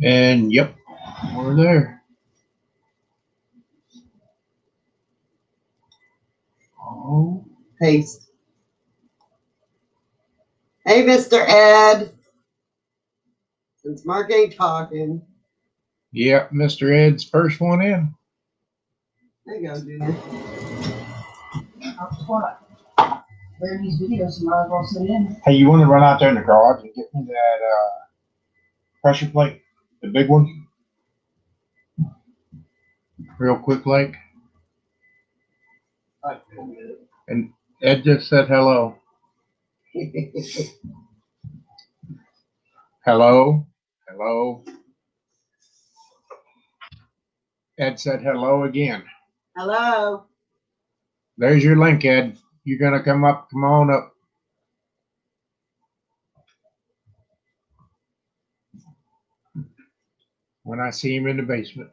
And yep, we're there. Oh, Paste. Hey, Mr. Ed. Since Mark ain't talking. yep, Mr. Ed's first one in. There you go, Junior. What? There these videos, you might as well sit in. Hey, you want to run out there in the garage and get me that pressure plate, the big one, real quick, like. And Ed just said hello. Hello, hello. Ed said hello again. Hello. There's your link, Ed. You're gonna come up. Come on up. When I see him in the basement.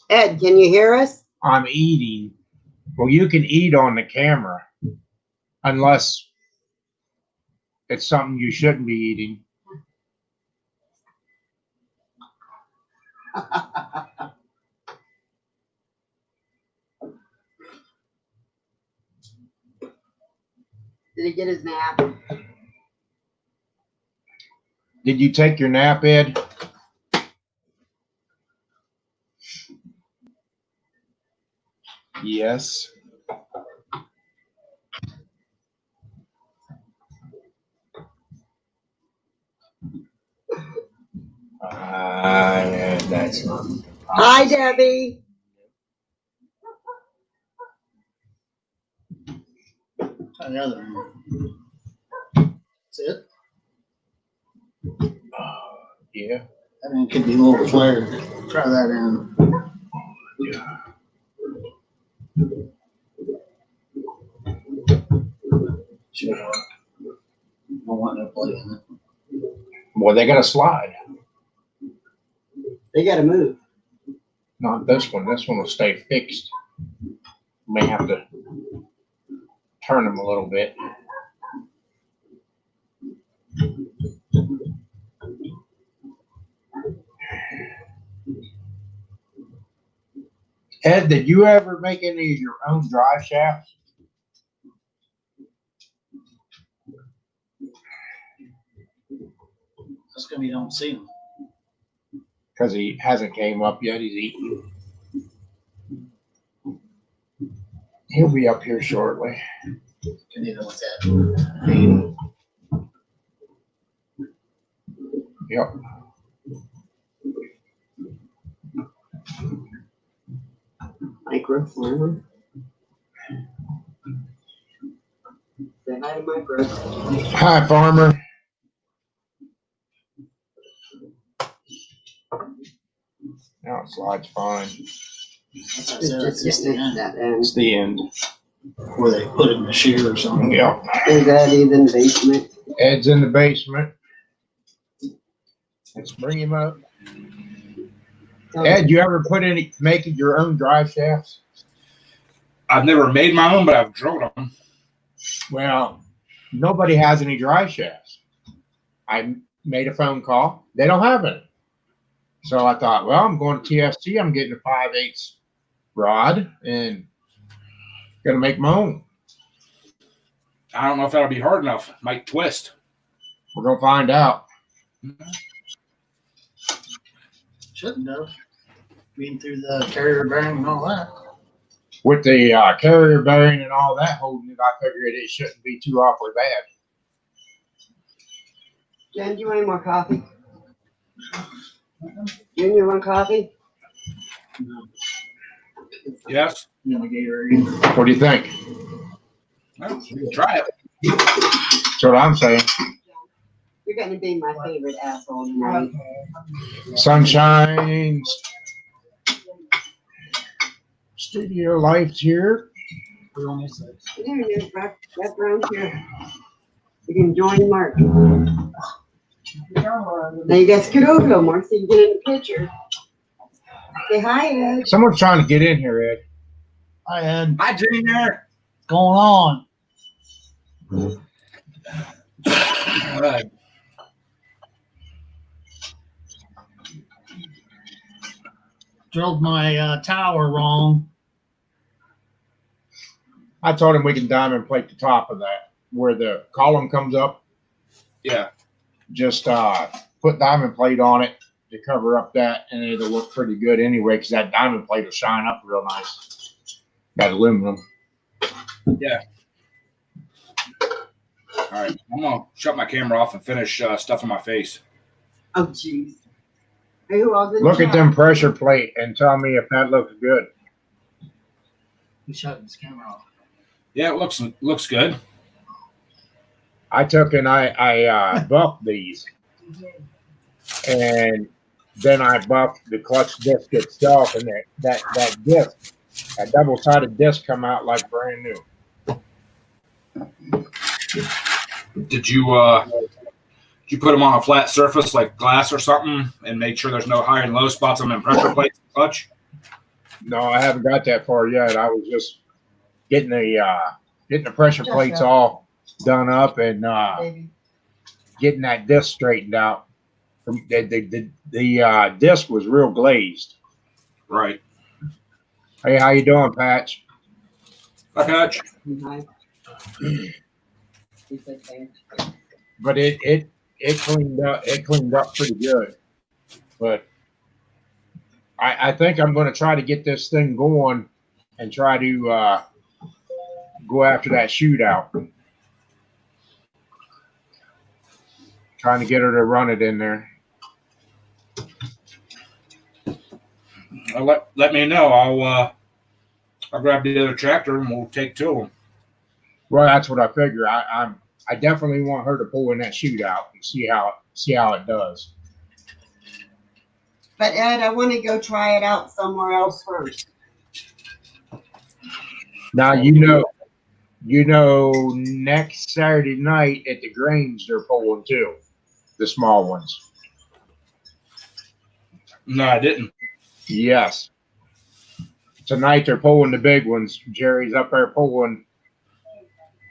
Ed, can you hear us? I'm eating. Well, you can eat on the camera unless it's something you shouldn't be eating. Did he get his nap? Did you take your nap, Ed? Yes. Yeah, that's not. Hi, Debbie. Another one. That's it? Yeah. That one could be a little flared. Try that in. Yeah. Sure. I don't want no plate in it. Well, they got to slide. They got to move. Not this one. This one will stay fixed. May have to turn them a little bit. Ed, did you ever make any of your own drive shafts? That's gonna be don't see him. Because he hasn't came up yet. He's eating. He'll be up here shortly. Can you know what that? Yep. Micro farmer. Say hi to Micro. Hi, farmer. Now it slides fine. That's the end. That end. It's the end. Where they put it in the shear or something. Yep. Is Eddie's in the basement? Ed's in the basement. Let's bring him up. Ed, you ever making your own drive shafts? I've never made my own, but I've drilled them. Well, nobody has any drive shafts. I made a phone call. They don't have any. So I thought, well, I'm going to TFC. I'm getting a 5/8 rod and gonna make my own. I don't know if that'll be hard enough. Might twist. We're gonna find out. Shouldn't have. Being through the carrier bearing and all that. With the carrier bearing and all that holding it, I figured it shouldn't be too awfully bad. Jen, do you want any more coffee? Junior, want coffee? No. Yes. You know, Gatorade. What do you think? Well, we can try it. That's what I'm saying. You're going to be my favorite asshole tonight. Sunshine. Studio lights here. We're on this side. There it is, back around here. You can join Mark. Now you got to scoot over a little more so you can get in the picture. Say hi, Ed. Someone's trying to get in here, Ed. Hi, Ed. Hi, Junior. What's going on? All right. drilled my tower wrong. I told him we can diamond plate the top of that where the column comes up. Yeah. Just put diamond plate on it to cover up that, and it'll look pretty good anyway because that diamond plate will shine up real nice. That aluminum. Yeah. All right. I'm going to shut my camera off and finish stuffing my face. Oh, jeez. Hey, who else in Look at chat? them pressure plate and tell me if that looks good. He shut his camera off. Yeah, it looks good. I took and I buffed these, and then I buffed the clutch disc itself, and that disc, that double-sided disc, come out like brand new. Did you put them on a flat surface like glass or something and make sure there's no high and low spots on them pressure plates and clutch? No, I haven't got that far yet. I was just getting the pressure plates all done up and Baby. getting that disc straightened out. The disc was real glazed. Right. Hey, how you doing, Patch? Hi, Patch. Hi. He said thanks. But it cleaned up. It cleaned up pretty good. But I think I'm going to try to get this thing going and try to go after that shootout. Trying to get her to run it in there. Let me know. I'll grab the other tractor and we'll take two of them. Well, that's what I figure. I definitely want her to pull in that shootout and see how it does. But Ed, I want to go try it out somewhere else first. Now you know next Saturday night at the Grange they're pulling too, the small ones. No, I didn't. Yes. Tonight they're pulling the big ones. Jerry's up there pulling.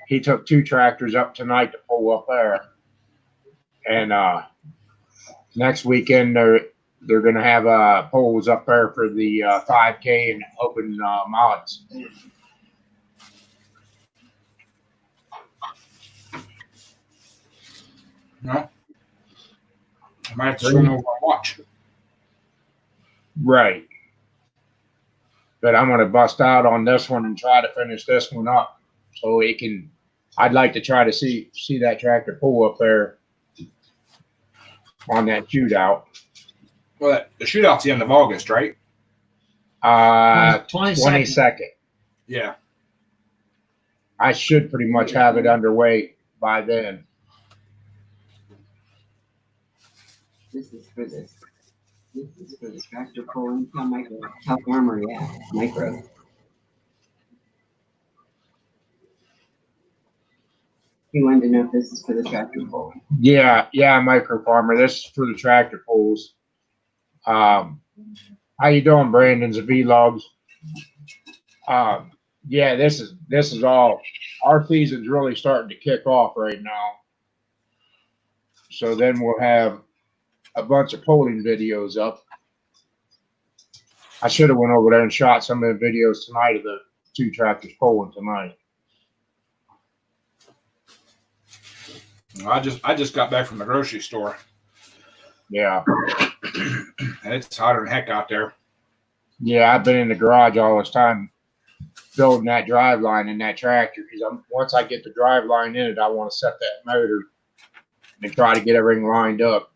He took 2 tractors up tonight to pull up there. And next weekend they're gonna have poles up there for the 5K and open mods. No. I might have to swing over and watch. Right. But I'm gonna bust out on this one and try to finish this one up so it can. I'd like to try to see that tractor pull up there on that shootout. Well, the shootout's the end of August, right? 22nd. Yeah. I should pretty much have it underway by then. This is for this. This is for the tractor pulling. Tell Micro. Tell Farmer, yeah. Micro. He wanted to know if this is for the tractor pulling. Yeah, Micro Farmer. This is for the tractor pulls. How you doing, Brandon's vlogs? Yeah, this is all. Our season's really starting to kick off right now. So then we'll have a bunch of polling videos up. I should have went over there and shot some of the videos tonight of the 2 tractors polling tonight. I just got back from the grocery store. Yeah. And it's hotter than heck out there. Yeah, I've been in the garage all this time building that drive line in that tractor because once I get the drive line in it, I want to set that motor and try to get everything lined up.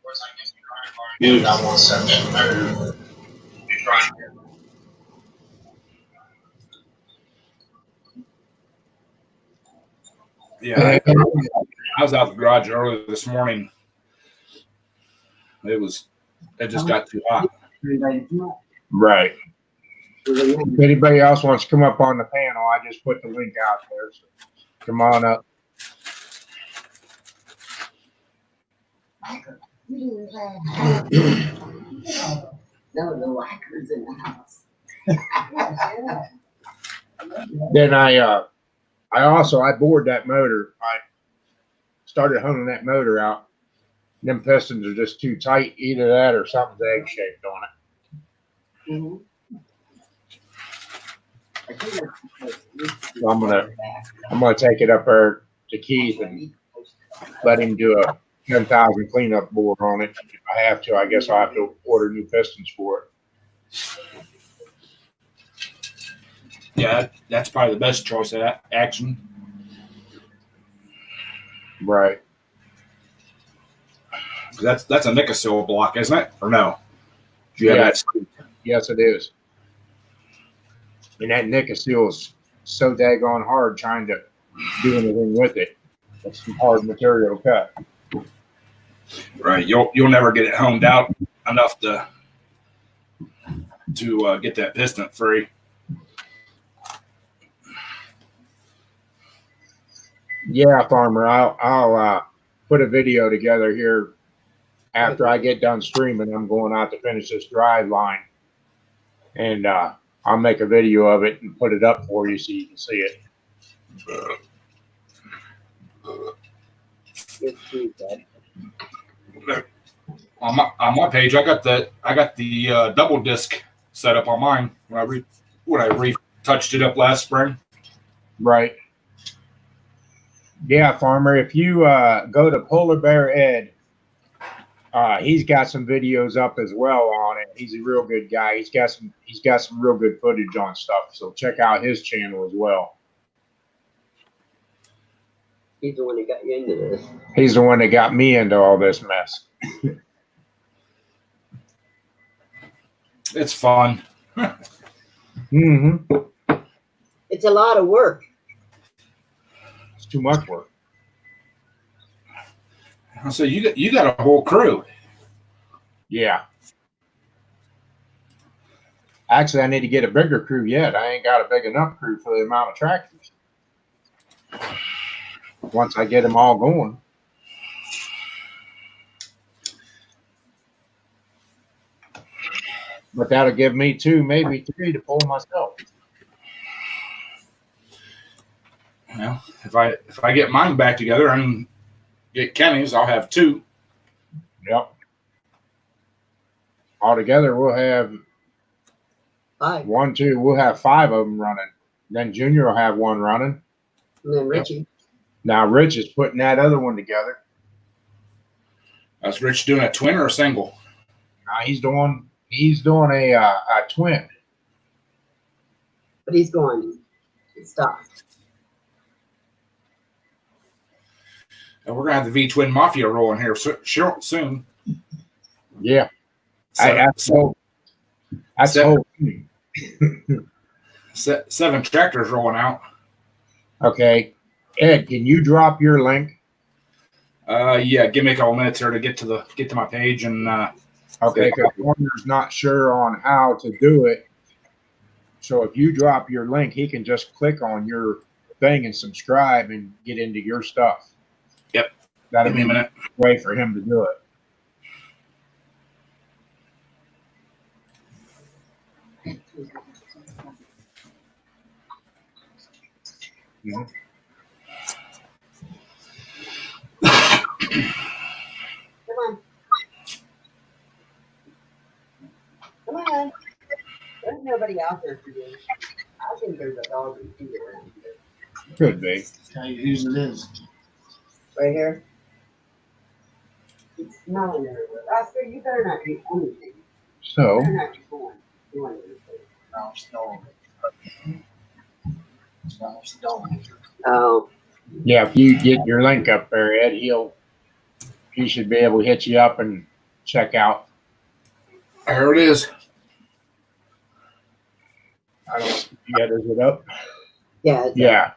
Once I get the drive line in it, I want to set that motor and try to get. Yeah, I was out the garage early this morning. It just got too hot. Right. If anybody else wants to come up on the panel, I just put the link out there. So come on up. No, the lacquer's in the house. Then I bored that motor. I started hunting that motor out. Them pistons are just too tight. Either that or something's egg shaped on it. Mhm. I think So I'm gonna take it up there to Keith and let him do a 10,000 cleanup board on it. If I have to, I guess I'll have to order new pistons for it. Yeah, that's probably the best choice of action. Right. That's a Nicosil block, isn't it? Or no? Do you have Yeah. that? Yes, it is. And that Nicosil is so daggone hard trying to do anything with it. It's some hard material to cut. Right. You'll never get it honed out enough to get that piston free. Yeah, farmer. I'll put a video together here after I get done streaming. I'm going out to finish this drive line, and I'll make a video of it and put it up for you so you can see it. On my page, I got the double disc set up on mine when I retouched it up last spring. Right. Yeah, farmer. If you go to Polar Bear Ed, he's got some videos up as well on it. He's a real good guy. He's got some real good footage on stuff. So check out his channel as well. He's the one that got you into this. He's the one that got me into all this mess. It's fun. Mm-hmm. It's a lot of work. It's too much work. So you got a whole crew. Yeah. Actually, I need to get a bigger crew yet. I ain't got a big enough crew for the amount of tractors. Once I get them all going. But that'll give me 2, maybe 3 to pull myself. Well, if I get mine back together and get Kenny's, I'll have 2. Yep. Altogether, we'll have 5. 1, 2. We'll have 5 of them running. Then Junior will have 1 running. And then Richie. Now Rich is putting that other one together. That's Rich doing a twin or a single? Now he's doing a twin. But he's going to stop. And we're gonna have the V Twin Mafia rolling here soon. Yeah. That's seven tractors rolling out. Okay. Ed, can you drop your link? Yeah, give me a couple minutes here to get to my page and okay, because Warner's not sure on how to do it. So if you drop your link, he can just click on your thing and subscribe and get into your stuff. Yep. That'll give me be a minute. a way for him to do it. Mm-hmm. Come on. Come on. There's nobody out there for you. I think there's a dog and feet around here. Could be. Tell you whose it is. Right here. It's smelling everywhere. Oscar, you better not do anything. So, You better not be doing anything. No, stone. No, stone. Oh. yeah, if you get your link up there, Ed, he should be able to hit you up and check out. There it is. I don't see yet. Is it up? Yeah. Yeah.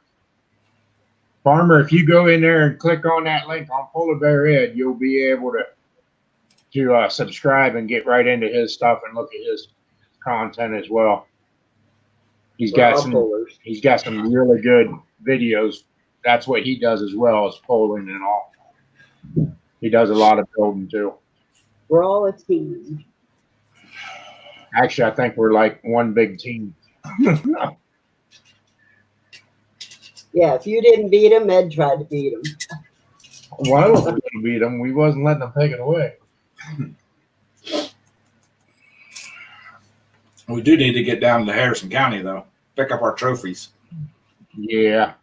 Farmer, if you go in there and click on that link on Polar Bear Ed, you'll be able to subscribe and get right into his stuff and look at his content as well. He's got some really good videos. That's what he does as well as polling and all. He does a lot of building too. We're all a team. Actually, I think we're like one big team. Yeah, if you didn't beat him, Ed tried to beat him. Well, I don't think we beat them. We wasn't letting them take it away. We do need to get down to Harrison County though, pick up our trophies. Yeah.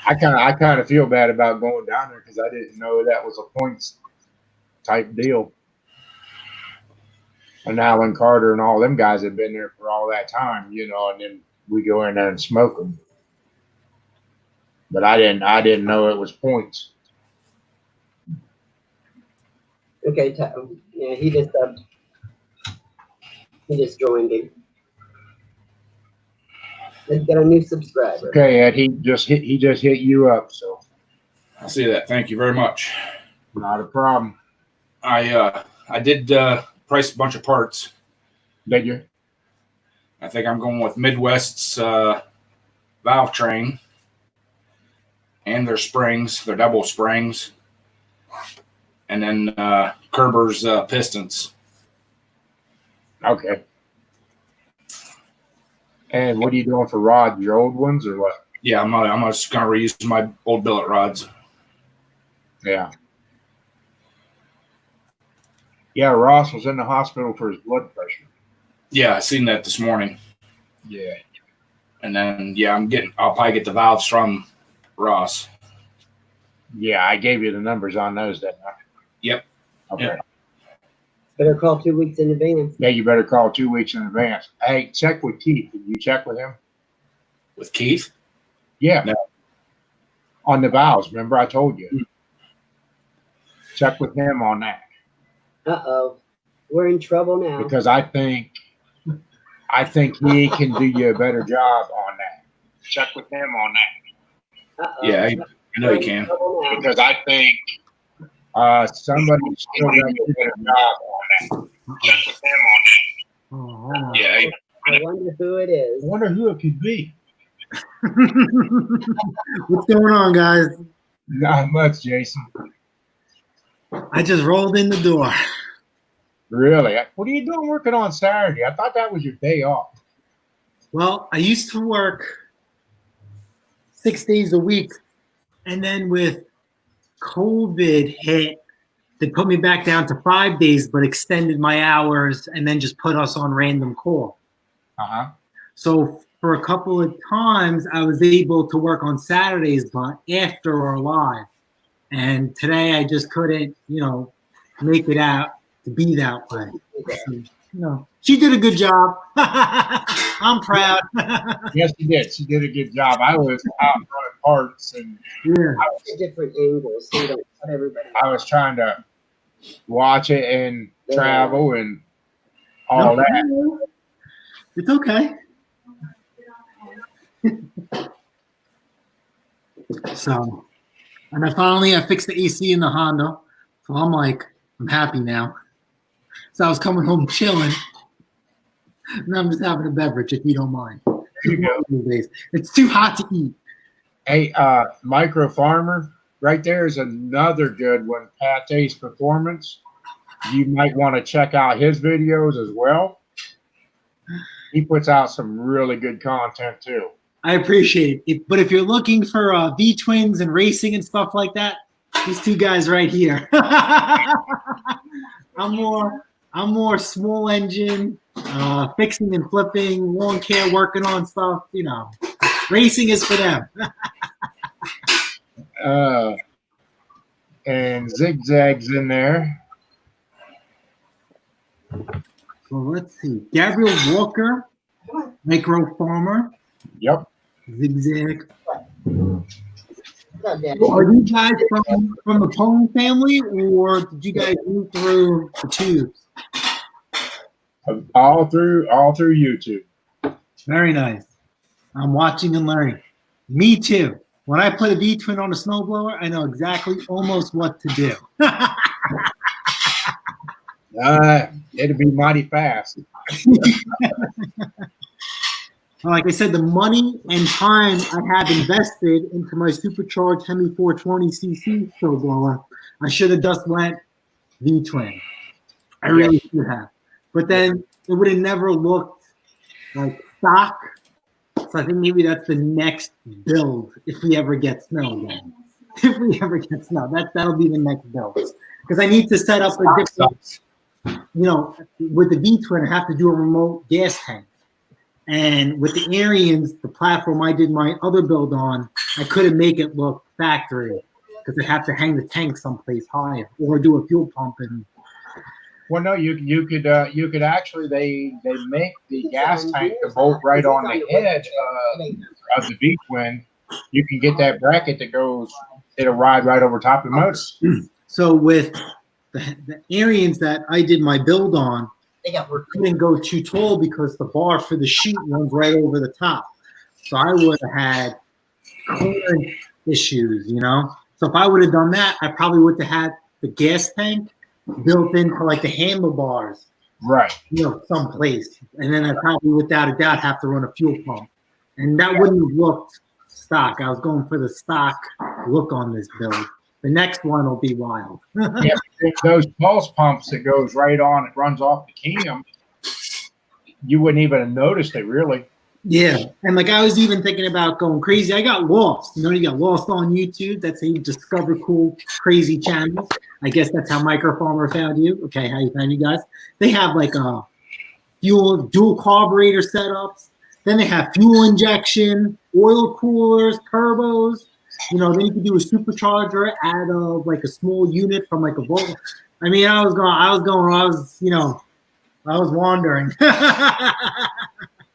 I kind of feel bad about going down there because I didn't know that was a points type deal. And Alan Carter and all them guys have been there for all that time, you know, and then we go in there and smoke them. But I didn't know it was points. Okay, yeah, he just joined him. He's got a new subscriber. Okay, Ed, he just hit you up, so I see that. Thank you very much. not a problem. I did price a bunch of parts. Did you? I think I'm going with Midwest's valve train and their springs, their double springs, and then Kerber's pistons. Okay. And what are you doing for rods? Your old ones or what? Yeah, I'm just gonna reuse my old billet rods. Yeah. Yeah, Ross was in the hospital for his blood pressure. Yeah, I seen that this morning. Yeah. And then I'll probably get the valves from Ross. Yeah, I gave you the numbers on those, didn't I? Yep. Okay. Yep. Better call 2 weeks in advance. Yeah, you better call 2 weeks in advance. Hey, check with Keith. Did you check with him? With Keith? Yeah. No. On the valves, remember I told you. Check with him on that. Uh-oh. We're in trouble now. Because I think he can do you a better job on that. Check with him on that. Uh-oh. Yeah, I know you can. Because I think somebody's still going to do a better job on that. Check with him on that. Oh, hold on. Yeah. I wonder who it I is. wonder who it could be. What's going on, guys? Not much, Jason. I just rolled in the door. Really? What are you doing working on Saturday? I thought that was your day off. Well, I used to work 6 days a week, and then with COVID hit, they put me back down to 5 days, but extended my hours and then just put us on random call. Uh-huh. So for a couple of times, I was able to work on Saturdays, but after or live. And today I just couldn't, make it out to be that way. So, she did a good job. I'm proud. Yes, she did. She did a good job. I was out running parts, and Yeah. Different angles, so you don't cut everybody. I was trying to watch it and travel and all No, that. It's okay. So, and I fixed the AC in the Honda. So I'm happy now. So I was coming home chilling. And I'm just having a beverage, if you don't mind. It's too hot to eat. Hey, Micro Farmer, right there is another good one, Pate's Performance. You might want to check out his videos as well. He puts out some really good content too. I appreciate it. But if you're looking for V-twins and racing and stuff like that, these two guys right here. I'm more small engine, fixing and flipping, lawn care, working on stuff. Racing is for them. And Zigzag's in there. So let's see. Gabriel Walker, Micro Farmer. Yep. Zigzag. Not that. Are you guys from the Pony family, or did you guys move through the tubes? All through YouTube. Very nice. I'm watching and learning. Me too. When I put a V-twin on a snowblower, I know exactly almost what to do. It'll be mighty fast. Like I said, the money and time I have invested into my supercharged Hemi 420cc snowblower, I should have just went V-twin. I really should have. But then it would have never looked like stock. So I think maybe that's the next build if we ever get snow again. If we ever get snow, that'll be the next build. Because I need to set up a different. with the V-twin, I have to do a remote gas tank. And with the Arians, the platform I did my other build on, I couldn't make it look factory because I have to hang the tank someplace higher or do a fuel pump. And Well, no, you could actually they make the gas tank to bolt right on the head of the V twin. You can get that bracket that goes. It'll ride right over top of the motor. so with the Arians that I did my build on, couldn't go too tall because the bar for the chute runs right over the top. So I would have had coolant issues, So if I would have done that, I probably would have had the gas tank built into like the handlebars, Right. Someplace. And then I probably, without a doubt, have to run a fuel pump. And that wouldn't have looked stock. I was going for the stock look on this build. The next one will be wild. Yeah, those pulse pumps that goes right on, it runs off the cam. You wouldn't even have noticed it, really. Yeah, and like I was even thinking about going crazy. I got lost. You got lost on YouTube. That's how you discover cool, crazy channels. I guess that's how Microfarmer found you. Okay, how you found you guys? They have like a dual carburetor setups. Then they have fuel injection, oil coolers, turbos. Then you can do a supercharger out of like a small unit from like a Volt. I mean, I was wandering.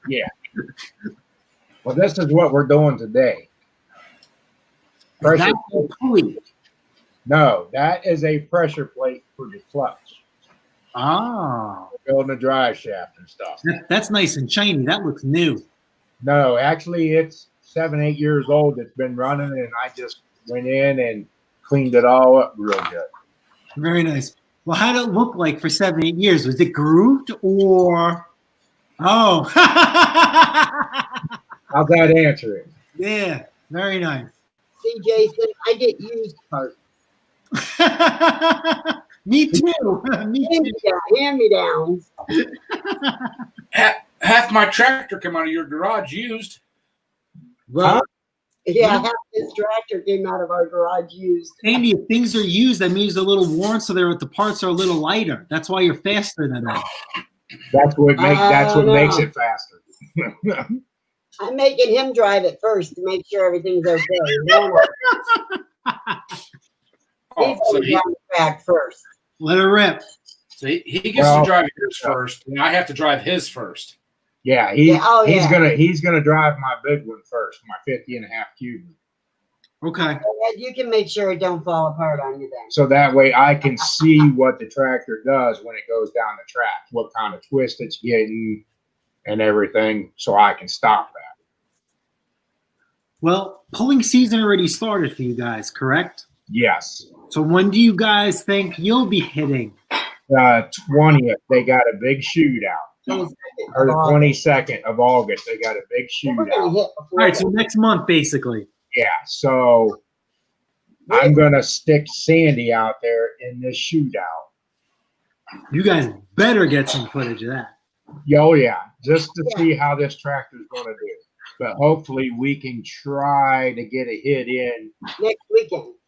Yeah. Well, this is what we're doing today. Pressure plate. No, that is a pressure plate for the clutch. Ah. We're building a drive shaft and stuff. That's nice and shiny. That looks new. No, actually, it's 7-8 years old. It's been running, and I just went in and cleaned it all up real good. Very nice. Well, how did it look like for 7-8 years? Was it grooved or? Oh. How's that answering? Yeah, very nice. See, Jason, I get used parts. Me too. Me too. Hand-me-downs. Half my tractor came out of your garage used. Well, Yeah, half this tractor came out of our garage used. Andy, if things are used, that means they're a little worn, so the parts are a little lighter. That's why you're faster than that. That's what makes it faster. I'm making him drive it first to make sure everything's okay. He's going down the track first. Let her rip. So he gets to drive yours first, and I have to drive his first. Yeah, he's gonna drive my big one first, my 50.5 cubic. Okay. And you can make sure it don't fall apart on you then. So that way I can see what the tractor does when it goes down the track, what kind of twist it's getting and everything, so I can stop that. Well, pulling season already started for you guys, correct? Yes. So when do you guys think you'll be hitting? 20th, they got a big shootout. Or the 22nd of August, they got a big shootout. All right, so next month, basically. Yeah, so I'm going to stick Sandy out there in this shootout. You guys better get some footage of that. Oh, yeah, just to see how this tractor's going to do. But hopefully we can try to get a hit in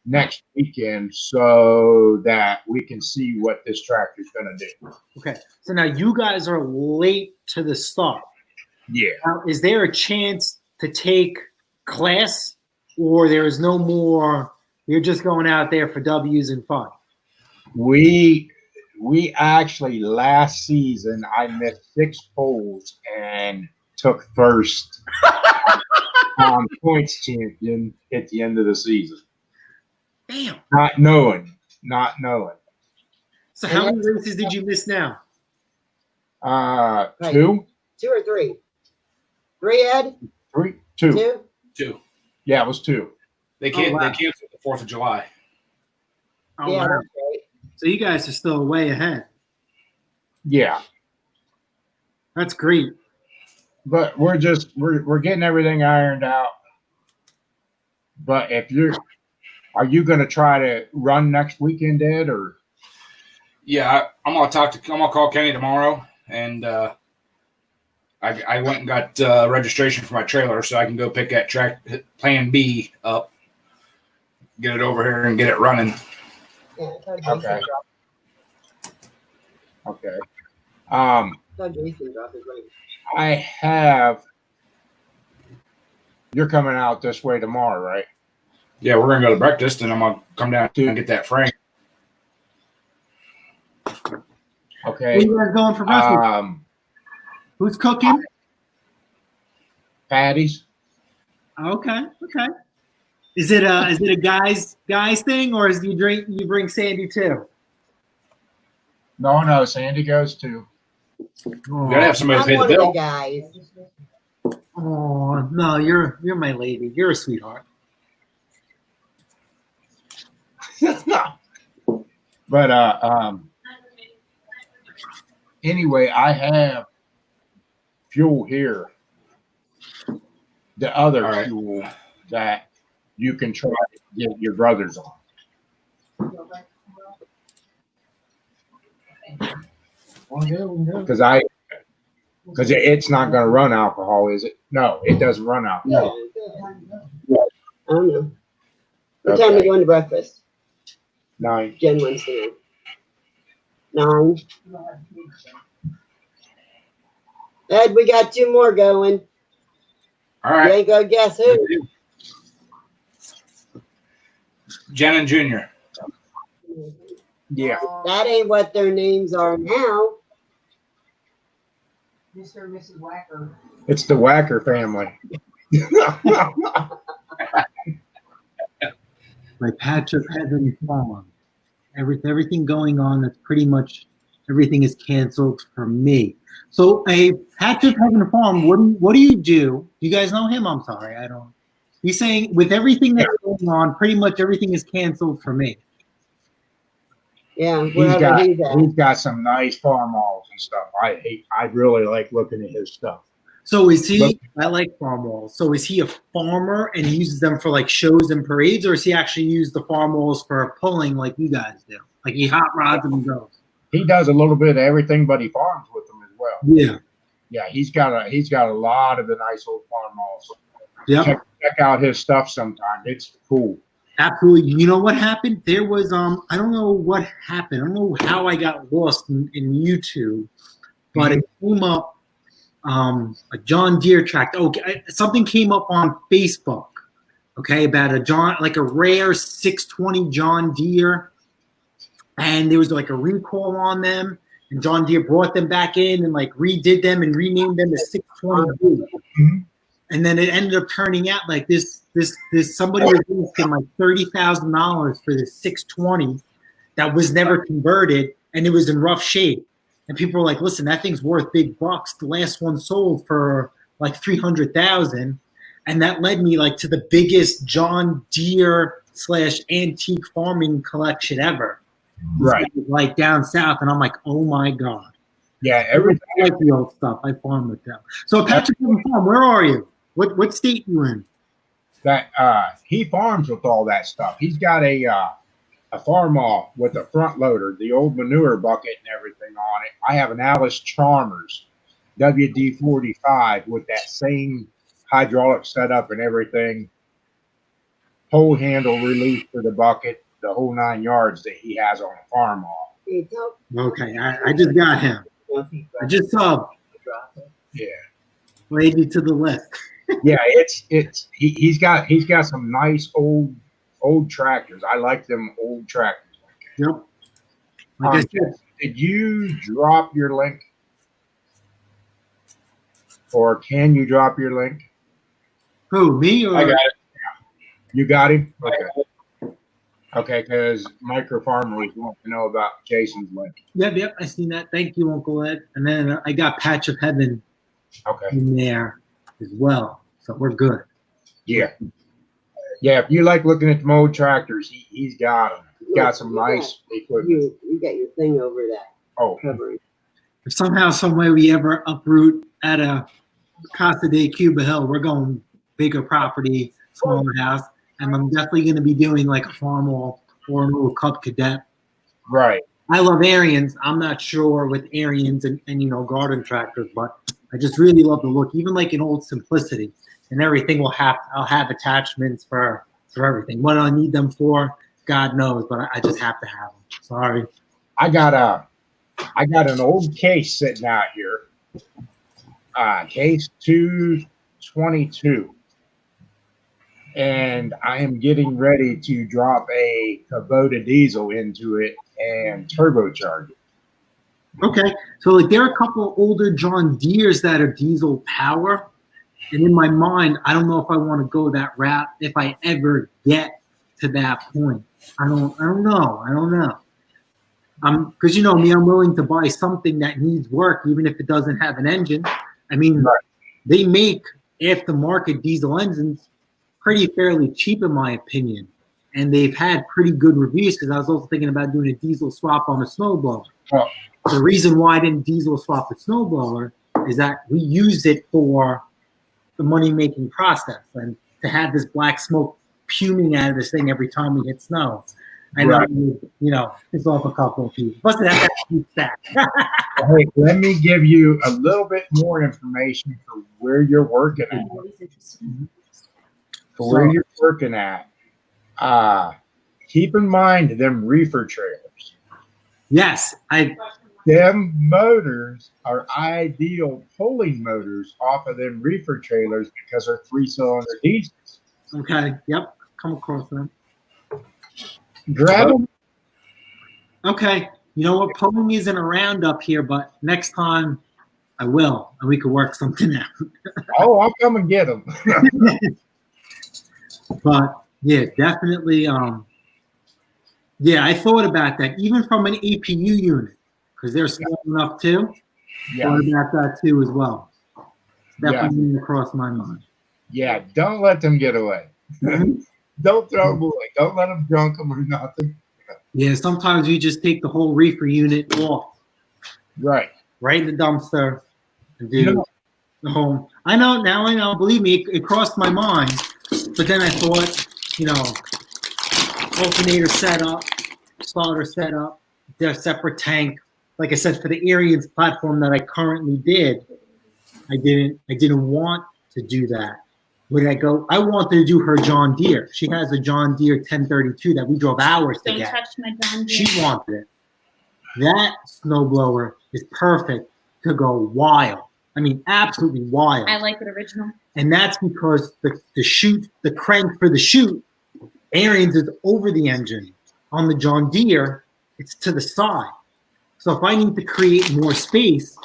next weekend so that we can see what this tractor's going to do. Okay, so now you guys are late to the start. Yeah. Now, is there a chance to take class, or there is no more, you're just going out there for W's and fun? We actually, last season, I missed 6 poles and took first on points champion at the end of the season. Damn. Not knowing. So how many races did you miss now? 2. 2 or 3? 3, Ed? 3? 2. 2? 2. Yeah, it was 2. They canceled the 4th of July. Oh, Yeah, wow. that's right. So you guys are still way ahead. Yeah. That's great. But we're getting everything ironed out. But are you going to try to run next weekend, Ed, or? Yeah, I'm gonna call Kenny tomorrow, and I went and got registration for my trailer so I can go pick that Plan B up, get it over here, and get it running. Yeah, Okay. Okay. How Jason dropped his ring. I have. You're coming out this way tomorrow, right? Yeah, we're gonna go to breakfast, and I'm gonna come down and get that frame. Okay. Where you guys going for breakfast? Who's cooking? Patties. Okay. Is it a guys thing, or is you bring Sandy too? No, Sandy goes too. We gotta have somebody to I'm pay the one of the bill. guys. Oh no, you're my lady. You're a sweetheart. But anyway, I have fuel here. The other All right. fuel that you can try to get your brothers on. Because it's not going to run alcohol, is it? No, it doesn't run alcohol. I don't know. What time are we going to breakfast? 9. Jen wants to know. 9. Ed, we got 2 more going. All You right, ain't gonna guess who. Jen and Junior. Yeah. That ain't what their names are now. Mr. and Mrs. Wacker. It's the Wacker family. My patch of heaven fallen. Everything going on. That's pretty much everything is canceled for me. So a patch of heaven farm. What do you do? You guys know him? I'm sorry, I don't. He's saying with everything that's going on, pretty much everything is canceled for me. Yeah, wherever he's at. He's got some nice farm malls and stuff. I really like looking at his stuff. So is he? I like farm walls. So is he a farmer and he uses them for like shows and parades, or is he actually use the farm walls for pulling like you guys do? Like he hot rods them and goes. He does a little bit of everything, but he farms with them as well. Yeah. Yeah, he's got a lot of the nice old farm malls. Yeah. Check out his stuff sometime. It's cool. Absolutely. You know what happened? There was I don't know what happened. I don't know how I got lost in YouTube, but it came up a John Deere tractor. Okay, something came up on Facebook. Okay, about a rare 620 John Deere, and there was like a recall on them, and John Deere brought them back in and like redid them and renamed them as 620. Mm-hmm. And then it ended up turning out like this somebody was asking like $30,000 for this 620 that was never converted, and it was in rough shape. And people were like, "Listen, that thing's worth big bucks." The last one sold for like $300,000, and that led me like to the biggest John Deere / antique farming collection ever. Right. Like down south, and I'm like, "Oh my god." Yeah, everything. I like the old stuff. I farm with them. So Patrick Farm, where are you? What state you in? That he farms with all that stuff. He's got a farm off with a front loader, the old manure bucket and everything on it. I have an Alice Chalmers WD-45 with that same hydraulic setup and everything. Pole handle release for the bucket, the whole 9 yards that he has on a farm off. Okay, I just got him. I just saw. Yeah. Laid you to the left. Yeah, he's got some nice old tractors. I like them old tractors. Yep. Like I said, did you drop your link? Or can you drop your link? who, me or? I got it. You got him? Okay. Okay, because Micro Farmers want to know about Jason's link. Yep, I seen that. Thank you, Uncle Ed. And then I got Patch of Heaven Okay. in there as well. So we're good. Yeah. Yeah, if you like looking at the old tractors, he's got them. He's got some nice equipment. You got your thing over that Oh, covering. If somehow, some way we ever uproot at a Casa de Cuba Hill, we're going bigger property, smaller house. And I'm definitely going to be doing like a farm wall or a little Cub Cadet. right. I love Arians. I'm not sure with Arians and garden tractors, but I just really love the look. Even like an old Simplicity and everything I'll have attachments for everything. What I need them for, God knows, but I just have to have them. Sorry. I got I got an old case sitting out here. Case 222. And I am getting ready to drop a Kubota diesel into it and turbocharge it. Okay, so like there are a couple older John Deeres that are diesel power, and in my mind, I don't know if I want to go that route if I ever get to that point. I don't know. Because you know me, I'm willing to buy something that needs work, even if it doesn't have an engine. I mean, Right. They make aftermarket diesel engines pretty fairly cheap, in my opinion, and they've had pretty good reviews. Because I was also thinking about doing a diesel swap on a snowblower. Oh. The reason why I didn't diesel swap a snowblower is that we used it for the money-making process, and to have this black smoke fuming out of this thing every time we hit snow. I know, Right. you know, it's off a couple of people. Plus, it has that huge stack. Hey, let me give you a little bit more information for where you're working at. For where you're working at, keep in mind them reefer trailers. Yes, Them motors are ideal pulling motors off of them reefer trailers because they're 3-cylinder diesels. okay, yep, come across them. Grab them. Okay, you know what? Pulling isn't around up here, but next time I will, and we could work something out. Oh, I'll come and get them. But yeah, definitely. Yeah, I thought about that, even from an APU unit, because they're small enough too. Yeah. Thought about that too as well. Definitely Yeah. across my mind. Yeah, don't let them get away. Don't throw them away. Don't let them drunk them or nothing. Yeah, sometimes we just take the whole reefer unit off, Right. right in the dumpster, and do You know, the home. I know, now I know. Believe me, it crossed my mind. But then I thought, you know, alternator setup, starter setup, their separate tank. Like I said, for the Arians platform that I currently did, I didn't want to do that. Where I go, I wanted to do her John Deere. She has a John Deere 1032 that we drove hours to Don't get. touch my John Deere. She wanted it. That snowblower is perfect to go wild. I mean, absolutely wild. I like it original. And that's because the crank for the chute, Arians is over the engine. On the John Deere, it's to the side. So if I need to create more space,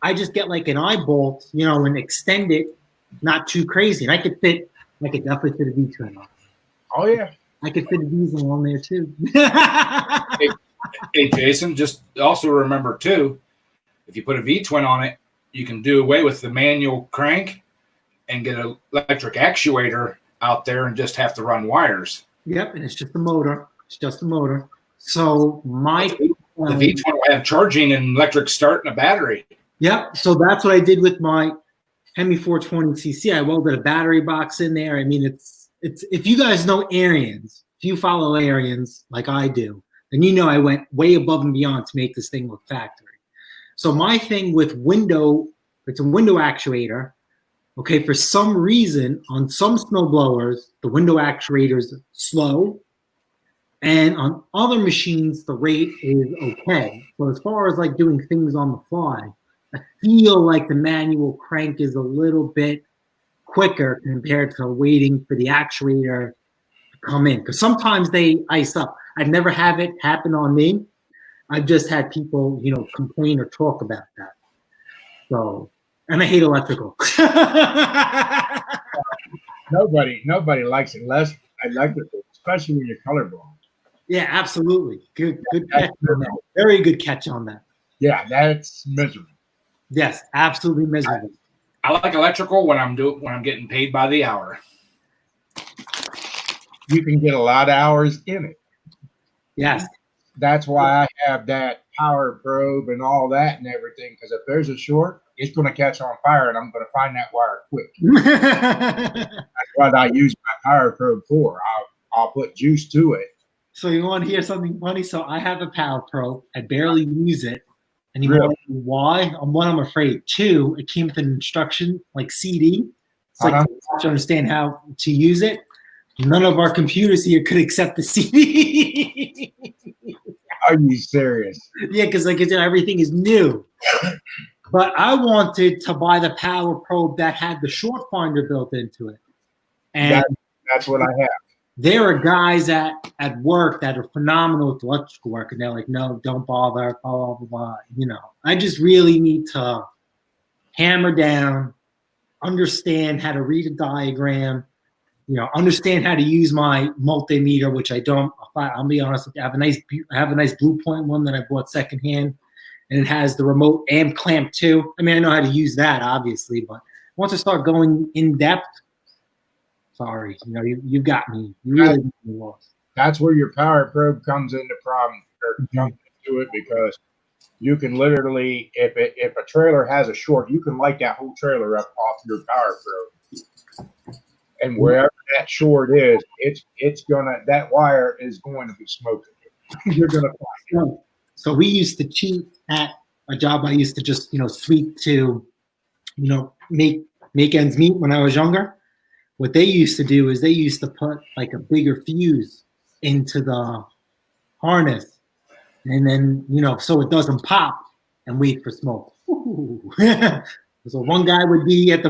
I just get like an eye bolt, you know, and extend it, not too crazy. And I could definitely fit a V-twin on. oh yeah. I could fit a diesel on there too. Hey, Jason, just also remember too, if you put a V-twin on it, you can do away with the manual crank and get an electric actuator out there and just have to run wires. Yep, and it's just a motor. It's just a motor. So my The V-twin will have charging and electric start and a battery. Yep. So that's what I did with my Hemi 420cc. I welded a battery box in there. I mean, it's if you guys know Arians, if you follow Arians like I do, then you know I went way above and beyond to make this thing look factory. So my thing with it's a window actuator. Okay, for some reason, on some snowblowers, the window actuator's slow, and on other machines, the rate is okay. So as far as like doing things on the fly, I feel like the manual crank is a little bit quicker compared to waiting for the actuator to come in. Because sometimes they ice up. I've never had it happen on me. I've just had people, you know, complain or talk about that. So, and I hate electrical. Nobody likes it less electrical, especially when you're colorblind. Yeah, absolutely. Good catch on that. Very good catch on that. Yeah, that's miserable. Yes, absolutely miserable. I like electrical when I'm getting paid by the hour. You can get a lot of hours in it. Yes. That's why I have that power probe and all that and everything. Because if there's a short, it's going to catch on fire, and I'm going to find that wire quick. That's what I use my power probe for. I'll put juice to it. So you want to hear something funny? So I have a power probe. I barely use it. And you Really? know why? One, I'm afraid. Two, it came with an instruction like CD. It's like to understand how to use it. None of our computers here could accept the CD. Are you serious? Yeah, because like I said, everything is new. But I wanted to buy the power probe that had the short finder built into it. And That's what I have. there are guys at work that are phenomenal with electrical work, and they're like, no, don't bother, blah, blah, blah. You know, I just really need to hammer down, understand how to read a diagram, you know, understand how to use my multimeter, which I don't. I'll be honest with you, I have a nice Blue Point one that I bought secondhand, and it has the remote amp clamp too. I mean, I know how to use that, obviously, but once I start going in depth, sorry, you know, you've got me. You really got me lost. That's where your power probe comes into problem or comes into it, because you can literally, if a trailer has a short, you can light that whole trailer up off your power probe. And wherever that short is, that wire is going to be smoking. You're gonna find it. So we used to cheat at a job I used to just, you know, sweep to, you know, make ends meet when I was younger. What they used to do is they used to put like a bigger fuse into the harness, and then, you know, so it doesn't pop, and wait for smoke. So one guy would be at the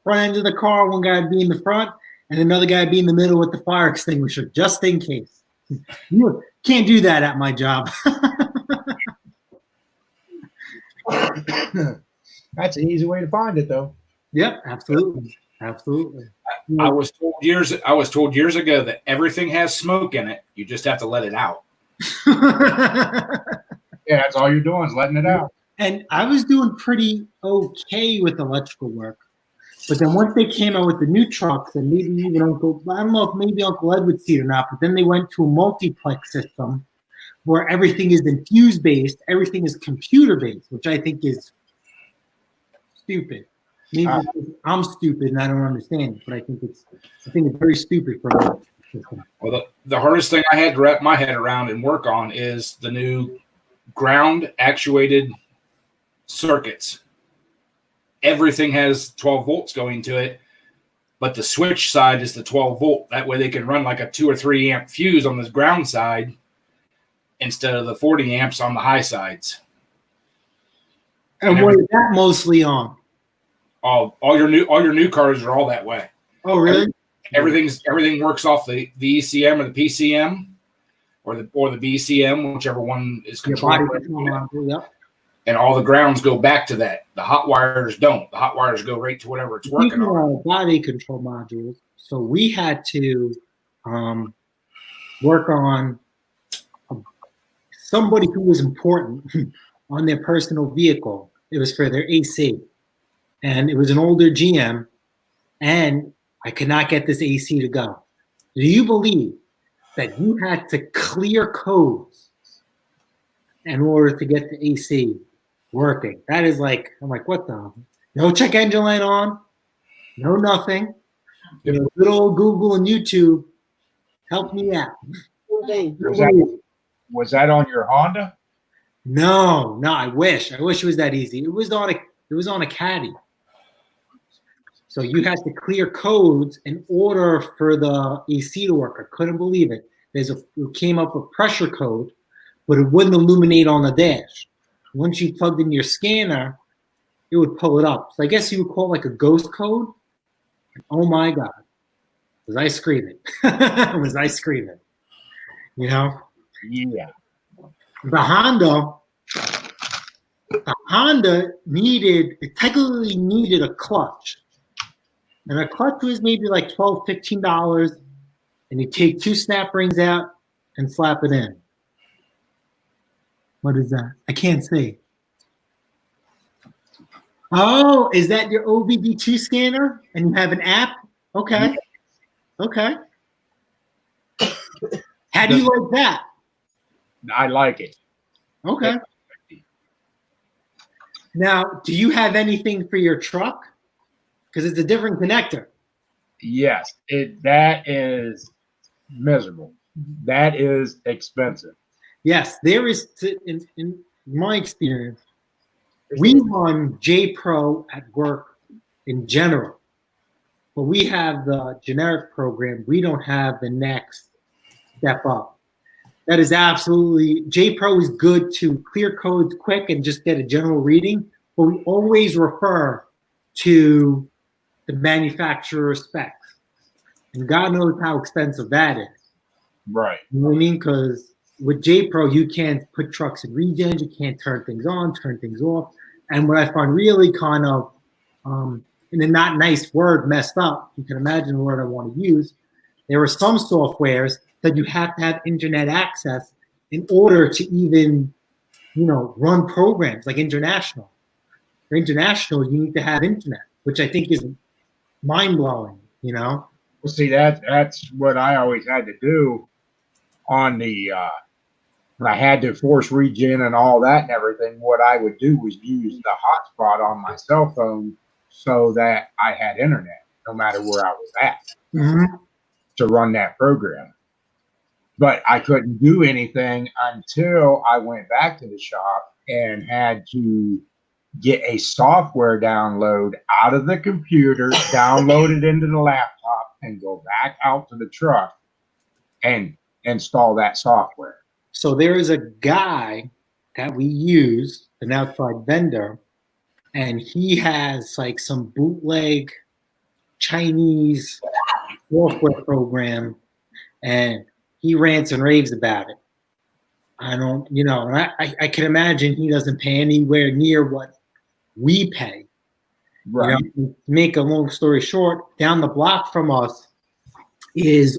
front end of the car, one guy would be in the front, and another guy would be in the middle with the fire extinguisher, just in case. You can't do that at my job. That's an easy way to find it, though. Yep, absolutely. Absolutely. I was told years ago that everything has smoke in it. You just have to let it out. Yeah, that's all you're doing is letting it out. And I was doing pretty okay with electrical work. But then once they came out with the new trucks, and maybe even I don't know if maybe Uncle Ed would see it or not, but then they went to a multiplex system where everything is infuse based, everything is computer based, which I think is stupid. Maybe I'm stupid and I don't understand it, but I think it's very stupid for me. Well, the hardest thing I had to wrap my head around and work on is the new ground actuated circuits. Everything has 12 volts going to it, but the switch side is the 12 volt. That way they can run like a 2 or 3 amp fuse on the ground side instead of the 40 amps on the high sides. And what is that mostly on? All your new cars are all that way. Oh, really? Everything works off the ECM or the PCM or the BCM, whichever one is controlled. Yep. And all the grounds go back to that. The hot wires don't. The hot wires go right to whatever it's working on. Body control modules. So we had to work on somebody who was important on their personal vehicle. It was for their AC. And it was an older GM, and I could not get this AC to go. Do you believe that you had to clear codes in order to get the AC working? That is like, I'm like, what the? No check engine light on, no nothing. You know, little old Google and YouTube help me out. Was that on your Honda? No, I wish it was that easy. It was on a Caddy. So you had to clear codes in order for the AC to work. I couldn't believe it. It came up with pressure code, but it wouldn't illuminate on the dash. Once you plugged in your scanner, it would pull it up. So I guess you would call it like a ghost code. Oh my God. Was I screaming? Was I screaming? You know? Yeah. The Honda technically needed a clutch. And a clutch was maybe like $12, $15, and you take 2 snap rings out and slap it in. What is that? I can't see. Oh, is that your OBD2 scanner? And you have an app? Okay. Okay. How do you like that? I like it. Okay. Now, do you have anything for your truck? Because it's a different connector. Yes, that is miserable. That is expensive. Yes, there is, in my experience, we run J Pro at work in general, but we have the generic program. We don't have the next step up. That is absolutely, J-Pro is good to clear codes quick and just get a general reading, but we always refer to the manufacturer specs. And God knows how expensive that is. Right. You know what I mean? Because with J-Pro, you can't put trucks in regen, you can't turn things on, turn things off. And what I find really kind of, in a not nice word, messed up, you can imagine the word I want to use, there are some softwares that you have to have internet access in order to even, run programs like International. For International, you need to have internet, which I think is mind-blowing, Well, see, that's what I always had to do on the when I had to force regen and all that and everything. What I would do was use the hotspot on my cell phone so that I had internet no matter where I was at to run that program. But I couldn't do anything until I went back to the shop and had to get a software download out of the computer, download it into the laptop, and go back out to the truck and install that software. So there is a guy that we use, an outside vendor, and he has like some bootleg Chinese software program, and he rants and raves about it. I don't, and I can imagine he doesn't pay anywhere near what we pay. Right. To make a long story short, down the block from us is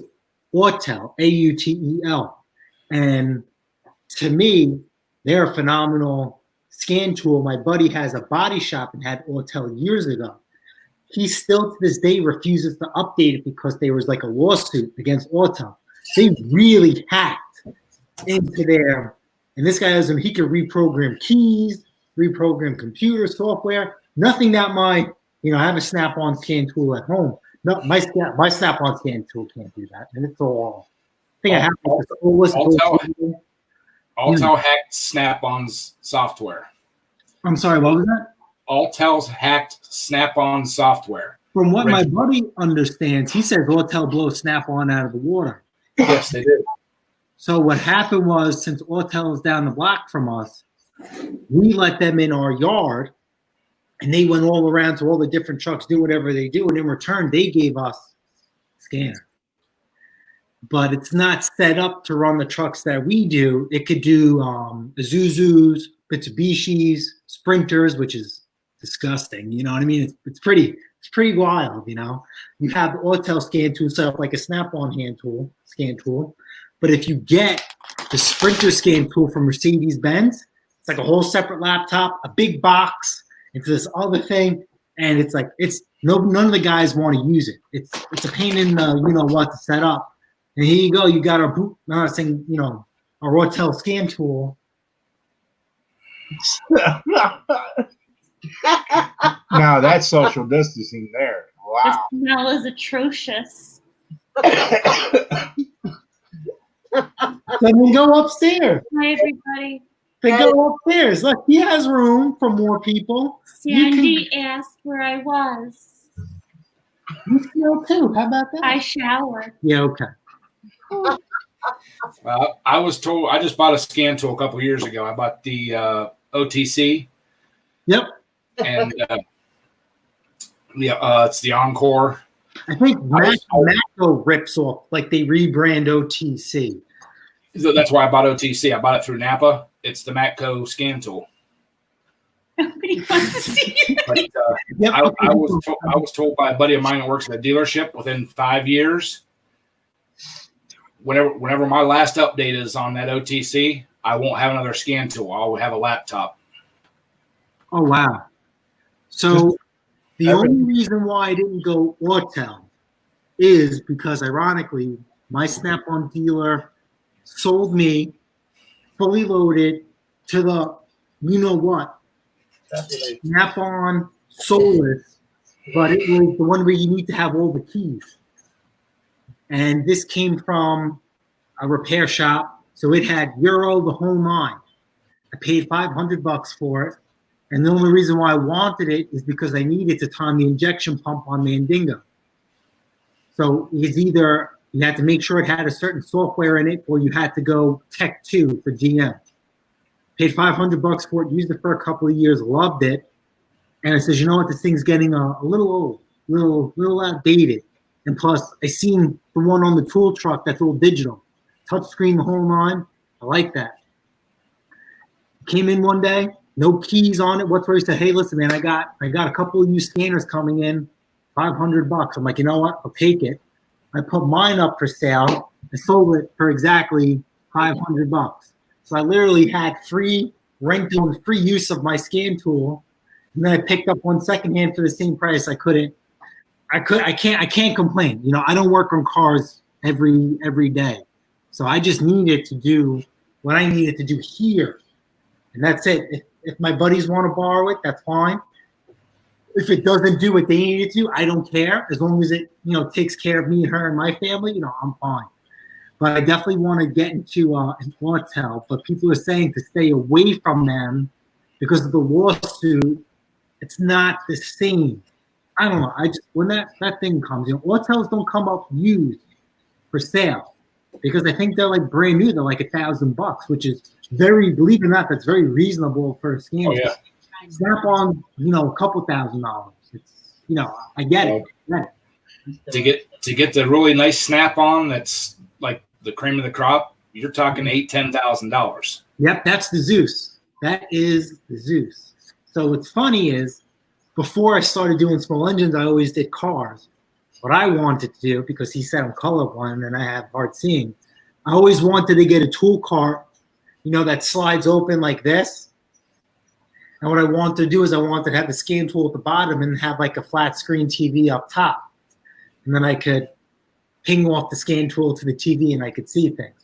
Autel, A-U-T-E-L. And to me, they're a phenomenal scan tool. My buddy has a body shop and had Autel years ago. He still to this day refuses to update it because there was like a lawsuit against Autel. They really hacked into there. And this guy he can reprogram keys, reprogram computer software. Nothing that I have a Snap-on scan tool at home. No, my Snap-on scan tool can't do that. And it's all, I think I have Autel hacked Snap-on's software. I'm sorry, what was that? Autel's hacked Snap-on software. From what my buddy understands, he says Autel blows Snap-on out of the water. Yes, they do. So what happened was, since Autel is down the block from us, we let them in our yard, and they went all around to all the different trucks, do whatever they do, and in return, they gave us a scanner. But it's not set up to run the trucks that we do. It could do Isuzus, Mitsubishis, Sprinters, which is disgusting. You know what I mean? It's pretty wild. You have the Autel scan tool set up like a Snap-on scan tool. But if you get the Sprinter scan tool from Mercedes-Benz, it's like a whole separate laptop, a big box, into this other thing, and it's like none of the guys want to use it. It's a pain in the what to set up. And here you go, you got our our Autel scan tool. Now that's social distancing there. Wow. The smell is atrocious. Then we go upstairs. Hi, everybody. They go upstairs. Look, he has room for more people. Sandy asked where I was. You smell too. How about that? I showered. Yeah, okay. I was told, I just bought a scan tool a couple years ago. I bought the OTC. Yep. And it's the Encore. I think Matco rips off, like they rebrand OTC. So that's why I bought OTC. I bought it through Napa. It's the Matco scan tool. Nobody wants to see it. But, I was told by a buddy of mine that works at a dealership within 5 years, whenever my last update is on that OTC, I won't have another scan tool. I'll have a laptop. Oh, wow. So the only reason why I didn't go Autel is because, ironically, my Snap-on dealer sold me fully loaded to the you-know-what, Snap-on Solus, but it was the one where you need to have all the keys. And this came from a repair shop, so it had Euro, the whole nine. I paid $500 for it, and the only reason why I wanted it is because I needed to time the injection pump on Mandingo. So it's either You had to make sure it had a certain software in it, or you had to go Tech 2 for GM. Paid $500 for it, used it for a couple of years, loved it. And I says, you know what, this thing's getting a little old, little outdated. And plus, I seen the one on the tool truck that's all digital. Touchscreen, the whole nine. I like that. Came in one day, no keys on it whatsoever. He said, hey, listen, man, I got a couple of new scanners coming in, $500. I'm like, you know what, I'll take it. I put mine up for sale. I sold it for exactly $500. So I literally had free rental and free use of my scan tool. And then I picked up one secondhand for the same price. I can't complain. You know, I don't work on cars every day. So I just needed to do what I needed to do here. And that's it. If my buddies want to borrow it, that's fine. If it doesn't do what they need it to, I don't care. As long as it, you know, takes care of me, her, and my family, you know, I'm fine. But I definitely want to get into an Autel. But people are saying to stay away from them because of the lawsuit. It's not the same. I don't know. When that thing comes, you know, Autels don't come up used for sale because I think they're like brand new. They're like $1,000, which is believe it or not, that's very reasonable for a scanner. Oh, yeah. Snap on, you know, a couple $1,000. It's, you know, I get it. To get the really nice snap on that's like the cream of the crop, you're talking $8,000-$10,000. Yep, that's the Zeus. That is the Zeus. So what's funny is before I started doing small engines, I always did cars. What I wanted to do, because he said I'm colorblind and I have hard seeing, I always wanted to get a tool cart, you know, that slides open like this. And what I wanted to do is I wanted to have the scan tool at the bottom and have like a flat screen TV up top. And then I could ping off the scan tool to the TV and I could see things.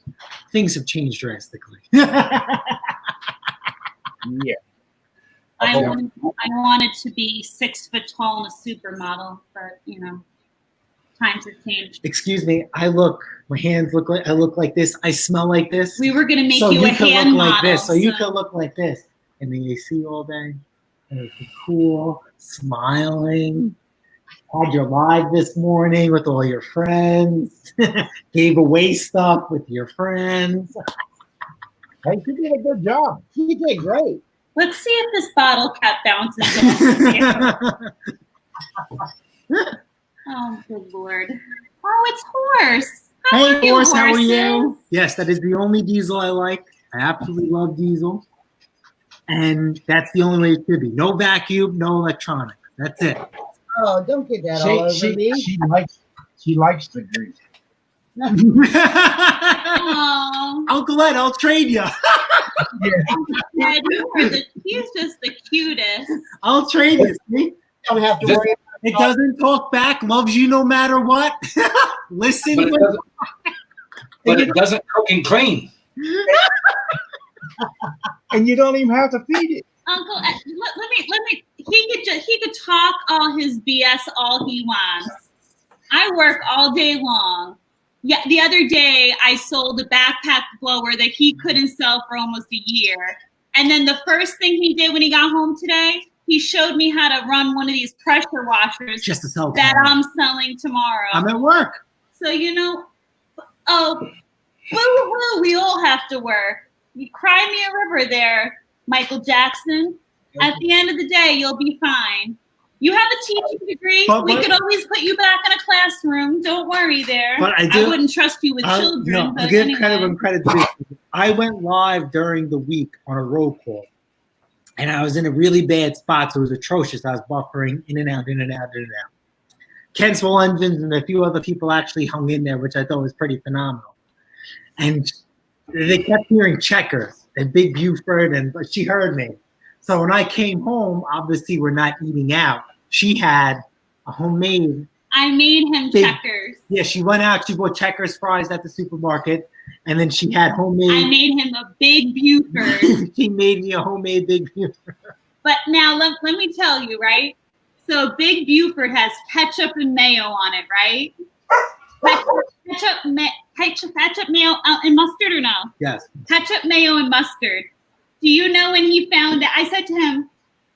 Things have changed drastically. Yeah. I wanted to be 6 foot tall and a supermodel, but you know, times have changed. Excuse me, my hands look like this. I smell like this. We were gonna make so you a can hand look like model. this. So you can look like this. And then you see all day. And it's cool, smiling. Had your live this morning with all your friends. Gave away stuff with your friends. Hey, you did a good job. You did great. Let's see if this bottle cap bounces off. Oh, good Lord. Oh, it's Horse. Hey, Horse, how are horses? you? Yes, that is the only diesel I like. I absolutely love diesel. And that's the only way it should be. No vacuum, no electronics. That's it. Oh, don't get that all over me. She likes the grease. Oh, Uncle Ed, I'll trade you. Dad, he's just the cutest. I'll trade you. See? Don't have to worry. It doesn't talk back, loves you no matter what. Listen. But it doesn't cook and clean. And you don't even have to feed it. Uncle, let me. He could talk all his BS all he wants. I work all day long. Yeah, the other day I sold a backpack blower that he couldn't sell for almost a year. And then the first thing he did when he got home today, he showed me how to run one of these pressure washers Just to sell that I'm selling tomorrow. I'm at work. So, you know, boo-hoo, we all have to work. You cry me a river there, Michael Jackson. At the end of the day, you'll be fine. You have a teaching degree. We could always put you back in a classroom. Don't worry there. But I wouldn't trust you with children. No, but I'll give anyway. credit when credit's due. I went live during the week on a roll call. And I was in a really bad spot, so it was atrocious. I was buffering in and out. Ken Small Engines and a few other people actually hung in there, which I thought was pretty phenomenal. And they kept hearing Checkers and Big Buford, but she heard me. So when I came home, obviously we're not eating out. She had a homemade. I made him Checkers. Yeah, she went out. She bought Checkers fries at the supermarket, and then she had homemade. I made him a Big Buford. She made me a homemade Big Buford. But now let me tell you, right? So Big Buford has ketchup and mayo on it, right? Ketchup, mayo, and mustard or no? Yes. Ketchup, mayo, and mustard. Do you know when he found it? I said to him,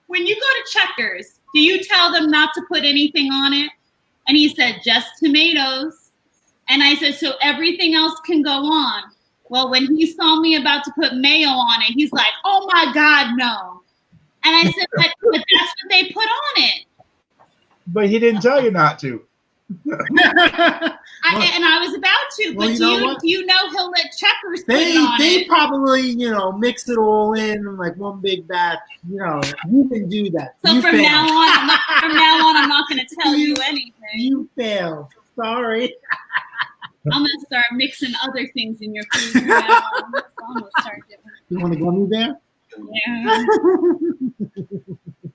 when you go to Checkers, do you tell them not to put anything on it? And he said, just tomatoes. And I said, so everything else can go on. Well, when he saw me about to put mayo on it, he's like, oh my God, no. And I said, but that's what they put on it. But he didn't tell you not to. And I was about to, but do you know he'll let Checkers put it on They it? probably, mix it all in like one big batch. You didn't do that. So you from failed. now on, I'm not going to tell you anything. You failed. Sorry. I'm going to start mixing other things in your food from now on. So I'm going to start doing it. You want to go me there? Yeah.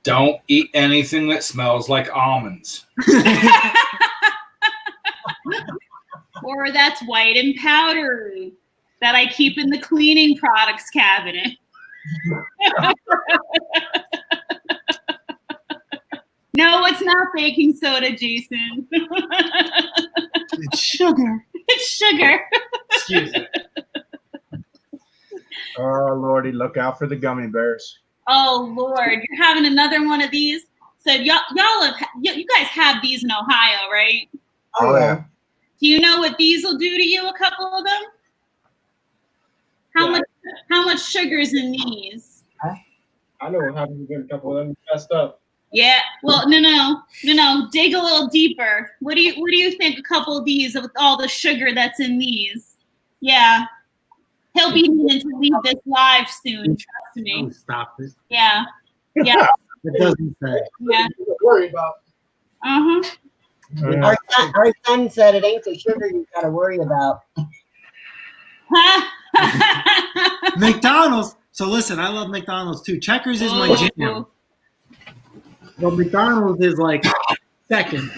Don't eat anything that smells like almonds. Or that's white and powdery that I keep in the cleaning products cabinet. No, it's not baking soda, Jason. It's sugar. It's sugar. Excuse me. Oh, Lordy, look out for the gummy bears. Oh Lord, you're having another one of these. So you guys have these in Ohio, right? Oh, yeah. Do you know what these will do to you? A couple of them. How much sugar's in these? I know what happens when a couple of them messed up. Yeah. Well, no. Dig a little deeper. What do you think? A couple of these with all the sugar that's in these. Yeah. He'll be needing to leave this live soon. Trust me. Oh, stop it. Yeah. Yeah. It doesn't say. Yeah. Don't worry about. Our son said it ain't the sugar you gotta worry about. McDonald's. So listen, I love McDonald's too. Checkers is my jam. But McDonald's is like second.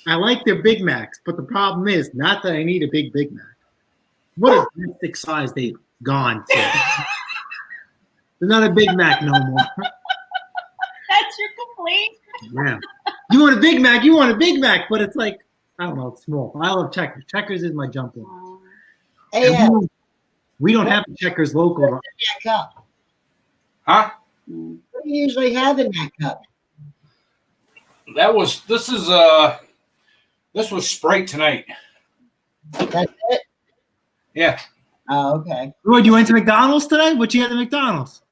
I like their Big Macs, but the problem is not that I need a big Mac. What a drastic size they've gone to. They're not a Big Mac no more. That's your complaint? Yeah. You want a Big Mac, you want a Big Mac, but it's like, I don't know, it's small. I love Checkers. Checkers is my jump in. Hey, We don't have Checkers local. that cup. Huh? What do you usually have in that cup? This was Sprite tonight. That's it? Yeah. Oh, okay. Roy, you went to McDonald's today? What you had at McDonald's?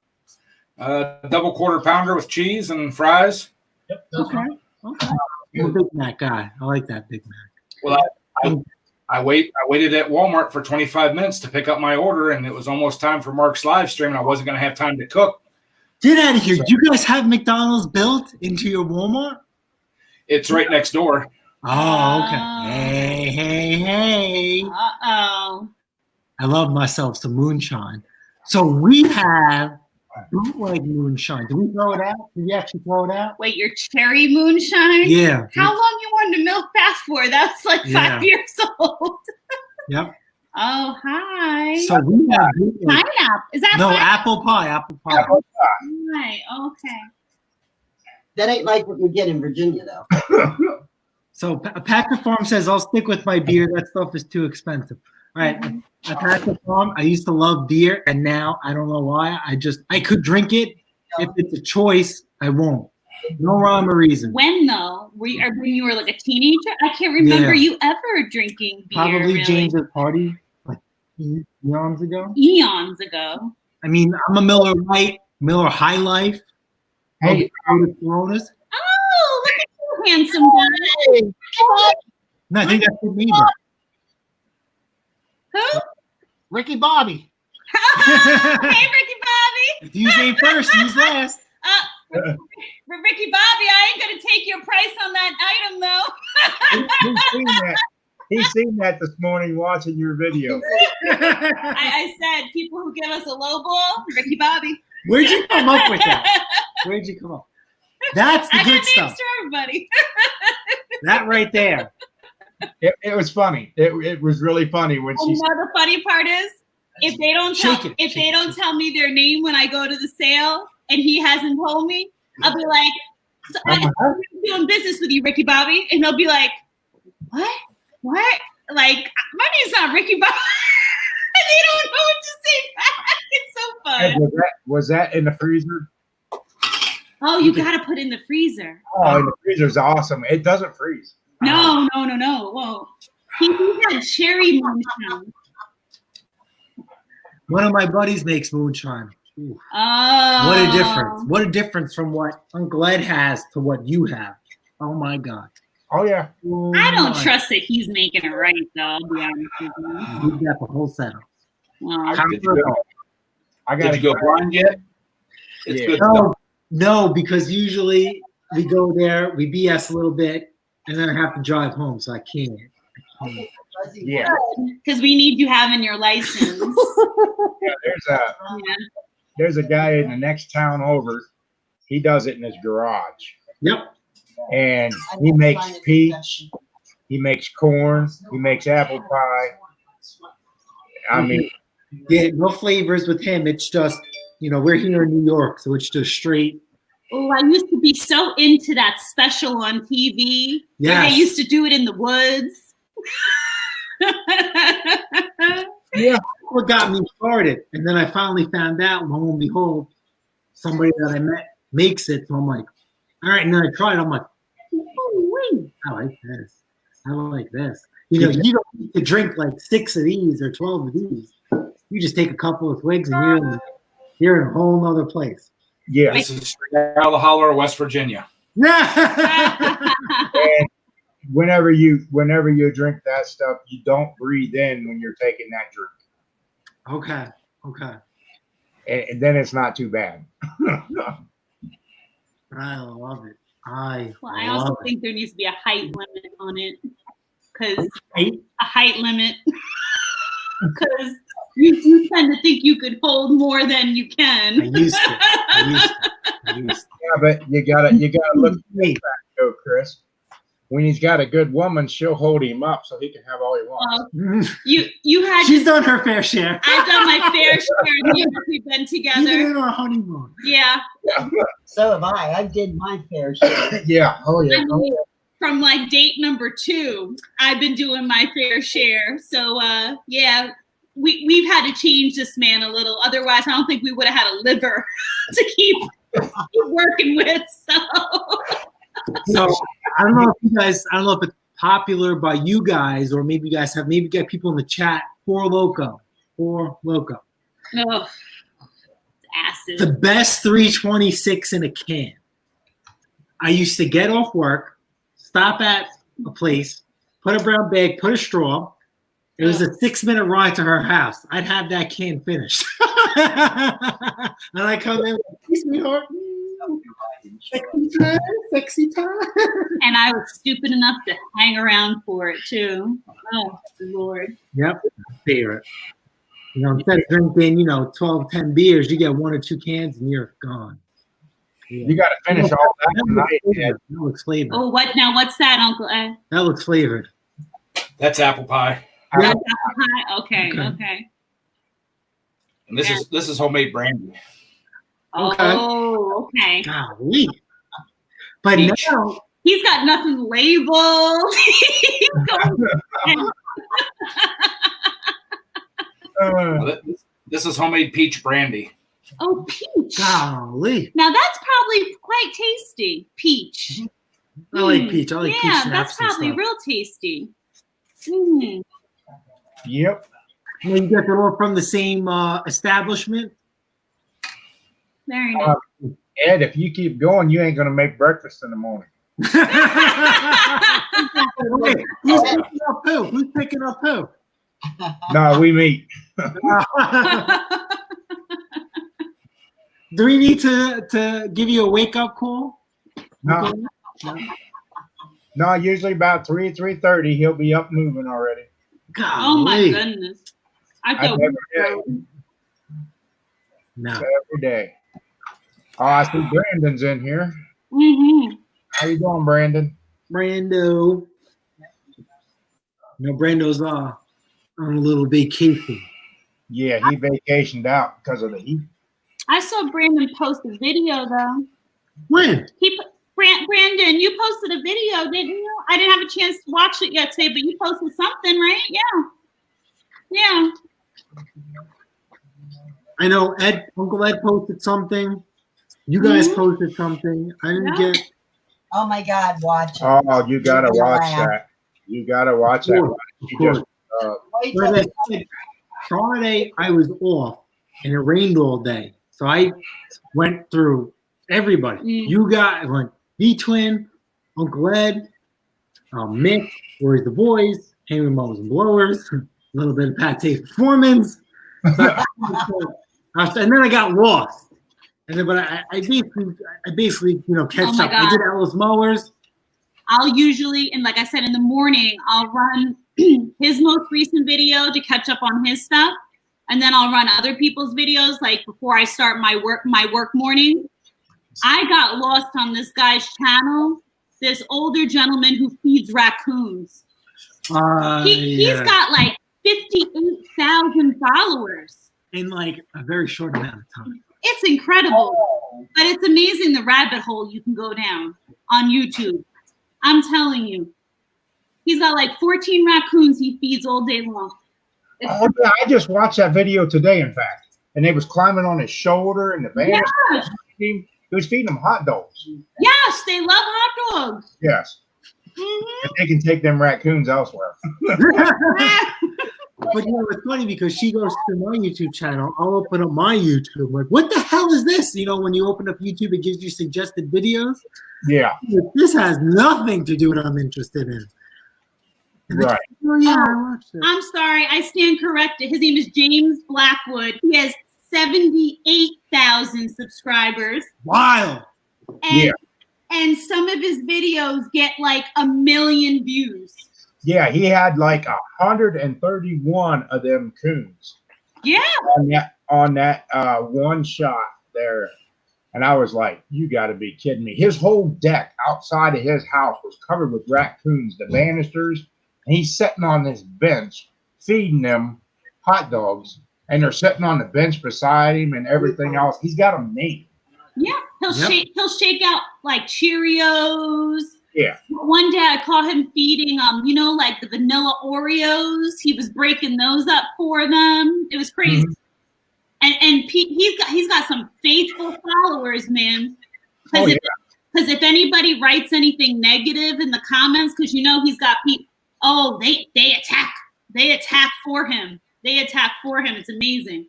Double quarter pounder with cheese and fries. Yep, those Okay. are- Okay. I'm a Big Mac guy. I like that Big Mac. Well, I waited at Walmart for 25 minutes to pick up my order, and it was almost time for Mark's live stream, and I wasn't going to have time to cook. Get out of here. Do you guys have McDonald's built into your Walmart? It's right next door. Oh, okay. Hey. Uh-oh. I love myself some moonshine. So we have bootleg moonshine. Did we throw it out? Did we actually throw it out? Wait, your cherry moonshine? Yeah. How long you wanted to milk bath for? That's like 5 years old. Yep. Oh, hi. So we have bootleg. Pineapple. Is that No, pineapple? apple pie. Apple pie. Right. Okay. That ain't like what we get in Virginia, though. So Packer Farm says, I'll stick with my beer. That stuff is too expensive. All right. At Packer Farm, I used to love beer, and now I don't know why. I could drink it. If it's a choice, I won't. No rhyme or reason. When though? When you were like a teenager? I can't remember you ever drinking beer. Probably really. James's party like eons ago. Eons ago. I mean, I'm a Miller Lite, Miller High Life. Hey, Coronas. Oh, look at you, handsome guy. No, I think that's with me. Who? Ricky Bobby. Hey, Ricky Bobby. If you ain't first, who's last? Ricky Bobby, I ain't gonna take your price on that item though. he's seen that. He's seen that this morning watching your video. I said people who give us a low ball, Ricky Bobby. Where'd you come up with that? Where'd you come up? That's the I got good names stuff. for everybody. That right there. It was funny. It was really funny when And she you know the funny part is, if they don't tell me their name when I go to the sale and he hasn't told me, I'll be like, so I'm doing business with you, Ricky Bobby, and they'll be like, what? Like, my name's not Ricky Bobby. They don't know what to say back. It's so fun. was that in the freezer? Oh, you gotta put in the freezer. Oh, and the freezer's awesome. It doesn't freeze. No, it won't. He had cherry moonshine. One of my buddies makes moonshine. Ooh, Oh. what a difference. What a difference from what Uncle Ed has to what you have. Oh my God. Oh yeah. Oh, I don't my. trust that he's making it right, though. I'll be honest with you. He got the whole setup. Well, Did you go, I did got you go blind yet? It's Yeah. good No, stuff. no, because usually we go there, we BS a little bit, and then I have to drive home, so I can't. Yeah. because we need you having your license. Yeah, there's a guy in the next town over. He does it in his garage, Yep. and he makes peach. He makes corn. He makes apple pie. I mean, Yeah, no flavors with him. It's just, we're here in New York, so it's just straight. Oh, I used to be so into that special on TV. Where Yes. they used to do it in the woods. Yeah, what got me started. And then I finally found out, lo and behold, somebody that I met makes it. So I'm like, all right. And then I tried it. I'm like, ooh, I like this. I like this. You don't need to drink like 6 of these or 12 of these. You just take a couple of twigs and you're in a whole nother place. yeah. This is straight out of the holler of West Virginia. And whenever you drink that stuff, you don't breathe in when you're taking that drink, Okay. and then it's not too bad. I love it. I also think there needs to be a height limit on it. Because Height? a height limit. Because you tend to think you could hold more than you can. I used to. Yeah, but you gotta look at the fact though, Chris. When he's got a good woman, she'll hold him up so he can have all he wants. You had She's done her fair share. I've done my fair share of the years we've been Even together. in our honeymoon. Yeah. So have I. I did my fair share. Yeah. Oh yeah. I mean, from like date number 2, I've been doing my fair share. So yeah, we've had to change this man a little. Otherwise, I don't think we would have had a liver to keep working with. So I don't know if it's popular by you guys, or maybe you guys have get people in the chat. Four Loco. Oh, it's acid. The best 326 in a can. I used to get off work, stop at a place, put a brown bag, put a straw. It was a 6-minute ride to her house. I'd have that can finished. And I come in, hey, sweetheart. Sexy time. And I was stupid enough to hang around for it too. Oh, Lord. Yep, favorite. Instead of drinking, 12, 10 beers, you get 1 or 2 cans and you're gone. Yeah. You got to finish all that tonight. That looks flavored. Oh, what's that, Uncle Ed? That looks flavored. That's apple pie. Yeah. That's apple pie? Okay. And this is homemade brandy. Oh, okay. Golly. But Peach. now, He's got nothing labeled. He's going- This is homemade peach brandy. Oh, peach. golly. Now that's probably quite tasty. Peach. I like peach. I like peach Yeah, snaps that's and probably stuff. real tasty. Mm. Yep. You get them all from the same establishment? Very nice. Ed, if you keep going, you ain't gonna make breakfast in the morning. Wait, who's picking up who? Who's picking up who? No, we meet. Do we need to give you a wake-up call? No, no. Usually about 3:30, he'll be up moving already. Oh my Golly. goodness. I That's thought every day. No. Every day. Oh, I see Brandon's in here. Mm-hmm. How you doing, Brandon? Brando. Brando's on a little vacation. Yeah, he vacationed out because of the heat. I saw Brandon post a video though. When? Brandon, you posted a video, didn't you? I didn't have a chance to watch it yet today, but you posted something, right? Yeah. I know Uncle Ed posted something. You guys Mhm. posted something. I didn't Yeah. get. Oh my God, watch it. Oh, you gotta You're watch gonna laugh. that. You gotta watch that one. She course. just Wait But till I said, Friday I was off and it rained all day, so I went through everybody. Mm. You got like V-Twin, Uncle Ed, Mick, Where's the Boys, Henry Moles and Blowers, a little bit of Pate Performance, and then I got lost. And then, but I basically, catch Oh my up. I did Ellis Mowers. I'll usually, and like I said, in the morning, I'll run his most recent video to catch up on his stuff. And then I'll run other people's videos, like before I start my work morning. I got lost on this guy's channel, this older gentleman who feeds raccoons. He's got like 58,000 followers. In like a very short amount of time. It's incredible. But it's amazing the rabbit hole you can go down on YouTube. I'm telling you. He's got like 14 raccoons he feeds all day long. oh, yeah, I just watched that video today, in fact. And they was climbing on his shoulder and the van. Yes. He was feeding them hot dogs. Yes, they love hot dogs. Yes. Mhm. And they can take them raccoons elsewhere. But it's funny because she goes to my YouTube channel. I'll open up my YouTube. Like, what the hell is this? When you open up YouTube, it gives you suggested videos. Yeah. This has nothing to do with what I'm interested in. And Right. oh, yeah, I watched it. I'm sorry, I stand corrected. His name is James Blackwood. He has 78,000 subscribers. Wild. And, Yeah. and some of his videos get like 1 million views. Yeah, he had like 131 of them coons Yeah. on that one shot there. And I was like, you got to be kidding me. His whole deck outside of his house was covered with raccoons, the banisters. And he's sitting on this bench feeding them hot dogs. And they're sitting on the bench beside him and everything else. He's got them named. Yeah. He'll shake out like Cheerios. Yeah. One day I caught him feeding like the vanilla Oreos. He was breaking those up for them. It was crazy. Mm-hmm. And Pete, he's got some faithful followers, man. Oh, yeah. Because if anybody writes anything negative in the comments, because he's got Pete, they attack for him. They attack for him. It's amazing.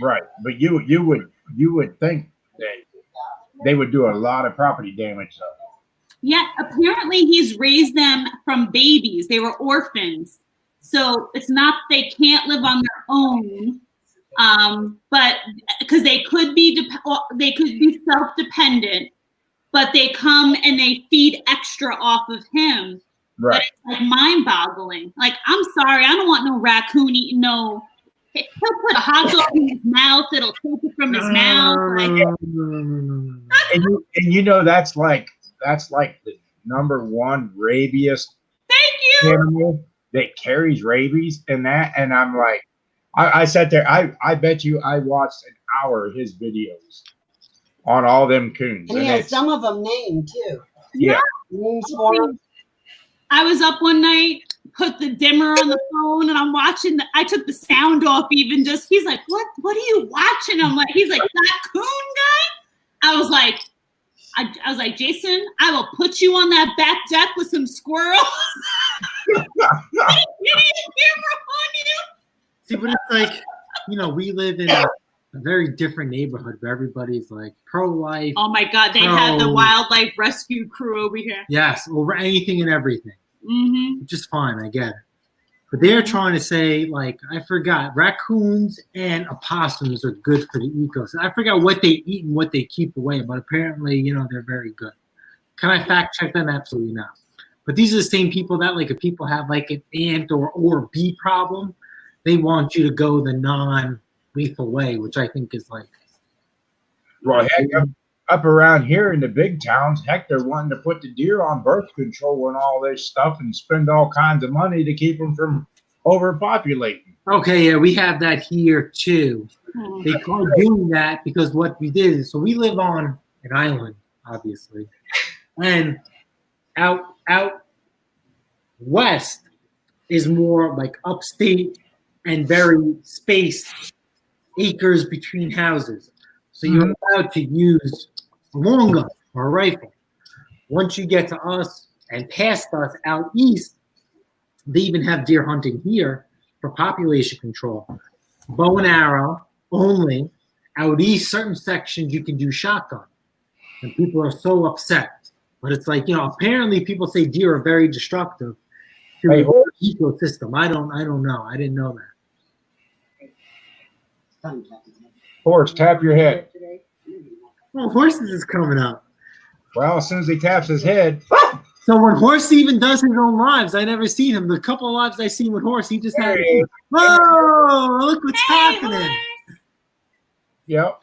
Right. But you would think that they would do a lot of property damage though. Yeah, apparently he's raised them from babies. They were orphans. So it's not they can't live on their own, but because they could be self-dependent, but they come and they feed extra off of him. Right. But it's like mind-boggling. Like, I'm sorry, I don't want no raccoon eating no. He'll put a hot dog in his mouth. It'll take it from his mouth. Like, and that's like the #1 rabiest animal that carries rabies and that. And I'm like, I sat there. I bet you I watched an hour of his videos on all them coons. And he has some of them named too. Yeah. Names for 'em. I was up one night, put the dimmer on the phone, and I'm watching. I took the sound off. Even just, he's like, "What are you watching?" I'm like, he's like, "That coon guy." I was like, Jason, I will put you on that back deck with some squirrels. See, but it's like, we live in a very different neighborhood where everybody's like pro-life. Oh my God, they have the wildlife rescue crew over here. Yes, over anything and everything. Mm-hmm. Which is fine, I get it. But they're trying to say, like, I forgot, raccoons and opossums are good for the ecosystem. I forgot what they eat and what they keep away, but apparently, they're very good. Can I fact check them? Absolutely not. But these are the same people that, like, if people have like an ant or bee problem, they want you to go the non-lethal way, which I think is like. Well, heck, up around here in the big towns, heck, they're wanting to put the deer on birth control and all this stuff and spend all kinds of money to keep them from overpopulating. Okay, yeah, we have that here too. They are doing that because what we did is, so we live on an island, obviously, and out west is more like upstate and very spaced, acres between houses. So you're allowed to use a long gun or a rifle. Once you get to us and past us out east, They even have deer hunting here for population control. Bow and arrow only. Out east, certain sections you can do shotgun. And people are so upset. But it's like, apparently people say deer are very destructive to Hey, the ecosystem. I don't know. I didn't know that. Horse, tap your head. Well, horses is coming up. Well, as soon as he taps his head, So when Horse even does his own lives, I never seen him. The couple of lives I seen with Horse, he just had. There he is. Whoa! Look what's Hey, happening. Horse. yep,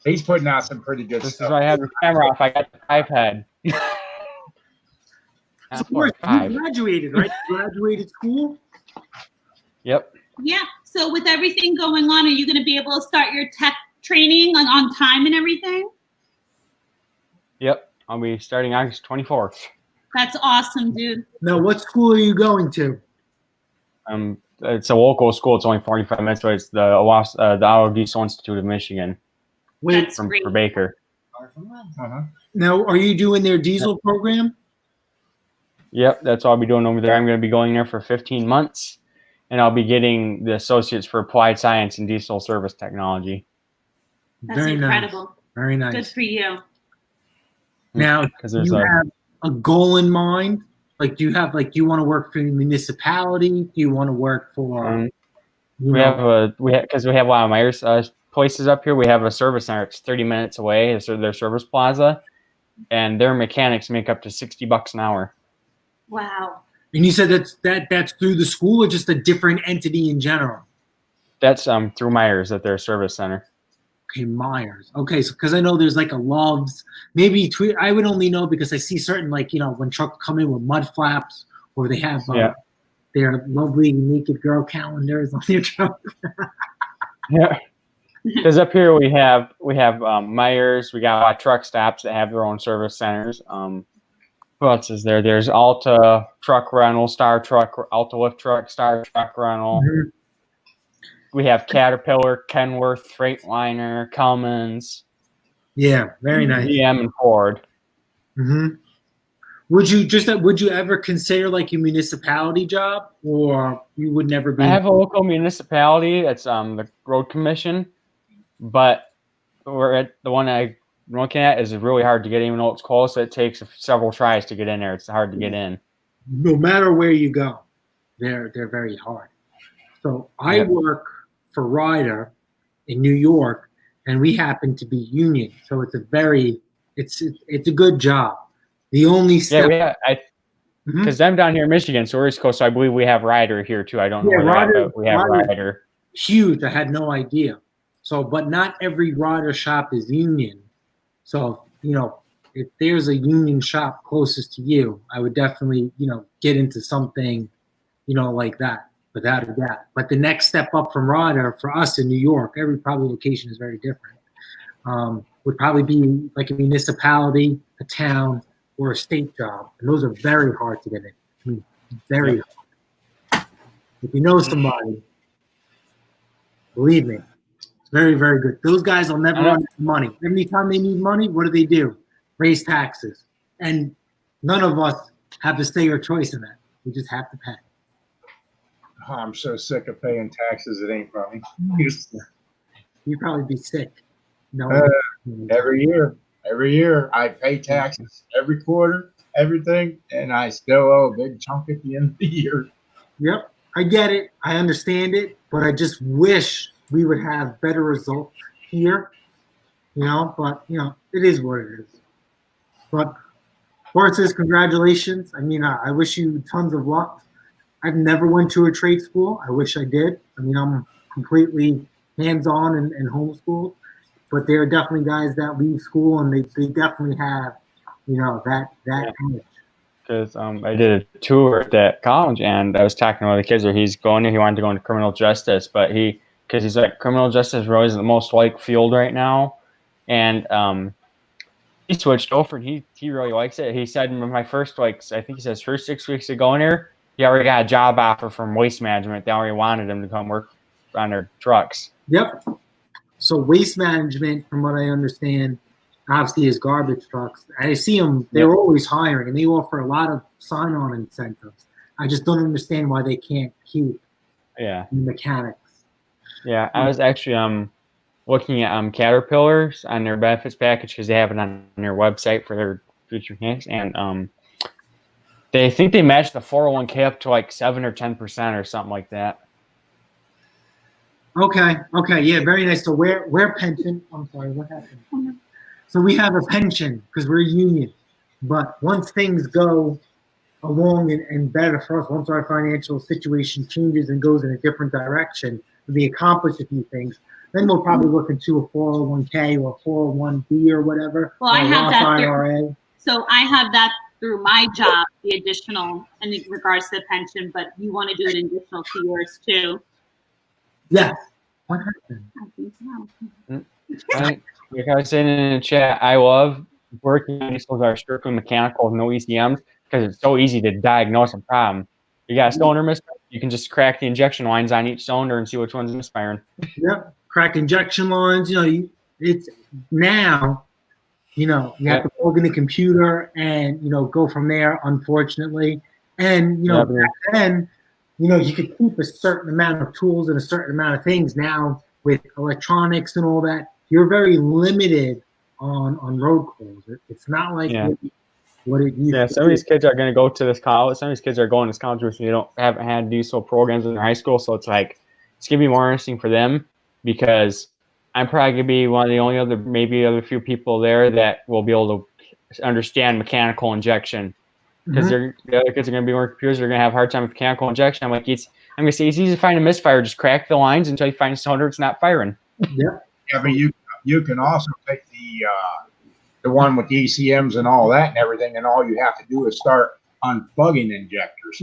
he's putting out some pretty good This is stuff. why I have the camera off. I got the iPad. So Horse, you graduated, right? You graduated school. Yep. Yeah. So with everything going on, are you going to be able to start your tech training on time and everything? Yep. I'll be starting August 24th. That's awesome, dude. Now, what school are you going to? It's a local school. It's only 45 minutes away. It's the Otto Diesel Institute of Michigan Wait, That's great. for Baker. Uh-huh. now are you doing their diesel program? Yep, that's what I'll be doing over there. I'm going to be going there for 15 months, and I'll be getting the associates for applied science and diesel service technology. That's Very incredible. nice. Very nice. Good for you. Now, Because there's you have a goal in mind? Like, do you have you want to work for a municipality? Do you want to work for? we have a lot of Myers places up here. We have a service center. It's 30 minutes away. It's their service plaza, and their mechanics make up to $60 an hour. Wow. And you said that's through the school or just a different entity in general? That's through Myers at their service center. Okay, Myers. Okay, so because I know there's like a Loves, maybe I would only know because I see certain when trucks come in with mud flaps or they have their lovely naked girl calendars on their truck. Yeah, because up here we have Myers. We got a lot of truck stops that have their own service centers. Who else is there? There's Alta Truck Rental, Alta Lift Truck, Star Truck Rental. Mhm. We have Caterpillar, Kenworth, Freightliner, Cummins. Yeah, very nice. GM, and Ford. Mm-hmm. Would you ever consider a municipality job, or you would never be? I have a local municipality. That's the road commission, but the one I'm looking at is really hard to get. Even though it's close, it takes several tries to get in there. It's hard to get in. No matter where you go, they're very hard. So I work for Ryder in New York, and we happen to be union. So it's a good job. The only step, because I'm down here in Michigan, so we're East Coast. So I believe we have Ryder here too. I don't know where Ryder, they're at, but we have Ryder. Huge. I had no idea. So, but not every Ryder shop is union. So if there's a union shop closest to you, I would definitely get into something like that. Without a doubt. But the next step up from Ryder for us in New York, every probably location is very different, would probably be like a municipality, a town, or a state job. And those are very hard to get in. I mean, very hard. If you know somebody, believe me, it's very, very good. Those guys will never run out of money. Every time they need money, what do? Raise taxes. And none of us have a say or choice in that. We just have to pay. I'm so sick of paying taxes. It ain't funny. You'd probably be sick. No. Every year, I pay taxes every quarter, everything, and I still owe a big chunk at the end of the year. Yep, I get it. I understand it, but I just wish we would have better results here. But it is what it is. But Horses, congratulations. I mean, I wish you tons of luck. I've never went to a trade school. I wish I did. I mean, I'm completely hands-on and homeschooled, but there are definitely guys that leave school and they definitely have, that image. Because I did a tour at that college, and I was talking to one of the kids where he's going there. He wanted to go into criminal justice, but because he's like, criminal justice really isn't the most liked field right now, and he switched over and he really likes it. He said in my first first 6 weeks of going there, he already got a job offer from Waste Management. They already wanted him to come work on their trucks. Yep. So Waste Management, from what I understand, obviously is garbage trucks. I see them, they're always hiring, and they offer a lot of sign-on incentives. I just don't understand why they can't keep Yeah. the mechanics. Yeah. I was actually looking at Caterpillars on their benefits package because they have it on their website for their future mechanics, and they think they match the 401k up to like 7 or 10% or something like that. Okay, yeah, very nice. So we're pension. I'm sorry, what happened? So we have a pension because we're a union. But once things go along and better for us, once our financial situation changes and goes in a different direction, we accomplish a few things, then we'll probably look into a 401k or 401b or whatever. Well, I or have Roth that IRA. So I have that through my job, the additional in regards to the pension, but you want to do it additional to yours too. Yes. What happened? I think so. Like I was saying in the chat, I love working on diesels that are strictly mechanical with no ECMs because it's so easy to diagnose a problem. You got a cylinder misfire, you can just crack the injection lines on each cylinder and see which one's misfiring. Yep. Crack injection lines. It's now. You have to plug in the computer and go from there. Unfortunately, and back then, you could keep a certain amount of tools and a certain amount of things. Now with electronics and all that, you're very limited on road calls. It's not like what it used to some of these kids are going to go to this college. Some of these kids are going to this college where they haven't had diesel programs in their high school, so it's going to be more interesting for them because I'm probably going to be one of the only other few people there that will be able to understand mechanical injection because the other kids are going to be more computers. They're going to have a hard time with mechanical injection. I'm going to say it's easy to find a misfire. Just crack the lines until you find a cylinder it's not firing. Yeah. I mean, you can also take the one with the ECMs and all that and everything, and all you have to do is start unplugging injectors.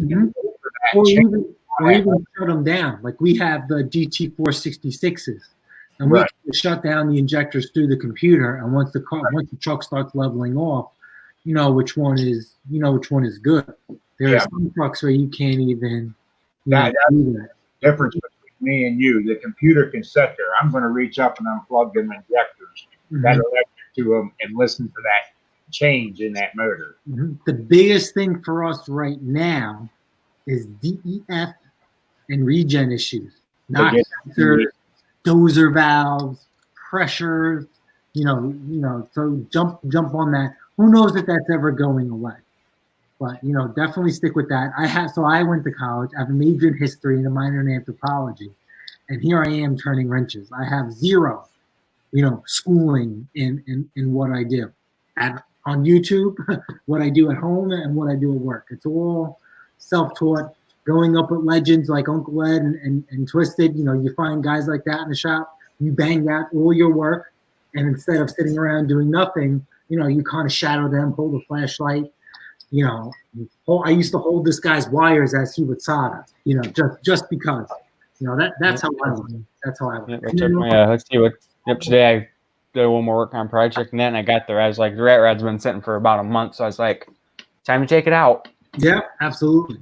Or even shut them down. Like we have the GT466s. And we can shut down the injectors through the computer, and once the truck starts leveling off, which one is good. There are some trucks where you can't even. That's the difference between me and you. The computer can sit there. I'm going to reach up and unplug them injectors, that electric to them, and listen for that change in that motor. The biggest thing for us right now is DEF and regen issues, not sensors. Dozer valves, pressures, so jump on that. Who knows if that's ever going away? But, definitely stick with that. I went to college. I have a major in history and a minor in anthropology. And here I am turning wrenches. I have zero, schooling in what I do. On YouTube, what I do at home and what I do at work. It's all self-taught. Going up with legends like Uncle Ed and Twisted, you find guys like that in the shop, you bang out all your work, and instead of sitting around doing nothing, you kind of shadow them, hold a flashlight. I used to hold this guy's wires as he would solder, just because. That's how I was. That's how I was. Let's see what. Today I did one more work on project, and then I got there. I was like, the rat rod's been sitting for about a month, so I was like, time to take it out. Yeah, absolutely.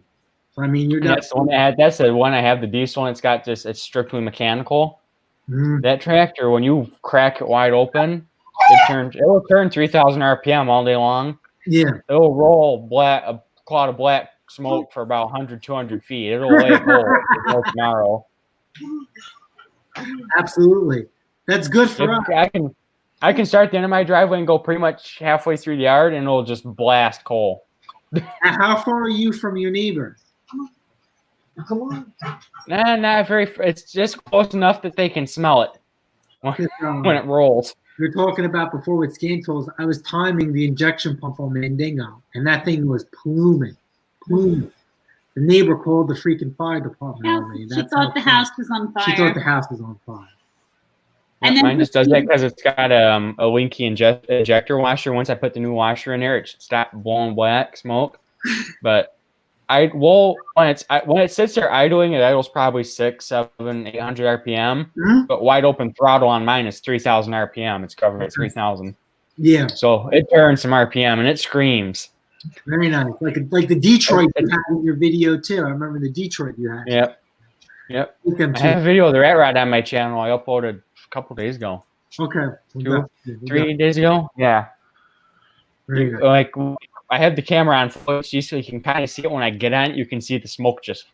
I mean, that's the one I had. That's the one I have. The diesel one. It's strictly mechanical. That tractor, when you crack it wide open, it will turn 3,000 RPM all day long. Yeah, it will roll a cloud of black smoke for about 100, 200 feet. It'll lay it gold tomorrow. Absolutely, that's good for us. I can start at the end of my driveway and go pretty much halfway through the yard, and it'll just blast coal. How far are you from your neighbors? Come on. Nah, not very. It's just close enough that they can smell it when it rolls. You're talking about before with scan tools. I was timing the injection pump on Mandingo, and that thing was pluming. The neighbor called the freaking fire department on me. She thought the house was on fire. She thought the house was on fire. And then mine just does that because it's got a Linky injector washer. Once I put the new washer in there, it stopped blowing black smoke. But when it sits there idling, it idles probably 600, 700, 800 RPM. But wide open throttle on mine is 3,000 RPM. It's covered at 3,000. Yeah. So it turns some RPM and it screams. Very nice, like the Detroit you had in your video too. I remember the Detroit you had. Yep. I have a video of the rat rod on my channel. I uploaded a couple days ago. Okay. 3 days ago. Yeah. Very good. Like I have the camera on full HD, so you can kind of see it when I get on it. You can see the smoke just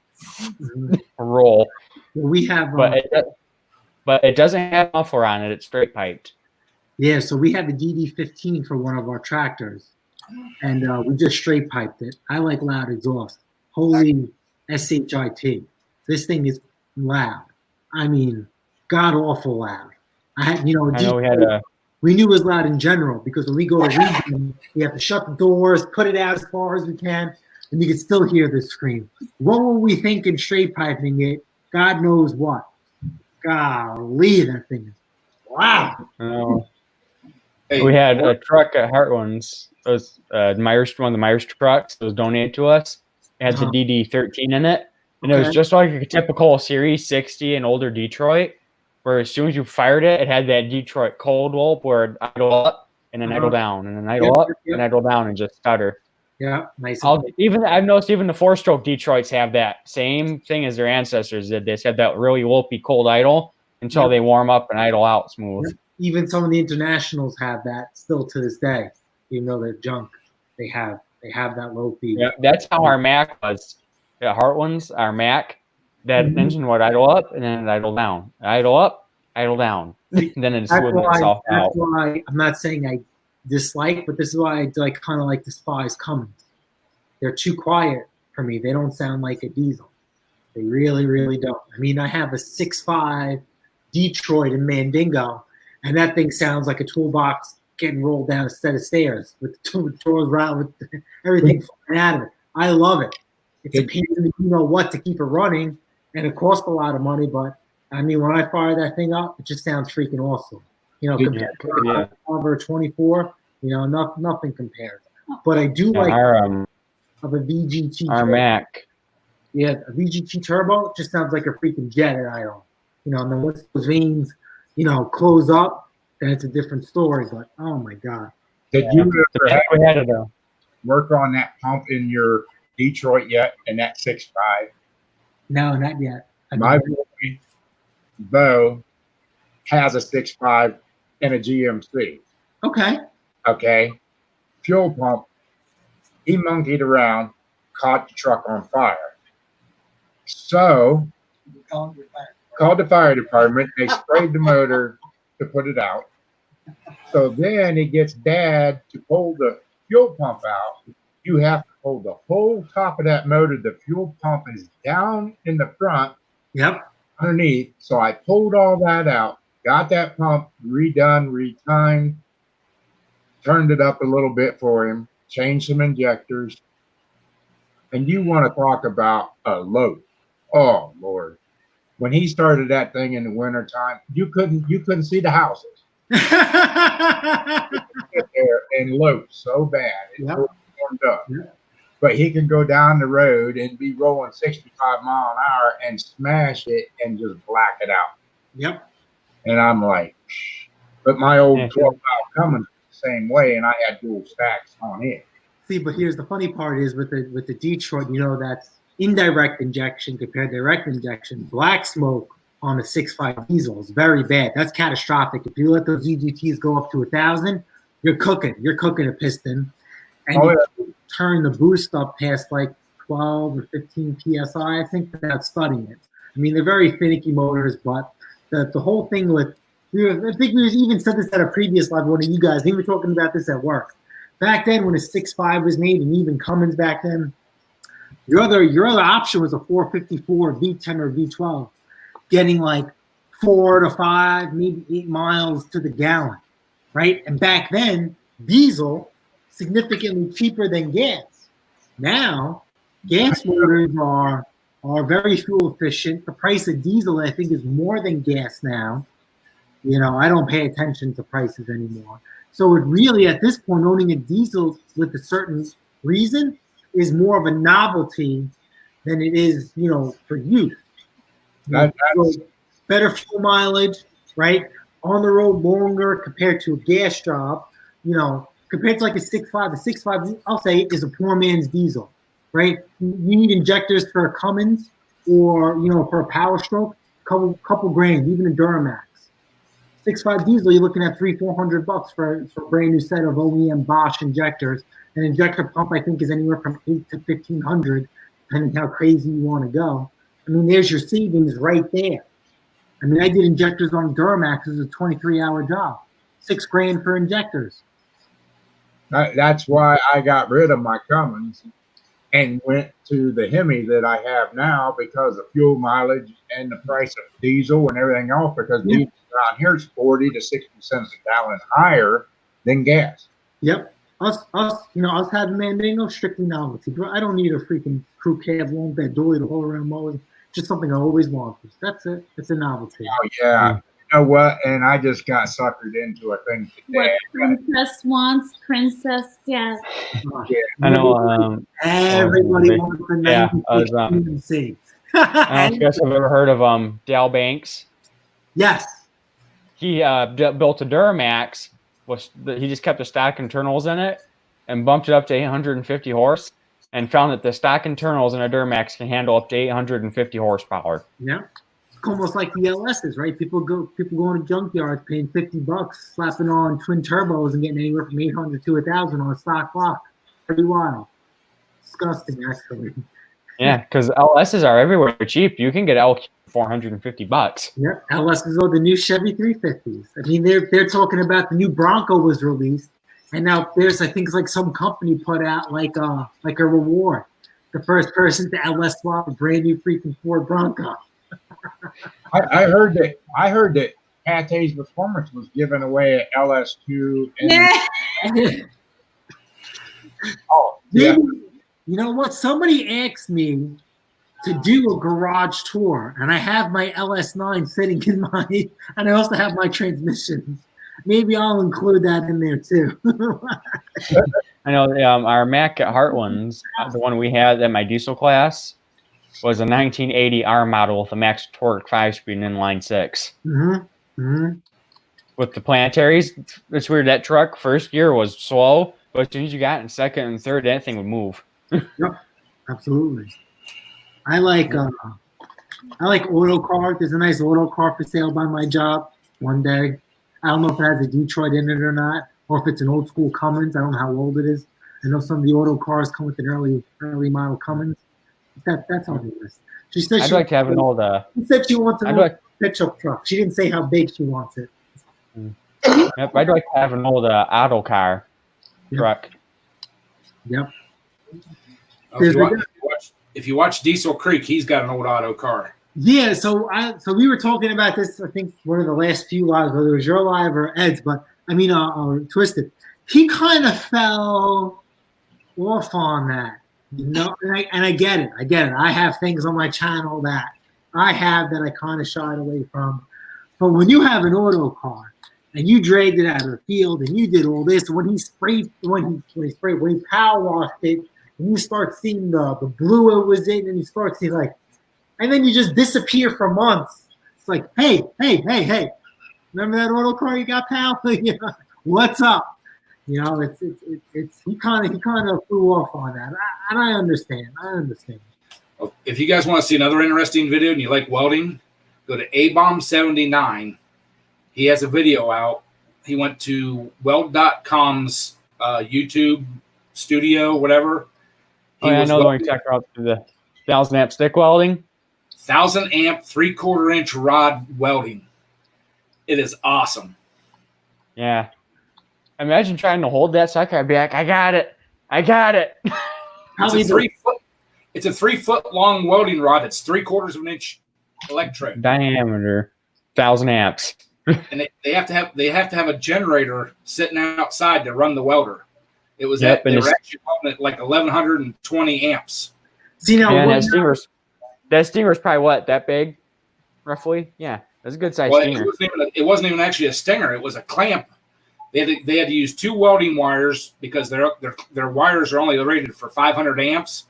roll. We have, but it doesn't have muffler on it. It's straight piped. yeah. So we have the DD15 for one of our tractors, and we just straight piped it. I like loud exhaust. Holy shit! This thing is loud. I mean, god awful loud. I had, I know we knew it was loud in general because when we go to region, we have to shut the doors, put it out as far as we can, and you can still hear the scream. What were we thinking straight piping it? God knows what. Golly, that thing is loud. Hey, we had a truck at Heartlands. Those Myers, one of the Myers trucks that was donated to us. It had the DD13 in it, and it was just like a typical Series 60 and older Detroit, where as soon as you fired it, it had that Detroit cold whoop where it idle up and then idle down and then idle up and idle down and just stutter. Yeah, nice. I've noticed even the 4-stroke Detroits have that same thing as their ancestors did. They just have that really whoopy cold idle until they warm up and idle out smooth. Even some of the internationals have that still to this day, even though they're junk. They have that low speed. Yeah, that's how our Mac was. At Heartlands, our Mac, that engine would idle up and then it idle down. Idle up, idle down. And then it smoothed itself out. That's why I'm not saying I dislike, but this is why I kind of like despise Cummins. They're too quiet for me. They don't sound like a diesel. They really, really don't. I mean, I have a 6.5 Detroit in Mandingo, and that thing sounds like a toolbox getting rolled down a set of stairs with the two doors around with everything flying out of it. I love it. It's a pain in the what to keep it running, and it costs a lot of money. But I mean, when I fire that thing up, it just sounds freaking awesome. Compared to a 24, nothing compares. But I do like of a VGT. Our turbo. Mac. Yeah, a VGT turbo just sounds like a freaking jet at idle. And then once those veins, close up, then it's a different story. But oh my god. Did you ever have work on that pump in your Detroit yet? And that 6.5? No, not yet. My boy Bo has a 6.5 and a GMC. Okay. Fuel pump. He monkeyed around, caught the truck on fire. So called the fire department. They sprayed the motor to put it out. So then he gets Dad to pull the fuel pump out. You have to pull the whole top of that motor. The fuel pump is down in the front. Yep. Underneath. So I pulled all that out, got that pump redone, retimed, turned it up a little bit for him, changed some injectors. And you want to talk about a load. Oh Lord. When he started that thing in the wintertime, you couldn't see the houses. There and load so bad. It warmed up. Yep. But he can go down the road and be rolling 65 mile an hour and smash it and just black it out. Yep. And I'm like, shh. But my old 12-valve Cummins the same way, and I had dual stacks on it. See, but here's the funny part is with the Detroit, that's indirect injection compared to direct injection. Black smoke on a 6.5 diesel is very bad. That's catastrophic. If you let those EGTs go up to 1,000, you're cooking. You're cooking a piston. And you turn the boost up past like 12 or 15 PSI, I think, without studying it. I mean, they're very finicky motors, but the whole thing with, I think we even said this at a previous live, one of you guys, we were talking about this at work. Back then when a 6.5 was made, and even Cummins back then, your other option was a 454 V10 or V12, getting like 4 to 5, maybe 8 miles to the gallon, right? And back then, diesel, significantly cheaper than gas. Now, gas motors are very fuel efficient. The price of diesel, I think, is more than gas now. I don't pay attention to prices anymore. So it really, at this point, owning a diesel with a certain reason is more of a novelty than it is, for use. So better fuel mileage, right? On the road longer compared to a gas job, compared to like a 6.5. The 6.5, I'll say, is a poor man's diesel, right? You need injectors for a Cummins or, for a Power Stroke, couple grand, even a Duramax. 6.5 diesel, you're looking at $300-400 for a brand new set of OEM Bosch injectors. An injector pump, I think, is anywhere from $800 to $1,500, depending how crazy you want to go. I mean, there's your savings right there. I mean, I did injectors on Duramax. It was a 23-hour job. $6,000 for injectors. That's why I got rid of my Cummins and went to the Hemi that I have now because of fuel mileage and the price of diesel and everything else. Because diesel around here is 40 to 60 cents a gallon higher than gas. Yep. Us having Mandingo, strictly novelty. Bro, I don't need a freaking crew cab, long bed dolly to haul around mowing. Just something I always wanted. That's it. It's a novelty. Oh yeah. You know what? And I just got suckered into a thing today. What princess wants, princess gets. I know. Everybody wants the 96 GMC. I don't know if you guys have ever heard of Dal Banks. Yes. He built a Duramax. He just kept the stock internals in it and bumped it up to 850 horse, and found that the stock internals in a Duramax can handle up to 850 horsepower. Yeah. It's almost like the LSs, right? People go to junkyards paying $50, slapping on twin turbos and getting anywhere from 800 to 1,000 on a stock block. Pretty wild. Disgusting, actually. Yeah, because LSs are everywhere cheap. You can get LQ for $450. Yeah, LSs are the new Chevy 350s. I mean, they're talking about the new Bronco was released, and now there's, I think it's like some company put out like a reward. The first person to LS swap a brand new freaking Ford Bronco. I heard that Pate's Performance was giving away an LS2. Oh, yeah. You know what? Somebody asked me to do a garage tour, and I have my LS9 sitting in my, and I also have my transmission. Maybe I'll include that in there too. I know our Mac at Heartlands, the one we had at my diesel class, was a 1980 R model with a max torque 5-speed inline 6. Mm-hmm. Mm-hmm. With the planetaries, it's weird. That truck first gear was slow, but as soon as you got in second and third, that thing would move. Yep, absolutely. I like auto car. There's a nice auto car for sale by my job one day. I don't know if it has a Detroit in it or not, or if it's an old school Cummins. I don't know how old it is. I know some of the auto cars come with an early model Cummins. That's on the list. She said I'd like to have an old. She said she wants an old pickup truck. She didn't say how big she wants it. Yep, I'd like to have an old auto car truck. Yep. If you watch Diesel Creek, he's got an old auto car. Yeah, so we were talking about this, I think, one of the last few lives, whether it was your live or Ed's, but I mean, Twisted. He kind of fell off on that, you know, and I get it. I have things on my channel that I have that I kind of shied away from. But when you have an auto car and you dragged it out of the field and you did all this, when he power washed it, and you start seeing the blue it was in, and you start seeing and then you just disappear for months. It's like, hey, remember that auto car you got, pal? You know, what's up? You know, it's he kind of flew off on that, and I understand. If you guys want to see another interesting video and you like welding, go to ABomb79. He has a video out. He went to Weld.com's YouTube studio, whatever. I know the one you talked about the 1,000 amp stick welding. 1,000 amp 3/4 inch rod welding. It is awesome. Yeah. Imagine trying to hold that sucker. I'd be like, I got it. It's a 3 foot long welding rod. It's 3/4 of an inch electrode. Diameter, 1,000 amps. And they have to have a generator sitting outside to run the welder. It was they were actually welding at like 1,120 amps. See now, that stinger's probably what, that big, roughly? Yeah, that's a good size stinger. It wasn't even actually a stinger. It was a clamp. They had to use 2 welding wires because their wires are only rated for 500 amps.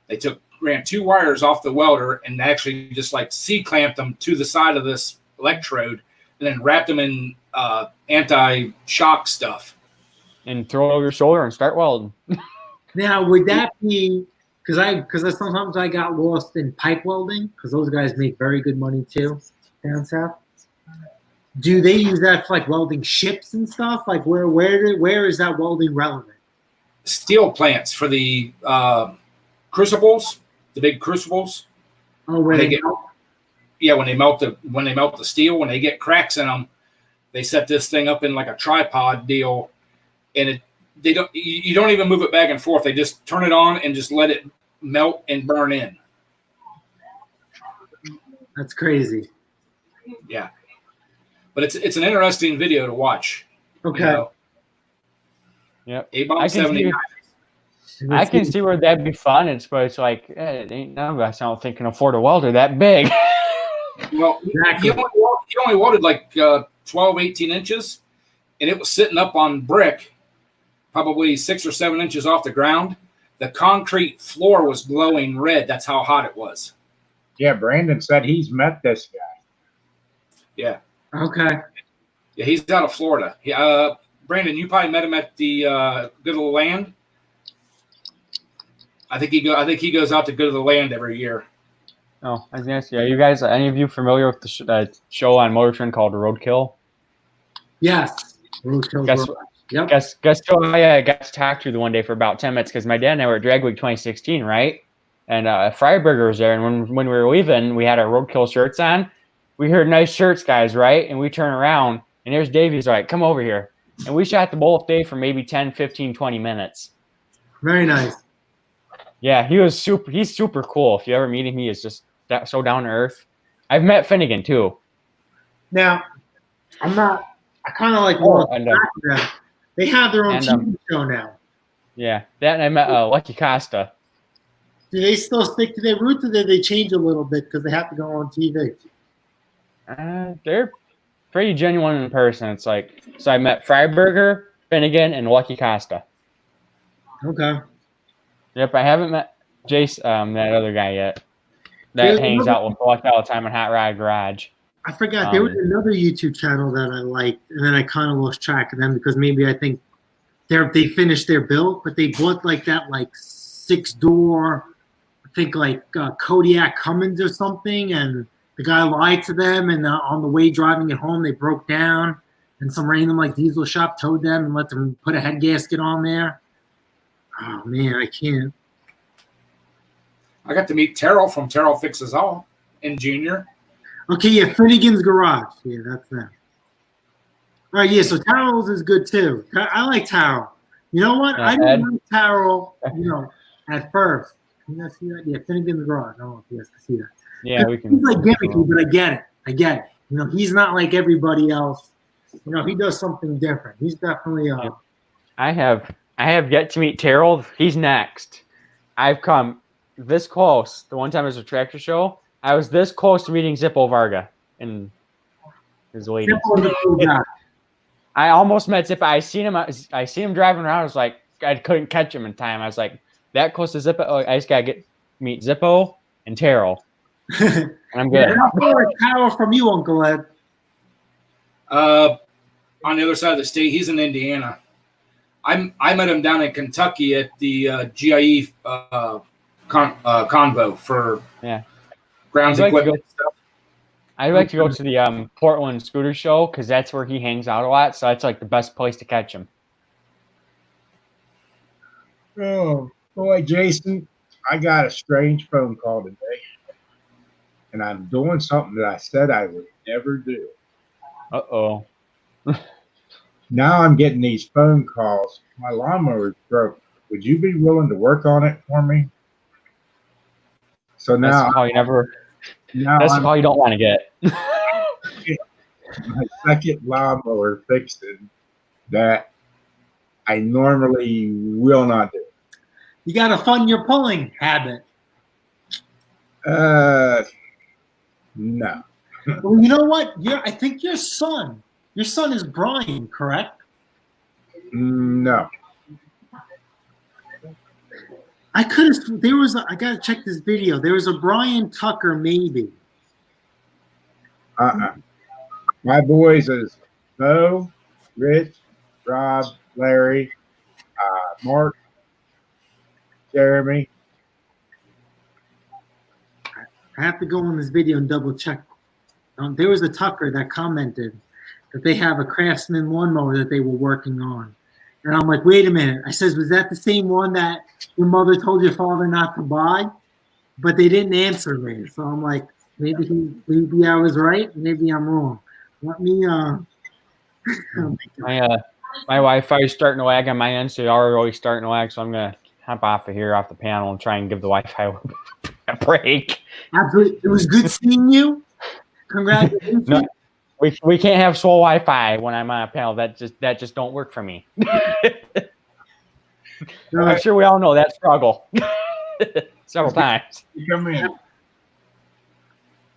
They ran 2 wires off the welder and actually just like C-clamped them to the side of this electrode and then wrapped them in anti-shock stuff. And throw it over your shoulder and start welding. Now, would that be because sometimes I got lost in pipe welding because those guys make very good money too down south. do they use that for like welding ships and stuff? Like where is that welding relevant? Steel plants for the crucibles, the big crucibles. Oh, where They they get- when they melt the steel, when they get cracks in them, they set this thing up in like a tripod deal, and you don't even move it back and forth. They just turn it on and just let it melt and burn in. That's crazy. Yeah, but it's an interesting video to watch. Okay. You know? Yep. A-bomb 79. I can see where that'd be fun. But it's like, it ain't none of us, I don't think, can afford a welder that big. Well, Exactly. he only welded like 12, 18 inches, and it was sitting up on brick, probably 6 or 7 inches off the ground. The concrete floor was glowing red. That's how hot it was. Yeah, Brandon said he's met this guy. Yeah. Okay. Yeah, he's out of Florida. Brandon, you probably met him at the Good of the Land. I think he goes out to Good of the Land every year. Oh, I was gonna say, are you guys, any of you familiar with the show on Motor Trend called Roadkill? Yes. Guess who I got to talk to the one day for about 10 minutes, because my dad and I were at Drag Week 2016, right? And Freiburger was there, and when we were leaving, we had our Roadkill shirts on. We heard nice shirts, guys, right? And we turn around, and there's Dave. He's like, come over here. And we shot the both day for maybe 10, 15, 20 minutes. Very nice. Yeah, he's super cool. If you ever meet him, he is just so down to earth. I've met Finnegan too. Now, I kind of like that. They have their own TV show now. Yeah, that, and I met Lucky Costa. Do they still stick to their roots, or do they change a little bit because they have to go on TV? They're pretty genuine in person. It's like, so I met Freiburger, Finnegan, and Lucky Costa. Okay. Yep, I haven't met Jace, that other guy yet. That hangs out with Lucky all the time in Hot Rod Garage. I forgot there was another YouTube channel that I liked, and then I kind of lost track of them because maybe I think they finished their build, but they bought like that 6-door, I think Kodiak Cummins or something, and the guy lied to them, and on the way driving it home, they broke down, and some random diesel shop towed them and let them put a head gasket on there. Oh man, I can't. I got to meet Terrell from Terrell Fixes All in Junior. Okay, yeah, Finnegan's Garage. Yeah, that's them. All right, yeah, so Tarrell's is good too. I like Tarrell. You know what? I didn't like Tarrell, at first. Can you guys see that? Yeah, Finnegan's Garage. I don't know if you guys can see that. Yeah, we can. He's gimmicky, but I get it. He's not like everybody else. He does something different. He's definitely I have yet to meet Terrell. He's next. I've come this close. The one time it was a tractor show, I was this close to meeting Zippo Varga and his lady. I almost met Zippo. I seen him driving around. I was like, I couldn't catch him in time. I was like, that close to Zippo. I just gotta meet Zippo and Terrell. And I'm good. How far is Terrell from you, Uncle Ed? On the other side of the state, he's in Indiana. I met him down in Kentucky at the GIE convo for grounds equipment stuff. I like to go to the Portland Scooter Show because that's where he hangs out a lot. So that's like the best place to catch him. Oh boy, Jason, I got a strange phone call today, and I'm doing something that I said I would never do. Uh-oh. Now I'm getting these phone calls. My lawnmower is broke. Would you be willing to work on it for me? So now that's a call you never. That's a call you don't want to get. My second lawnmower fixing that I normally will not do. You got to fund your pulling habit. No. Well, you know what? I think your son is Brian, correct? No. I got to check this video. There was a Brian Tucker, maybe. My boys is Bo, Rich, Rob, Larry, Mark, Jeremy. I have to go on this video and double check. There was a Tucker that commented, that they have a Craftsman lawnmower that they were working on. And I'm like, wait a minute. I says, was that the same one that your mother told your father not to buy? But they didn't answer me. So I'm like, maybe I was right. Maybe I'm wrong. Let me My Wi-Fi is starting to lag on my end, so you're already starting to lag. So I'm gonna hop off the panel, and try and give the Wi-Fi a break. Absolutely. It was good seeing you. Congratulations. No, we can't have slow Wi-Fi when I'm on a panel. That just don't work for me. I'm sure we all know that struggle several times. You come in.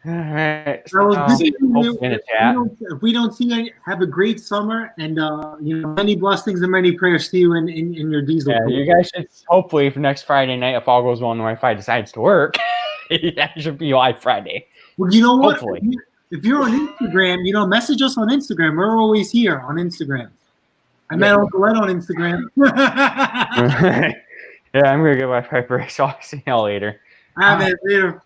All right. That was good seeing you. Hopefully in a chat. If we don't see you, have a great summer, and many blessings and many prayers to you in your diesel. Yeah, you guys should hopefully for next Friday night, if all goes well and the Wi-Fi decides to work, that should be live Friday. Well, you know what? Hopefully. If you're on Instagram, message us on Instagram. We're always here on Instagram. I met Uncle Ed on Instagram. Yeah, I'm gonna get Wi-Fi break, so I'll see y'all later. All right, later.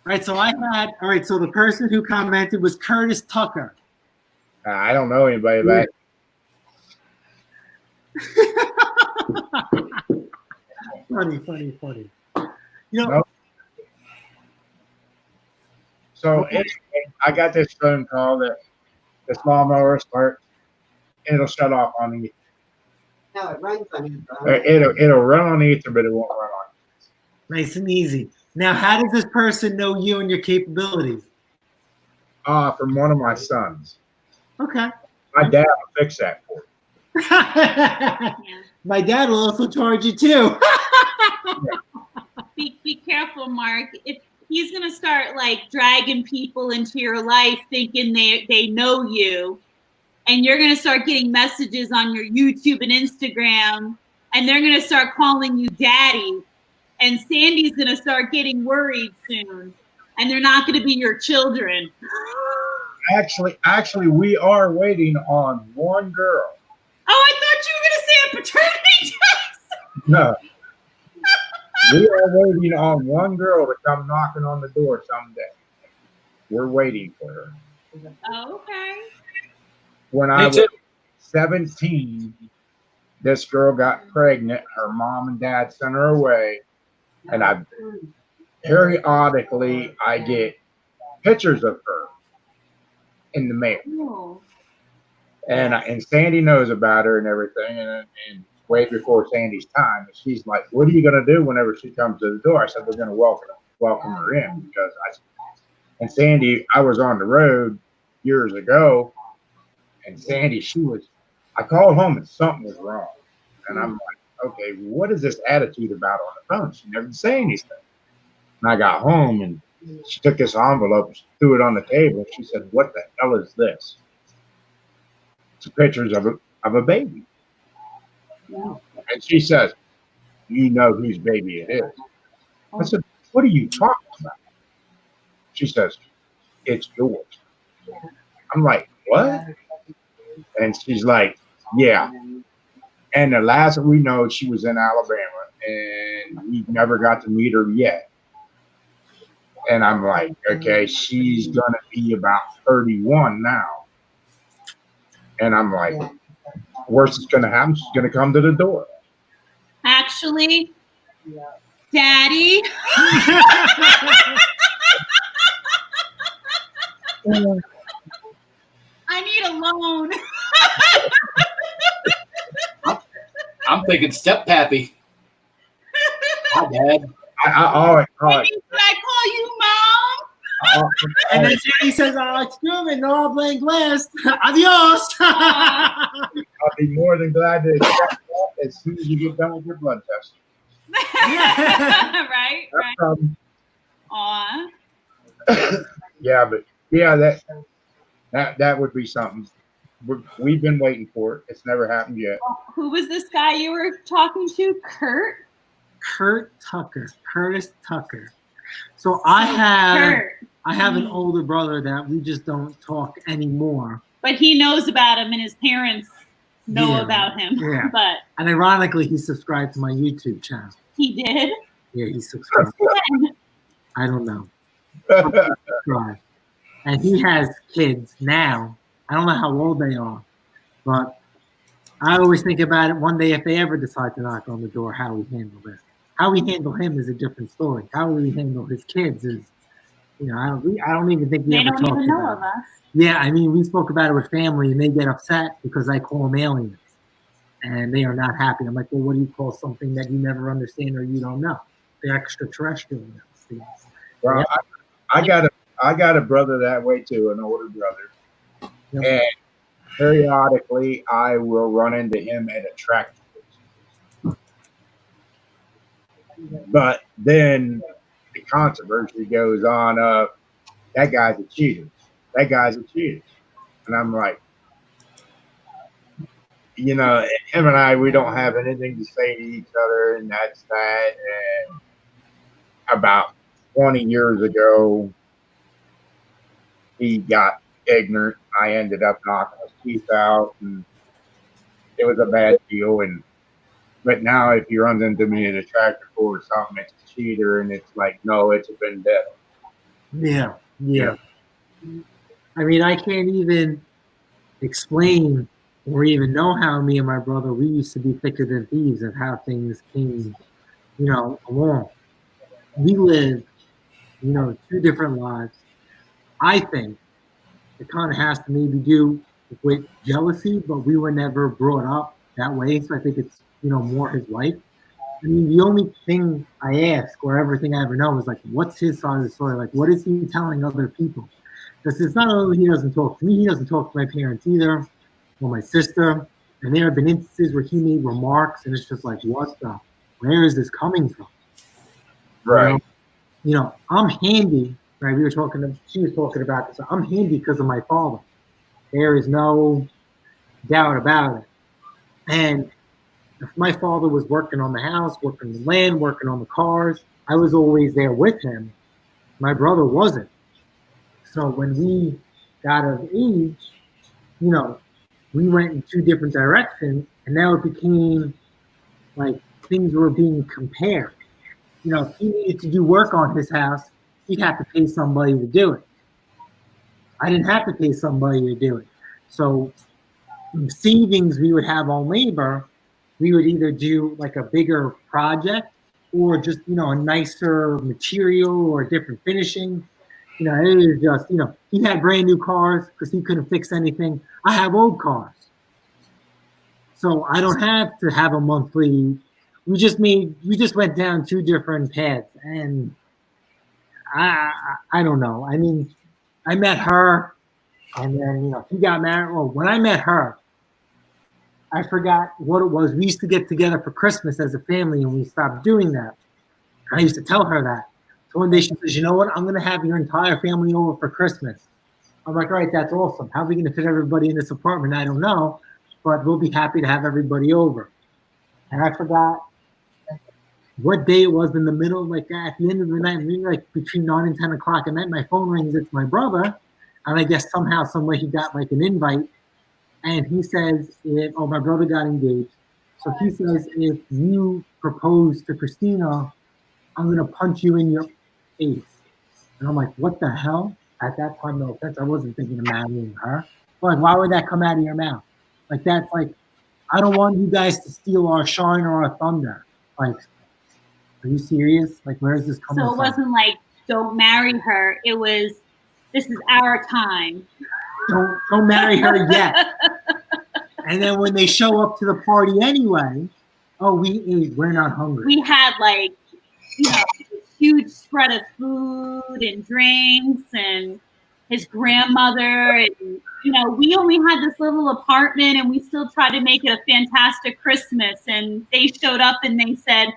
All right, so the person who commented was Curtis Tucker. I don't know anybody about it. Funny. So anyway, I got this phone call that the lawnmower starts, and it'll shut off on the. No, it runs on his It'll run on ether, but it won't run on. Nice and easy. Now, how does this person know you and your capabilities? From one of my sons. Okay. My dad will fix that for me. My dad will also charge you too. Be careful, Mark. If he's gonna start like dragging people into your life, thinking they know you, and you're gonna start getting messages on your YouTube and Instagram, and they're gonna start calling you daddy, and Sandy's gonna start getting worried soon, and they're not gonna be your children. Actually, we are waiting on one girl. Oh, I thought you were gonna say a paternity test. No. We are waiting on one girl to come knocking on the door someday. We're waiting for her. Oh, okay. When I was 17, this girl got pregnant. Her mom and dad sent her away. And periodically I get pictures of her in the mail. Cool. And Sandy knows about her and everything. And way before Sandy's time, and she's like, "What are you going to do whenever she comes to the door?" I said, "We're going to welcome her in," because and Sandy, I was on the road years ago, and Sandy, I called home and something was wrong, and I'm like, "Okay, what is this attitude about on the phone?" She never say anything. And I got home and she took this envelope and she threw it on the table. She said, "What the hell is this?" It's pictures of a baby. And she says, "You know whose baby it is." I said, "What are you talking about?" She says, "It's yours." I'm like, "What?" And she's like, "Yeah." And the last we know, she was in Alabama, and we never got to meet her yet. And I'm like, okay, she's going to be about 31 now. And I'm like, worst is going to happen. She's going to come to the door. Actually, Daddy. I need a loan. I'm thinking step pappy. Hi, Dad. All right. Can I call you Mom? And then he says, "Excuse me, no habla inglés. Adios." I'll be more than glad to accept that as soon as you get done with your blood test. Right. Aw. Yeah, but yeah, that would be something. We've been waiting for it. It's never happened yet. Who was this guy you were talking to? Kurt? Curtis Tucker. So I have an older brother that we just don't talk anymore. But he knows about him and his parents know about him. Yeah. And ironically, he subscribed to my YouTube channel. He did? Yeah, he subscribed. I don't know. Subscribe. and he has kids now. I don't know how old they are, but I always think about it one day if they ever decide to knock on the door, how we handle this. How we handle him is a different story. How we handle his kids is, I don't even think we They ever don't talked even know about of it. us. Yeah, I mean, we spoke about it with family, and they get upset because I call them aliens, and they are not happy. I'm like, well, what do you call something that you never understand or you don't know? They're extraterrestrial. Well, I got a brother that way too, an older brother, Yep. and periodically I will run into him at a tractor. But then the controversy goes on of that guy's a cheater. That guy's a cheater. And I'm like, him and I, we don't have anything to say to each other, and that's that. And about 20 years ago, he got ignorant. I ended up knocking his teeth out, and it was a bad deal. But now, if he runs into me at a tractor pull or something, it's a cheater, and it's like, no, it's a vendetta. Yeah. I mean, I can't even explain or even know how me and my brother, we used to be thicker than thieves and how things came, along. We live, two different lives. I think it kind of has to maybe do with jealousy, but we were never brought up that way. So I think it's, more his wife. I mean, the only thing I ask or everything I ever know is like, what's his side of the story? Like, what is he telling other people? Because it's not only he doesn't talk to me, he doesn't talk to my parents either, or my sister. And there have been instances where he made remarks, and it's just like, where is this coming from? Right. I'm handy, right? She was talking about this. I'm handy because of my father. There is no doubt about it. And if my father was working on the house, working the land, working on the cars, I was always there with him. My brother wasn't. So when we got of age, we went in two different directions, and now it became like things were being compared. If he needed to do work on his house, he'd have to pay somebody to do it. I didn't have to pay somebody to do it. So savings we would have on labor, we would either do like a bigger project or just, a nicer material or a different finishing. It was just, he had brand new cars because he couldn't fix anything. I have old cars. So I don't have to have a monthly. We just went down two different paths, and I don't know. I mean, I met her, and then he got married. Well, when I met her, I forgot what it was. We used to get together for Christmas as a family, and we stopped doing that. I used to tell her that. So one day she says, "You know what? I'm going to have your entire family over for Christmas." I'm like, "All right, that's awesome. How are we going to fit everybody in this apartment? I don't know, but we'll be happy to have everybody over." And I forgot what day it was in the middle, like at the end of the night, maybe like between 9 and 10 o'clock at night, my phone rings. It's my brother. And I guess somehow, some way he got like an invite. And he says, my brother got engaged. So he says, if you propose to Christina, I'm going to punch you in your face. And I'm like, what the hell? At that time, no offense, I wasn't thinking of marrying her. But like, why would that come out of your mouth? Like, that's like, I don't want you guys to steal our shine or our thunder. Like, are you serious? Like, where is this coming from? So it wasn't like, don't marry her. It was, this is our time. Don't marry her yet. And then when they show up to the party anyway, oh, we ate. We're not hungry. We had like, huge spread of food and drinks, and his grandmother, and we only had this little apartment, and we still tried to make it a fantastic Christmas. And they showed up and they said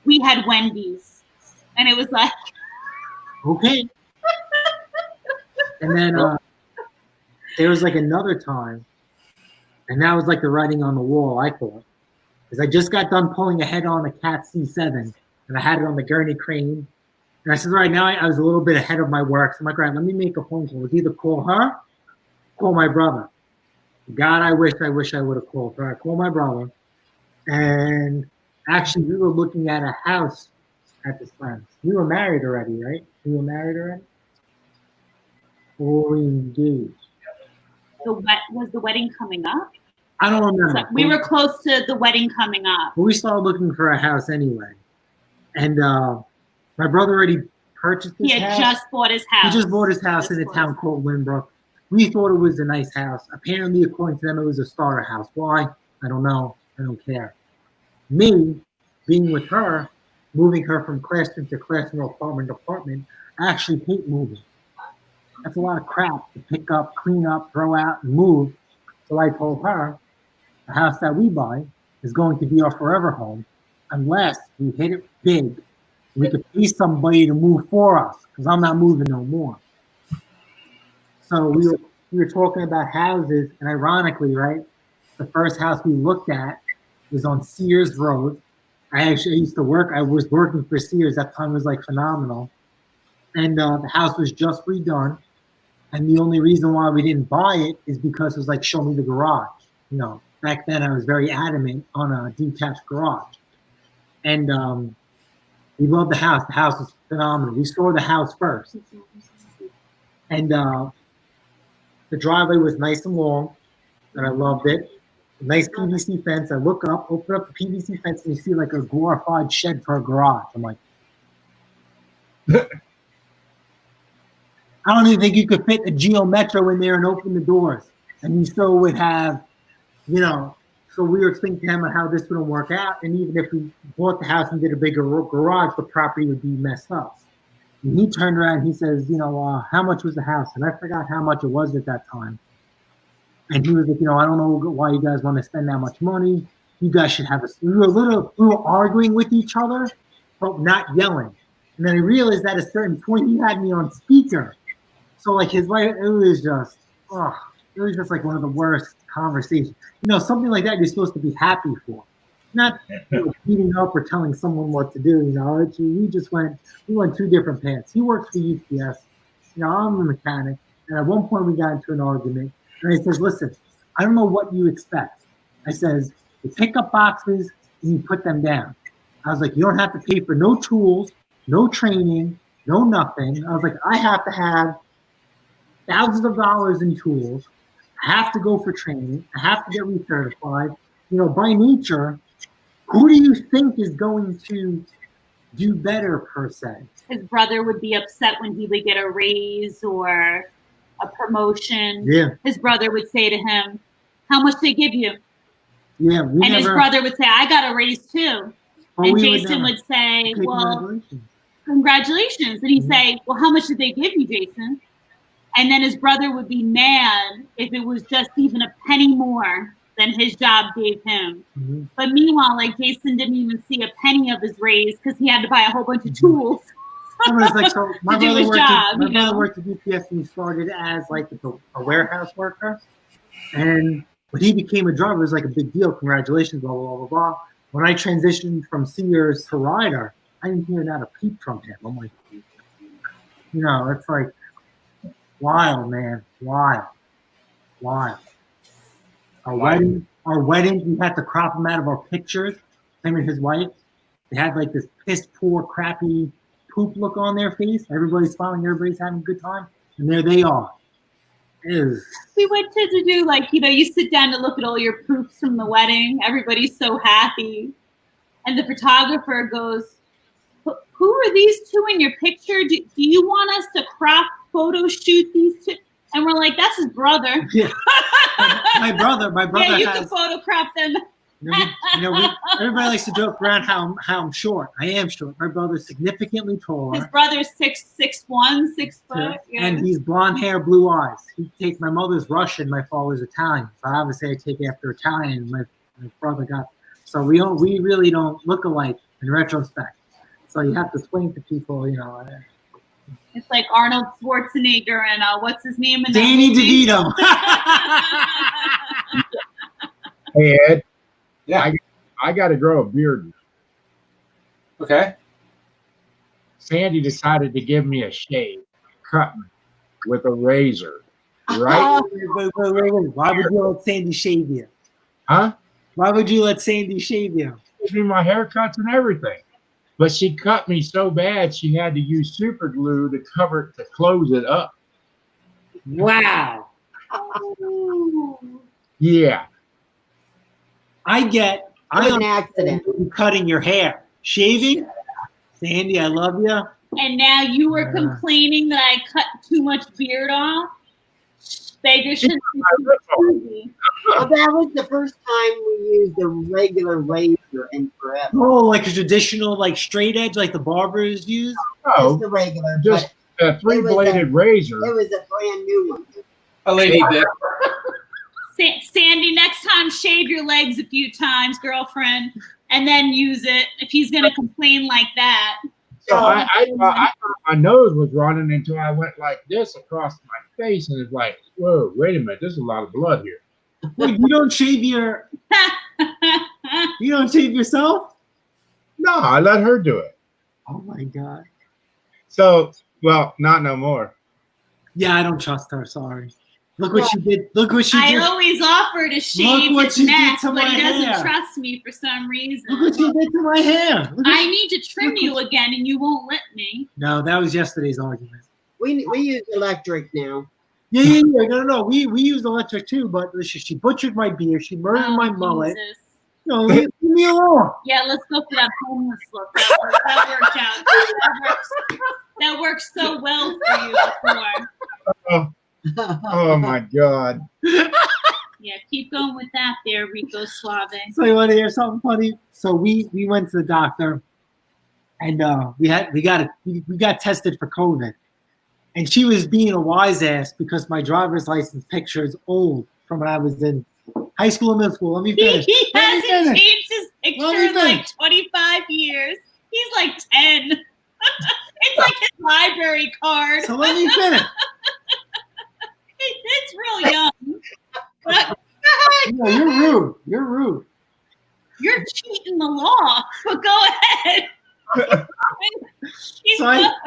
we had Wendy's, and it was like, okay. And then there was like another time, and that was like the writing on the wall, I thought, because I just got done pulling ahead on a Cat C7, and I had it on the gurney crane. And I said, all right, now I was a little bit ahead of my work. So I'm like, all right, let me make a phone call. It's either call her, call my brother. God, I wish I would have called her. I called my brother. And actually, we were looking at a house at this time. We were married already, right? We were married already? or were we engaged? Was the wedding coming up? I don't remember. So we were close to the wedding coming up. But we started looking for a house anyway. And my brother already purchased his house. He had just bought his house. He just bought his house in a town called Winbrook. We thought it was a nice house. Apparently, according to them, it was a starter house. Why? I don't know. I don't care. Me, being with her, moving her from classroom to classroom, apartment to apartment, I actually hate moving. That's a lot of crap to pick up, clean up, throw out, and move. So I told her, the house that we buy is going to be our forever home unless we hit it big. We could pay somebody to move for us because I'm not moving no more. So we were talking about houses, and ironically, right, the first house we looked at was on Sears Road. I used to work. I was working for Sears. That time was like phenomenal. And the house was just redone. And the only reason why we didn't buy it is because it was like, show me the garage. You know, back then I was very adamant on a detached garage. And we loved the house. The house was phenomenal. We saw the house first. And the driveway was nice and long, and I loved it. Nice PVC fence. I look up, open up the PVC fence, and you see like a glorified shed for a garage. I'm like, I don't even think you could fit a Geo Metro in there and open the doors. And you still would have, you know, so we were thinking to him on how this wouldn't work out. And even if we bought the house and did a bigger garage, the property would be messed up. And he turned around and he says, you know, how much was the house? And I forgot how much it was at that time. And he was like, you know, I don't know why you guys want to spend that much money. You guys should have we were arguing with each other, but not yelling. And then I realized at a certain point he had me on speaker. So like his wife, it was just like one of the worst conversations. You know, something like that you're supposed to be happy for. Not beating up or telling someone what to do, you know. We went two different paths. He works for UPS. You know, I'm a mechanic. And at one point we got into an argument. And he says, listen, I don't know what you expect. I says, you pick up boxes and you put them down. I was like, you don't have to pay for no tools, no training, no nothing. I was like, I have to have thousands of dollars in tools. I have to go for training. I have to get recertified. You know, by nature, who do you think is going to do better per se? His brother would be upset when he would get a raise or a promotion. Yeah. His brother would say to him, how much they give you? Yeah. His brother would say, I got a raise too. And Jason would say, okay, well, congratulations. And he'd say, well, how much did they give you, Jason? And then his brother would be mad if it was just even a penny more than his job gave him. Mm-hmm. But meanwhile, like Jason didn't even see a penny of his raise because he had to buy a whole bunch of tools. Like, so my to do his job. My brother worked at UPS and he started as like a warehouse worker. And when he became a driver, it was like a big deal. Congratulations, blah, blah, blah, blah. When I transitioned from Sears to Ryder, I didn't hear not a peep from him. I'm like, you know, it's like wild, man. Wild. Our wedding, we had to crop him out of our pictures, him and his wife. They had like this piss poor, crappy poop look on their face. Everybody's smiling, everybody's having a good time. And there they are. We went to do like, you know, you sit down to look at all your proofs from the wedding. Everybody's so happy. And the photographer goes, who are these two in your picture? Do you want us to crop photo shoot these two? And we're like, that's his brother. Yeah. my brother. Yeah, you can photo crop them. Everybody likes to joke around how I'm short. I am short. My brother's significantly taller. His brother's 6'1", 6 foot. Yeah. And he's blonde hair, blue eyes. My mother's Russian, my father's Italian. So obviously I take after Italian. My brother got. So we really don't look alike in retrospect. So you have to explain to people, you know. It's like Arnold Schwarzenegger and what's his name? In Danny DeVito. Hey, Ed. Yeah. I got to grow a beard. Okay. Sandy decided to give me a shave, cut me with a razor, right? Wait. Why would you let Sandy shave you? Huh? Why would you let Sandy shave you? Give me my haircuts and everything. But she cut me so bad she had to use super glue to close it up. Wow. Yeah. It was an accident. Cutting your hair, shaving. Sandy, I love you. And now you were complaining that I cut too much beard off. Beggar shouldn't be easy. Well, that was the first time we used a regular razor in forever. Oh, like a traditional, like straight edge, like the barbers use. Just No, the regular. just a three-bladed razor. It was a brand new one. A lady did. Sandy, next time shave your legs a few times, girlfriend, and then use it if he's gonna complain like that. So I thought my nose was running until I went like this across my face, and it's like, whoa, wait a minute, there's a lot of blood here. Wait, you don't shave your? You don't shave yourself? No, I let her do it. Oh my god. So, well, not no more. Yeah, I don't trust her. Sorry. Look what she did. Look what she I did. always offer to shave what his she did neck, to but my he doesn't hair. trust me for some reason. Look what she did to my hair. Look I need to trim you again, and you won't let me. No, that was yesterday's argument. We use electric now. Yeah. No. We used electric too, but she butchered my beard. She murdered my mullet. Jesus. No, leave me alone. Yeah, let's go for that homeless look. That worked out. That works so well for you before. Oh my God. Yeah, keep going with that there, Rico Suave. So you want to hear something funny? So we went to the doctor, and we got tested for COVID, and she was being a wise ass because my driver's license picture is old from when I was in high school and middle school. Let me finish. He hasn't changed his picture in like 25 years. He's like 10. It's like his library card. So let me finish. It's real young. But, No, you're rude. You're rude. you're cheating the law. But go ahead.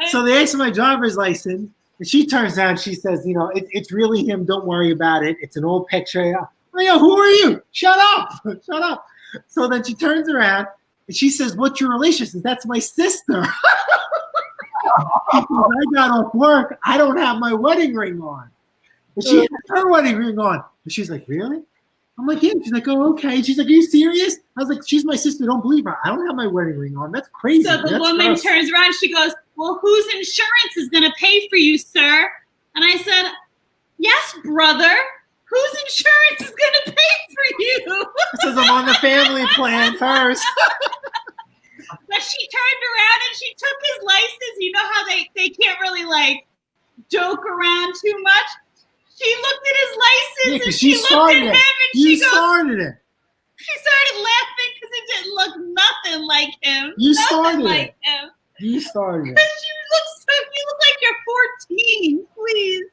So they asked for my driver's license, and she turns around. She says, it's really him. Don't worry about it. It's an old picture. Who are you? Shut up. Shut up. So then she turns around, and she says, what's your relation? She says, that's my sister. I got off work. I don't have my wedding ring on. But she has her wedding ring on. And she's like, really? I'm like, yeah. She's like, oh, okay. She's like, are you serious? I was like, she's my sister. Don't believe her. I don't have my wedding ring on. That's crazy. So the That's woman gross. turns around. She goes, well, whose insurance is going to pay for you, sir? And I said, yes, brother. Whose insurance is going to pay for you? Says I'm on the family plan. Hers. But she turned around and she took his license. You know how they can't really like joke around too much. She looked at his license and she looked at him and she goes, started it. she started laughing because it didn't look nothing like him. You nothing started like it. him. You started it. Because you look like you're 14, please.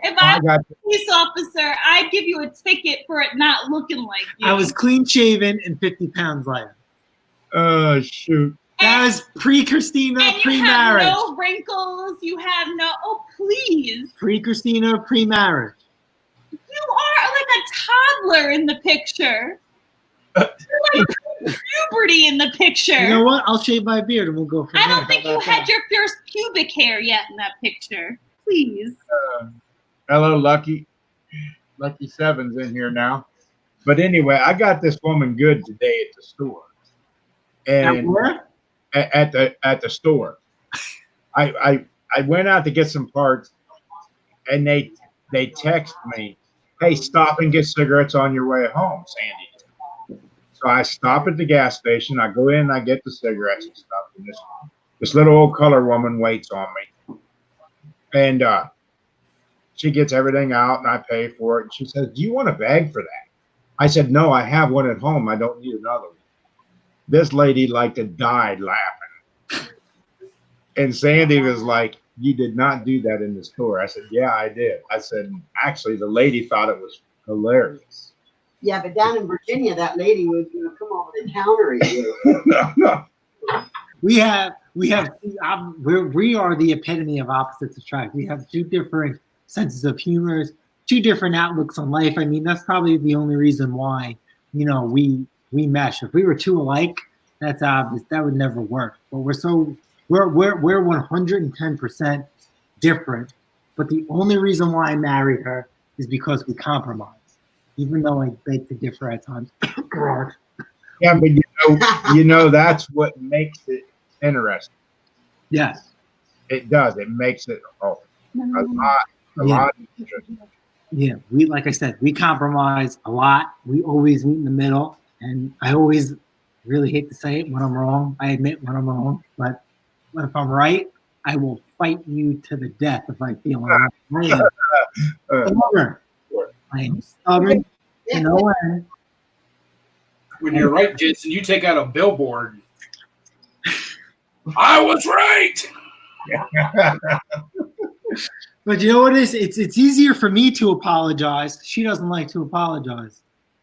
If I was a police officer, I'd give you a ticket for it not looking like you. I was clean shaven and 50 pounds lighter. Oh, shoot. That was pre-Christina, and you pre-marriage. have no wrinkles. You have no. Oh, please. Pre-Christina, pre-marriage. You are like a toddler in the picture. You're like puberty in the picture. You know what? I'll shave my beard and we'll go from there. I don't think you had your first pubic hair yet in that picture. Please. Hello, Lucky. Lucky Seven's in here now. But anyway, I got this woman good today at the store. And At where? At the store. I went out to get some parts, and they text me, hey, stop and get cigarettes on your way home, Sandy. So I stop at the gas station. I go in and I get the cigarettes and stuff. And this little old color woman waits on me. And she gets everything out, and I pay for it. And she says, do you want a bag for that? I said, no, I have one at home. I don't need another one. This lady like to die laughing. And Sandy was like, you did not do that in the store. I said, yeah, I did. I said, actually, the lady thought it was hilarious. Yeah, but down in Virginia, that lady was going to come over and counter you. No. We are the epitome of opposites attract. We have two different senses of humor, two different outlooks on life. I mean, that's probably the only reason why, we mesh. If we were two alike, that's obvious. That would never work. But we're 110% different. But the only reason why I married her is because we compromised. Even though I beg to differ at times. Yeah, but you know that's what makes it interesting. Yes. It does. It makes it a lot interesting. Yeah, we like I said, we compromise a lot. We always meet in the middle, and I always really hate to say it when I'm wrong. I admit when I'm wrong, but if I'm right, I will fight you to the death if I feel I'm right. I am stubborn to no end. When you're right, Jason, you take out a billboard. I was right. But you know what it is? It's easier for me to apologize. She doesn't like to apologize.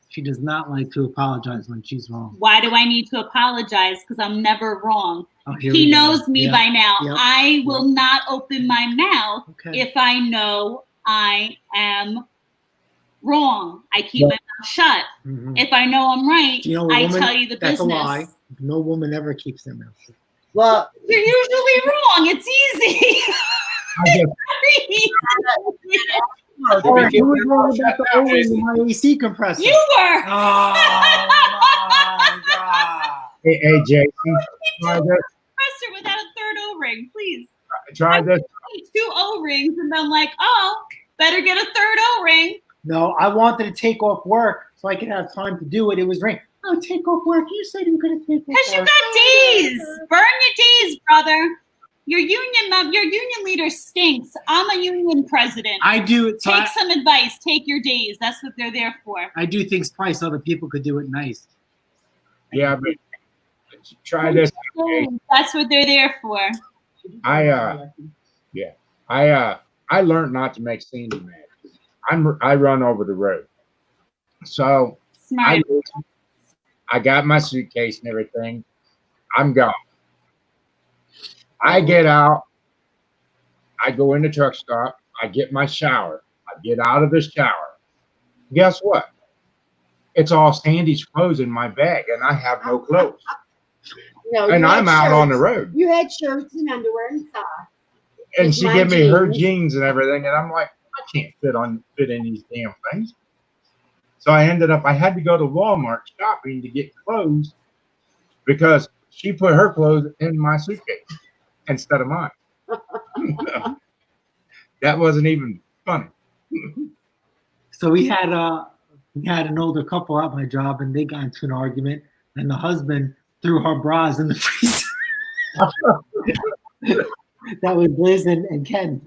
She does not like to apologize when she's wrong. Why do I need to apologize? Because I'm never wrong. Oh, he knows me by now. Yep. I will not open my mouth Okay. if I know I am wrong. I keep my mouth shut. Mm-hmm. If I know I'm right, You know, I woman, tell you the that's business. a lie. No woman ever keeps their mouth shut. Well, you're usually wrong. It's easy. All right, who was wrong about the O-ring in my AC compressor? You were. Oh my God. Hey, Jason, try this. Compressor without a third O-ring, please. Try this. Two O-rings, and I'm like, oh, better get a third O-ring. No, I wanted to take off work so I could have time to do it. It was rain. Oh, take off work. You said you were going to take off work. Because you got days. Burn your days, brother. Your union leader stinks. I'm a union president. I do it. Take some advice. Take your days. That's what they're there for. I do things twice. Other people could do it nice. Yeah, but try this. That's what they're there for. I learned not to make Sandy mad. I run over the road. So Smart. I got my suitcase and everything. I'm gone. I get out. I go in the truck stop. I get my shower. I get out of the shower. Guess what? It's all Sandy's clothes in my bag, and I have no clothes. No, and I'm out on the road. You had shirts and underwear and socks. And she gave me her jeans and everything, and I'm like, I can't fit in these damn things. So I had to go to Walmart shopping to get clothes because she put her clothes in my suitcase instead of mine. That wasn't even funny. So we had an older couple at my job, and they got into an argument, and the husband threw her bras in the freezer. That was Liz and Ken.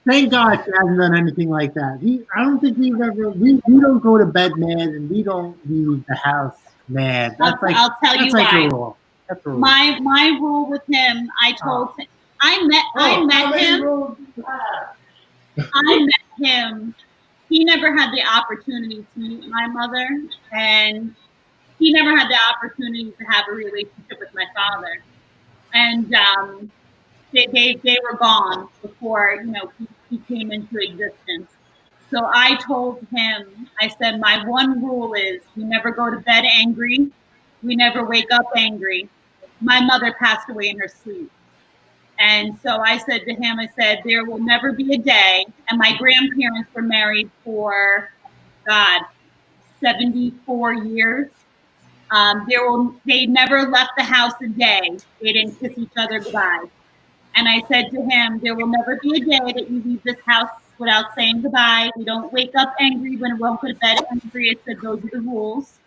Thank God she hasn't done anything like that. I don't think we've ever. We don't go to bed mad, and we don't leave the house mad. I'll tell you why. A rule. That's a rule. My rule with him. I told him. I met him. He never had the opportunity to meet my mother, and he never had the opportunity to have a relationship with my father. And they were gone before he came into existence. So I told him, I said, my one rule is we never go to bed angry. We never wake up angry. My mother passed away in her sleep. And so I said to him, I said, there will never be a day. And my grandparents were married for, 74 years. They never left the house a day. They didn't kiss each other goodbye. And I said to him, there will never be a day that you leave this house without saying goodbye. We don't wake up angry when we won't go to bed angry. I said, those are the rules.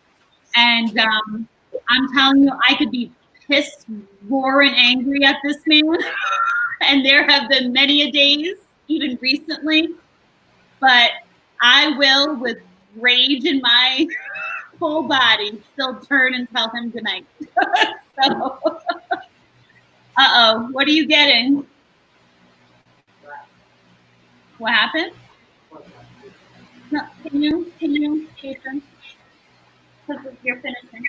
And I'm telling you, I could be pissed, roaring, angry at this man. And there have been many a days, even recently. But I will, with rage in my whole body, still turn and tell him goodnight. So, what are you getting? What happened? No, can you, Jason? Because you're finishing.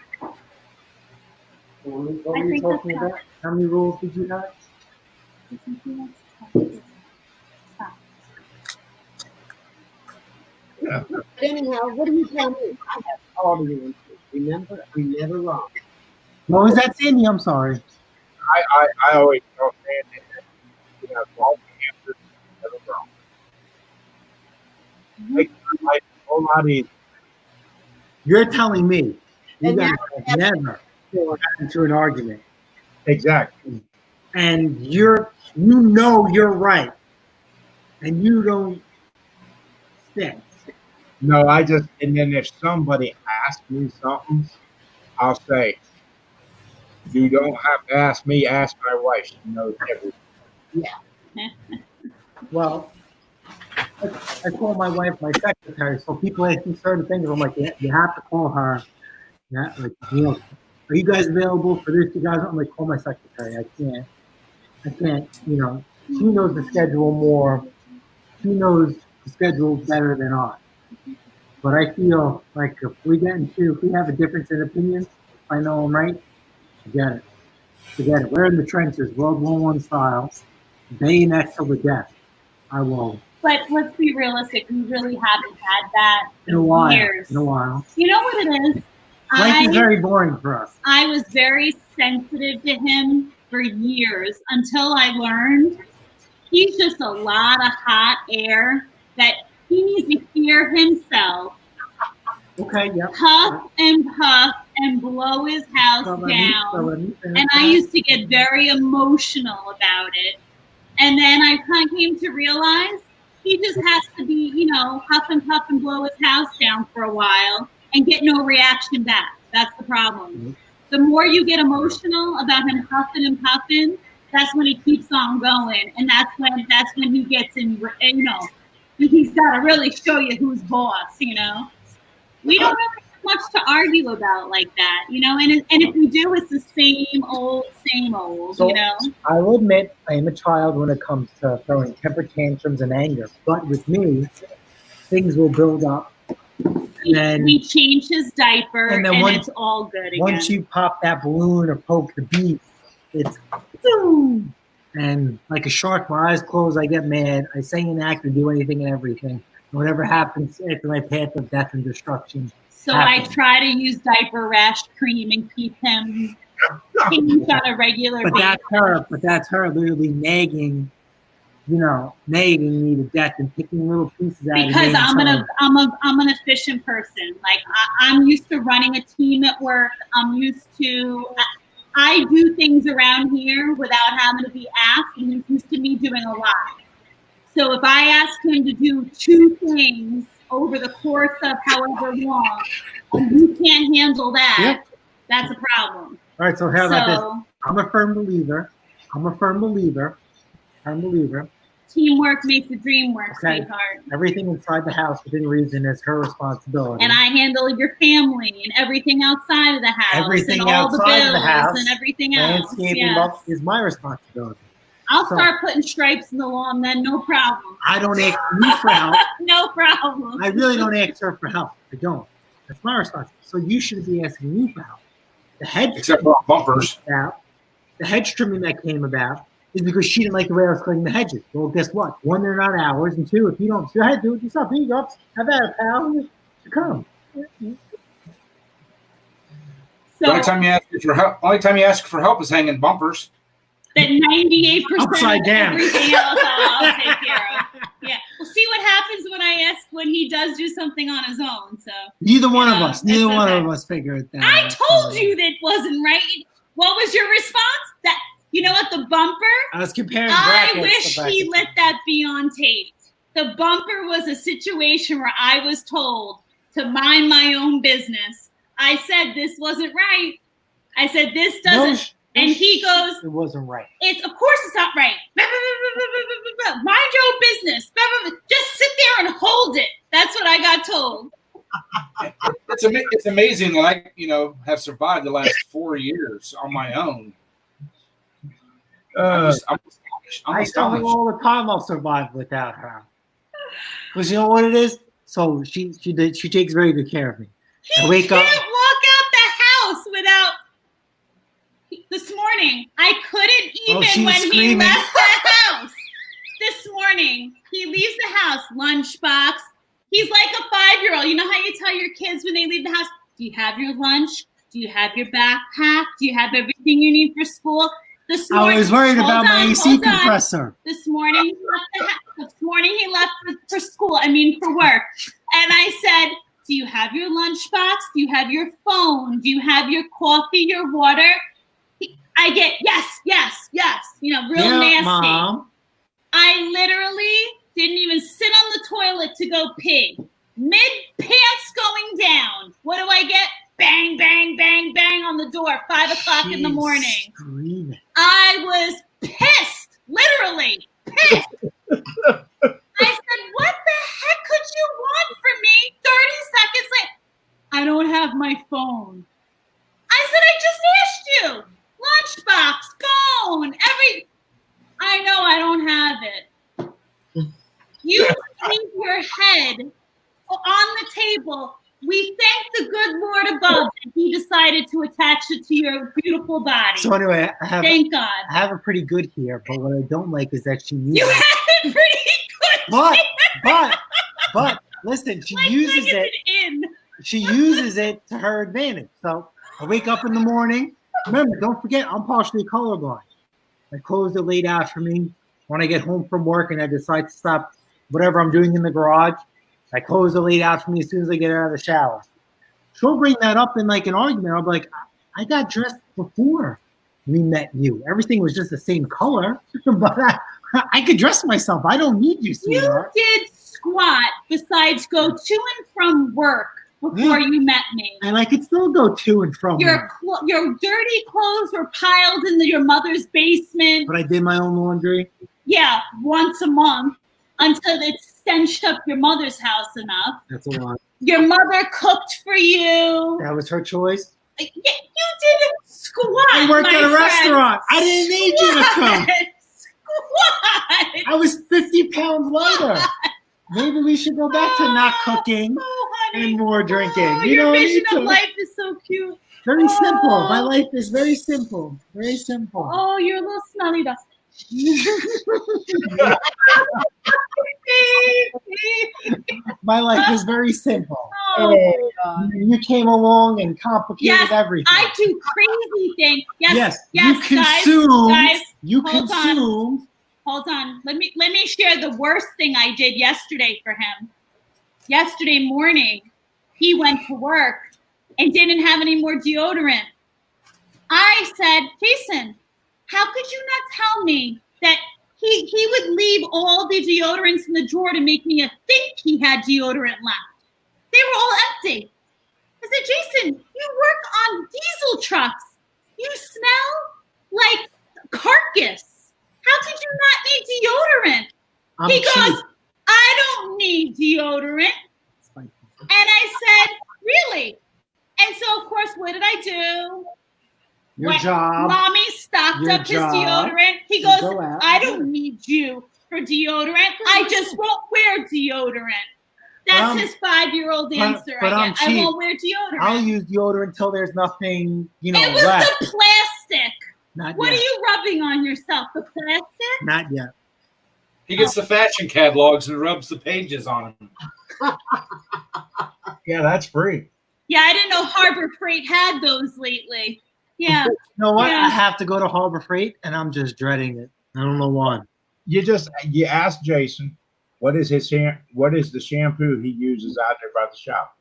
What were you talking about? How many rules did you have? But anyhow, what do you tell me? I have all the answers. Remember, I'm never wrong. What was that, Sandy? I'm sorry. I always tell Sandy that you have all the answers to the problem. Makes your life a whole lot easier. You're telling me you And guys now- have never got into an argument, Exactly. and you know you're right, and you don't stick. No, and then if somebody asks me something, I'll say, you don't have to ask me, ask my wife. She knows everything. Well, I call my wife my secretary, so people ask me certain things. I'm like, yeah, you have to call her. Yeah, like, are you guys available for this? You guys, I'm like, call my secretary. I can't. She knows the schedule more. She knows the schedule better than I. But I feel like if we have a difference in opinion, if I know I'm right, forget it. Forget it. We're in the trenches, World War I style, bayonets till the death. I will. But let's be realistic. We really haven't had that In a while. years. In a while. You know what it is? Life is very boring for us. I was very sensitive to him for years until I learned he's just a lot of hot air that he needs to hear himself Okay, yeah. huff and puff and blow his house down. And I used to get very emotional about it. And then I kind of came to realize he just has to be, huff and puff and blow his house down for a while and get no reaction back. That's the problem. The more you get emotional about him huffing and puffing, that's when he keeps on going. And that's when he gets in, he's got to really show you who's boss, We don't really have much to argue about like that, and if we do, it's the same old, So, I will admit I am a child when it comes to throwing temper tantrums and anger. But with me, things will build up. And then he changed his diaper, and it's all good again. Once you pop that balloon or poke the beef, it's boom. And like a shark, my eyes closed, I get mad. I sing and act and do anything and everything. And whatever happens after my path of death and destruction. So I try to use diaper rash cream and keep him changed on a regular basis. That's her literally nagging me to death and picking little pieces out of me. Because I'm an efficient person. Like I'm used to running a team at work. I do things around here without having to be asked, and he's used to me doing a lot. So if I ask him to do 2 things over the course of however long, and you can't handle that, that's a problem. All right, so how about this? I'm a firm believer. Teamwork makes the dream work, sweetheart. Everything inside the house within reason is her responsibility. And I handle your family and everything outside of the house. Everything and all outside the of the house and everything else. Landscaping is my responsibility. I'll start putting stripes in the lawn then, no problem. I don't ask you for help. No problem. I really don't ask her for help. I don't. That's my responsibility. So you shouldn't be asking me for help. The hedge except for bumpers. The hedge trimming that came about is because she didn't like the way I was cutting the hedges. Well, guess what? 1, they're not ours, and 2, if you don't go ahead, do it yourself. Here you go. Have at it, pal. Come. The only time you ask for help is hanging bumpers. That 98% upside down. Everything else I'll take care of. Yeah. We'll see what happens when he does do something on his own. So neither one of us figure it out. I told you that wasn't right. What was your response? That what the bumper? I was comparing brackets. I wish he let that be on tape. The bumper was a situation where I was told to mind my own business. I said this wasn't right. I said this doesn't. And he goes, it wasn't right. Of course it's not right. Mind your own business. Just sit there and hold it. That's what I got told. It's amazing that I, have survived the last 4 years on my own. I'm astonished. I tell her all the time I'll survive without her. Because you know what it is? So she takes very good care of me. I wake up. Can't walk out the house without. This morning, I couldn't even when he left the house. This morning, he leaves the house, lunchbox. He's like a 5-year-old. You know how you tell your kids when they leave the house, do you have your lunch? Do you have your backpack? Do you have everything you need for school? This I morning, was worried hold about my on, AC hold on. compressor. This morning he left for school. I mean for work. And I said, do you have your lunchbox? Do you have your phone? Do you have your coffee, your water? I get yes. You know, real nasty. Mom. I literally didn't even sit on the toilet to go pee. Mid pants going down. What do I get? Bang, bang, bang, bang on the door. 5 o'clock in the morning. Screaming. I was pissed. Literally pissed. I said, what the heck could you want from me? 30 seconds later, I don't have my phone. I said, I just asked you. Lunchbox, phone, I know I don't have it. You leave your head on the table. We thank the good Lord above that he decided to attach it to your beautiful body. So anyway, Thank God. I have it pretty good here, but what I don't like is that she uses You have it pretty good. But listen, she My uses leg it. isn't in. She uses it to her advantage. So I wake up in the morning. Remember, don't forget, I'm partially colorblind. I close it late afternoon. When I get home from work and I decide to stop whatever I'm doing in the garage, I close it late afternoon as soon as I get out of the shower. She'll bring that up in like an argument. I'll be like, I got dressed before we met you. Everything was just the same color, but I could dress myself. I don't need you, sweetheart. You did squat besides go to and from work before you met me. And I could still go to and from Your dirty clothes were piled in your mother's basement. But I did my own laundry. Yeah, once a month until it stenched up your mother's house enough. That's a lot. Your mother cooked for you. That was her choice. You didn't squat. I worked my at a friend. restaurant. I didn't need you to come. Squat. I was 50 pounds lighter. Maybe we should go back to not cooking and more drinking. You Your don't vision need to. of life is so cute. Very simple. My life is very simple. Very simple. Oh, you're a little smelly dog. My life is very simple. Oh, You came along and complicated everything. I do crazy things. Yes, you consume. guys, You hold consume. Hold on. Let me share the worst thing I did yesterday for him. Yesterday morning, he went to work and didn't have any more deodorant. I said, Jason, how could you not tell me that he would leave all the deodorants in the drawer to make me think he had deodorant left? They were all empty. I said, Jason, you work on diesel trucks. You smell like carcass. How could you not need deodorant? He goes, I don't need deodorant. And I said, really? And so, of course, what did I do? Your job. Mommy stocked Your up his job. deodorant. He goes, Go out. I don't need you for deodorant. I just won't wear deodorant. That's his 5-year-old answer. but I'm I cheap. won't wear deodorant. I'll use deodorant until there's nothing, it was left. the plastic. Not What yet. are you rubbing on yourself? The plastic? Not yet. He gets the fashion catalogs and rubs the pages on them. Yeah, that's free. Yeah, I didn't know Harbor Freight had those lately. Yeah. You know what? Yeah. I have to go to Harbor Freight, and I'm just dreading it. I don't know why. You ask Jason what is the shampoo he uses out there by the shop.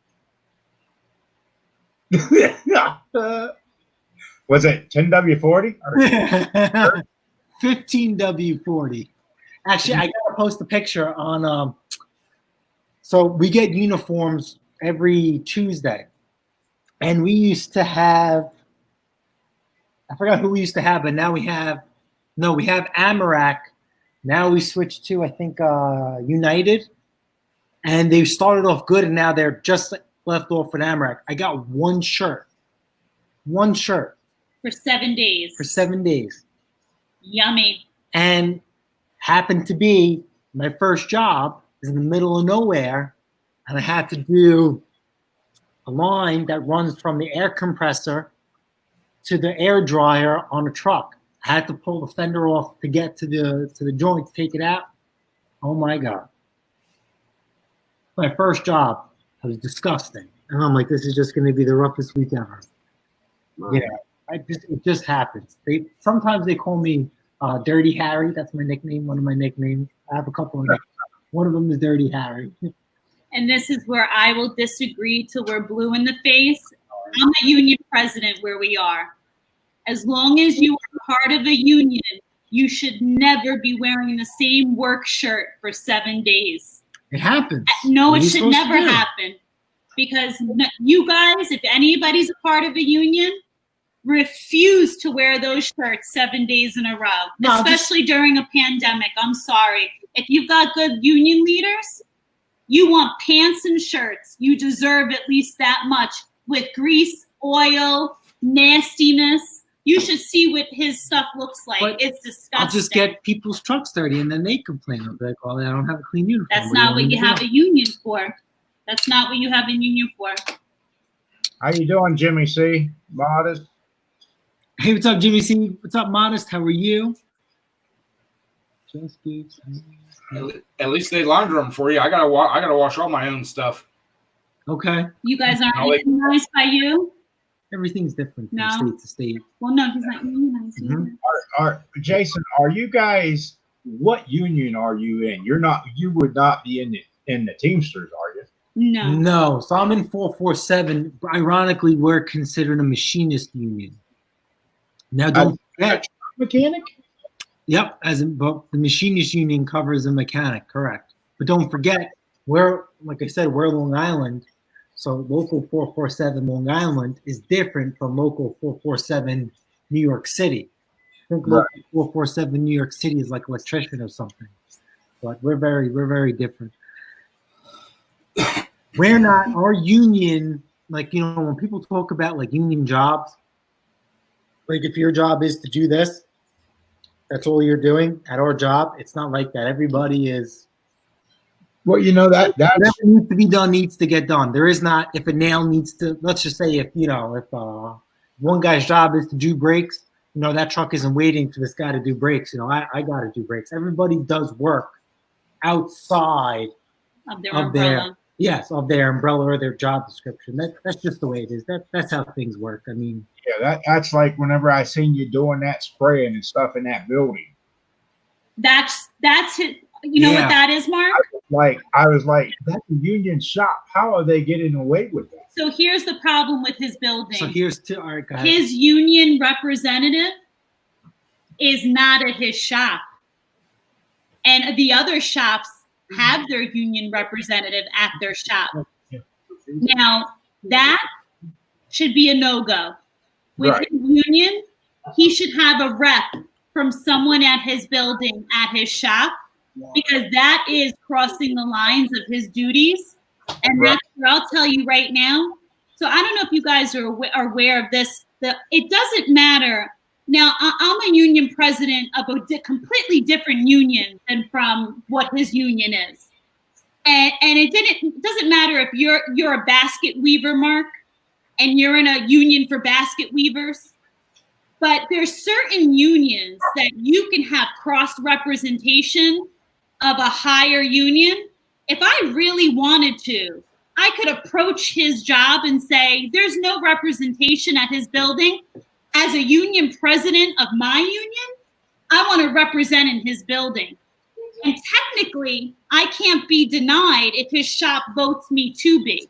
Was it 10W40? 15W40. Actually, I gotta post a picture on. So we get uniforms every Tuesday, and we used to have. I forgot who we used to have, but now we have. No, we have Amarak. Now we switched to I think United, and they started off good, and now they're just left off with Amarak. I got one shirt. For 7 days. For 7 days. Yummy. And happened to be my first job is in the middle of nowhere, and I had to do a line that runs from the air compressor to the air dryer on a truck. I had to pull the fender off to get to the joint to take it out. Oh my God. My first job was disgusting. And I'm like, this is just going to be the roughest week ever. Mine. Yeah, it just happens. Sometimes they call me Dirty Harry. That's my nickname. One of my nicknames. I have a couple of nicknames. One of them is Dirty Harry. And this is where I will disagree till we're blue in the face. I'm a union president where we are. As long as you are part of a union, you should never be wearing the same work shirt for 7 days. It happens. No, What it are you should supposed to never do? happen. Because you guys, if anybody's a part of a union, refuse to wear those shirts 7 days in a row, No, especially during a pandemic. I'm sorry. If you've got good union leaders, you want pants and shirts. You deserve at least that much with grease, oil, nastiness. You should see what his stuff looks like. But it's disgusting. I'll just get people's trucks dirty, and then they complain. I'll be like, well, I don't have a clean uniform. That's not what you have a union for. That's not what you have a union for. How you doing, Jimmy C? Modest. Hey, what's up, Jimmy C? What's up, Modest? How are you? Just keeps. At least they launder them for you. I gotta wash all my own stuff. Okay. You guys aren't No, they- unionized by you? Everything's different from No. state to state. Well, no, he's not unionized either. Jason, are you guys? What union are you in? You're not. You would not be in the Teamsters, are you? No. No. So I'm in 447. Ironically, we're considered a machinist union. Now, don't forget. Mechanic. Yep, but the machinist union covers a mechanic, correct. But don't forget, like I said, we're Long Island, so local 447 Long Island is different from local 447 New York City. I think local 447 New York City is like electrician or something. But we're very different. We're not, our union, like, you know, when people talk about like union jobs, like if your job is to do this, that's all you're doing at our job. It's not like that. Everybody is. Well, you know that's Whatever needs to be done needs to get done. There is not, if a nail needs to, let's just say if one guy's job is to do brakes, you know, that truck isn't waiting for this guy to do brakes. You know, I got to do brakes. Everybody does work outside Of their umbrella. of their umbrella or their job description. That's just the way it is. That's how things work. I mean, yeah, that's like whenever I seen you doing that spraying and stuff in that building. That's it. You know what that is, Mark? I was like, that's a union shop. How are they getting away with that? So here's the problem with his building. so here's to all right, go ahead. His union representative is not at his shop. And the other shops have their union representative at their shop. Now, that should be a no-go. With his union, he should have a rep from someone at his building at his shop, because that is crossing the lines of his duties. And that's where I'll tell you right now. So I don't know if you guys are aware of this. It doesn't matter. Now, I'm a union president of a completely different union than from what his union is. And it doesn't matter if you're a basket weaver, Mark, and you're in a union for basket weavers. But there's certain unions that you can have cross-representation of a higher union. If I really wanted to, I could approach his job and say, there's no representation at his building. As a union president of my union, I want to represent in his building. And technically, I can't be denied if his shop votes me to be,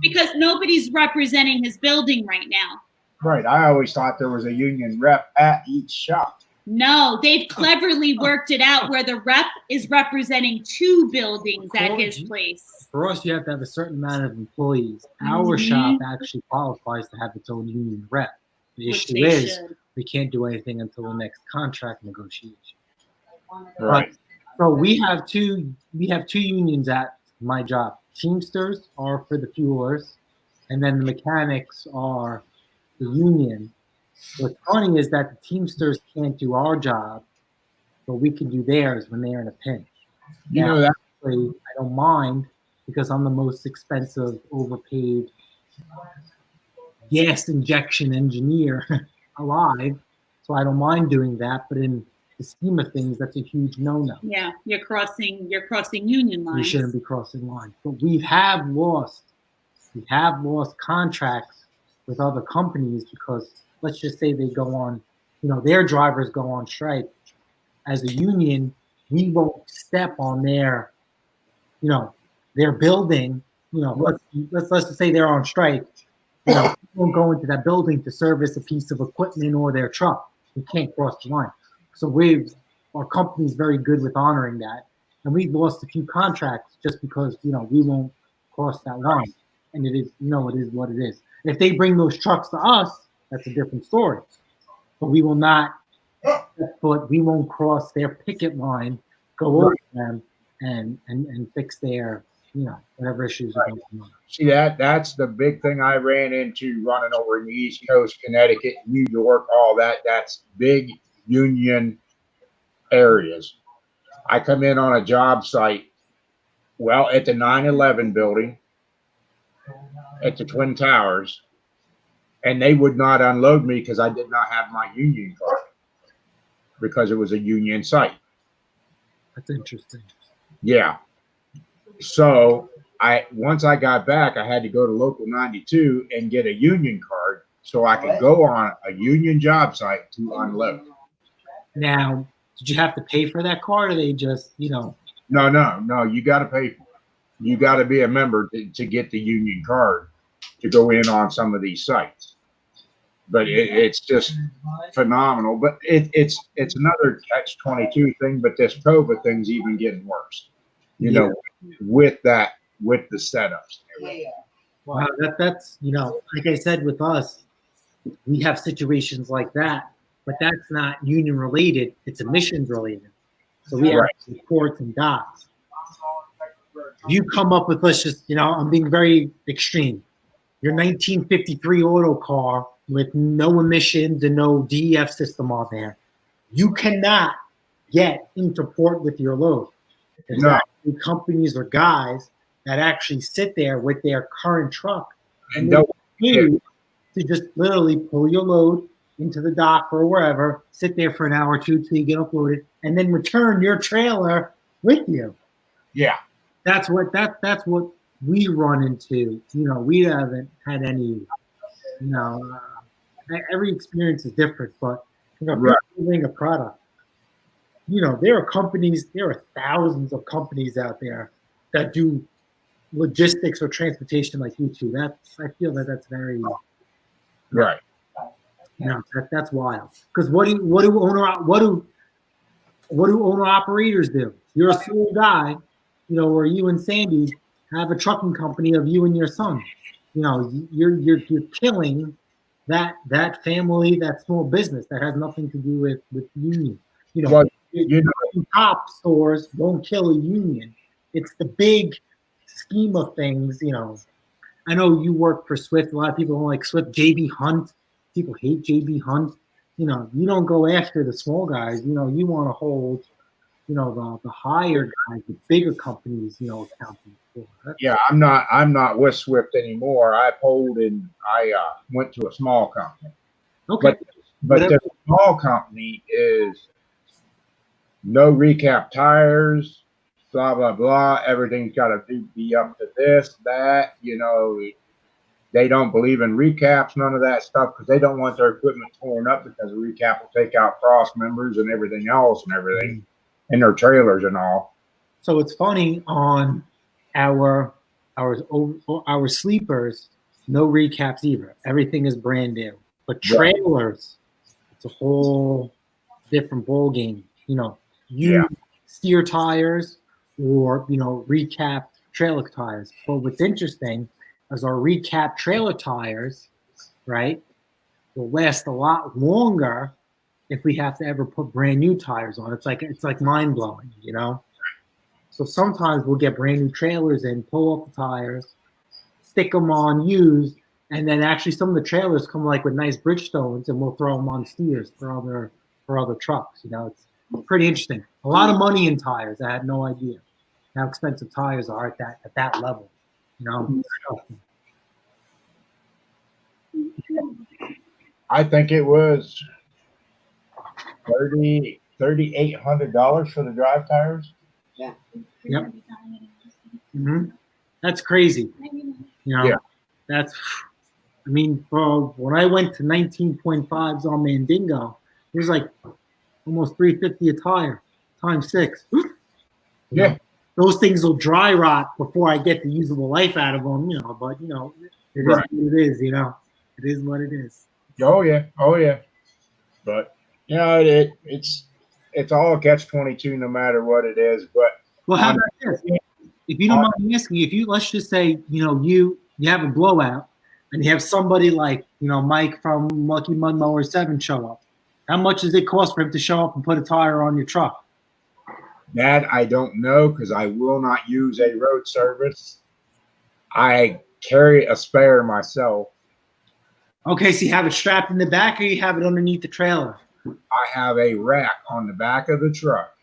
because nobody's representing his building right now. Right. I always thought there was a union rep at each shop. No, they've cleverly worked it out where the rep is representing two buildings at his place. For us, you have to have a certain amount of employees. Our shop actually qualifies to have its own union rep. The issue is we can't do anything until the next contract negotiation. Right. So we have two unions at my job. Teamsters are for the fuelers, and then the mechanics are the union. What's funny is that the Teamsters can't do our job, but we can do theirs when they're in a pinch. You know that. I don't mind, because I'm the most expensive, overpaid gas injection engineer alive, so I don't mind doing that. But in the scheme of things, that's a huge no-no. Yeah, you're crossing union lines. We shouldn't be crossing lines. But we have lost contracts with other companies because let's just say they go on, their drivers go on strike. As a union, we won't step on their, their building. Let's just say they're on strike. We won't go into that building to service a piece of equipment or their truck. We can't cross the line. So our company's very good with honoring that. And we've lost a few contracts just because, we won't cross that line. And it is, it is what it is. If they bring those trucks to us, that's a different story. But we will not step foot, we won't cross their picket line, go over them and fix their, whatever issues are going on. See, that's the big thing I ran into running over in the East Coast, Connecticut, New York, all that. That's big union areas. I come in on a job site, well, at the 9/11 building, at the Twin Towers, and they would not unload me because I did not have my union card because it was a union site. That's interesting. Yeah. So once I got back, I had to go to Local 92 and get a union card so I could go on a union job site to unload. Now, did you have to pay for that card, or they just, No, you got to pay for it. You got to be a member to get the union card to go in on some of these sites. But it's just phenomenal. But it's another catch-22 thing. But this COVID thing's even getting worse. With the setups. Wow, that's like I said with us, we have situations like that, but that's not union related. It's emissions related. So we have reports and docs. You come up with, let's just, I'm being very extreme. Your 1953 auto car with no emissions and no DEF system on there, you cannot get into port with your load. There's actually companies or guys that actually sit there with their current truck and to just literally pull your load into the dock or wherever, sit there for an hour or two till you get uploaded, and then return your trailer with you. Yeah. That's what we run into. We haven't had any, every experience is different, but building a product, there are thousands of companies out there that do logistics or transportation like you two. I feel that's very right. That's wild. Because what do owner operators do? You're a sole guy, or you and Sandy have a trucking company of you and your son. You're killing that family, that small business that has nothing to do with union. Top stores won't kill a union. It's the big scheme of things. I know you work for Swift. A lot of people don't like Swift. JB Hunt. People hate JB Hunt. You don't go after the small guys. You want to hold, the higher guys, the bigger companies, accounting for. Yeah, I'm not with Swift anymore. I pulled and I went to a small company. Okay. But the small company is no recap tires, blah, blah, blah. Everything's got to be up to this, that, They don't believe in recaps, none of that stuff, because they don't want their equipment torn up because a recap will take out cross members and everything else and their trailers and all. So it's funny on our sleepers, no recaps either. Everything is brand new. But trailers, it's a whole different ball game. Steer tires or recap trailer tires. But what's interesting is our recap trailer tires, right, will last a lot longer if we have to ever put brand new tires on. It's like mind blowing, So sometimes we'll get brand new trailers in, pull off the tires, stick them on used, and then actually some of the trailers come like with nice Bridgestones, and we'll throw them on steers for other trucks. It's pretty interesting. A lot of money in tires. I had no idea how expensive tires are at that level. I think it was $3,800 for the drive tires. Yeah. Yep. Mm-hmm. That's crazy. Yeah. That's I mean, for when I went to 19.5s on Mandingo, it was like almost 350 a tire times 6. Yeah. Those things will dry rot before I get the usable life out of them, but it is Right. what it is, It is what it is. Oh yeah. Oh yeah. But it's all catch-22 no matter what it is. But Well, how about this? If you don't mind me asking, let's just say, you have a blowout and you have somebody like, Mike from Lucky Mud Mower 7 show up. How much does it cost for him to show up and put a tire on your truck? that I don't know because I will not use a road service. I carry a spare myself. Okay, so you have it strapped in the back or you have it underneath the trailer? I have a rack on the back of the truck.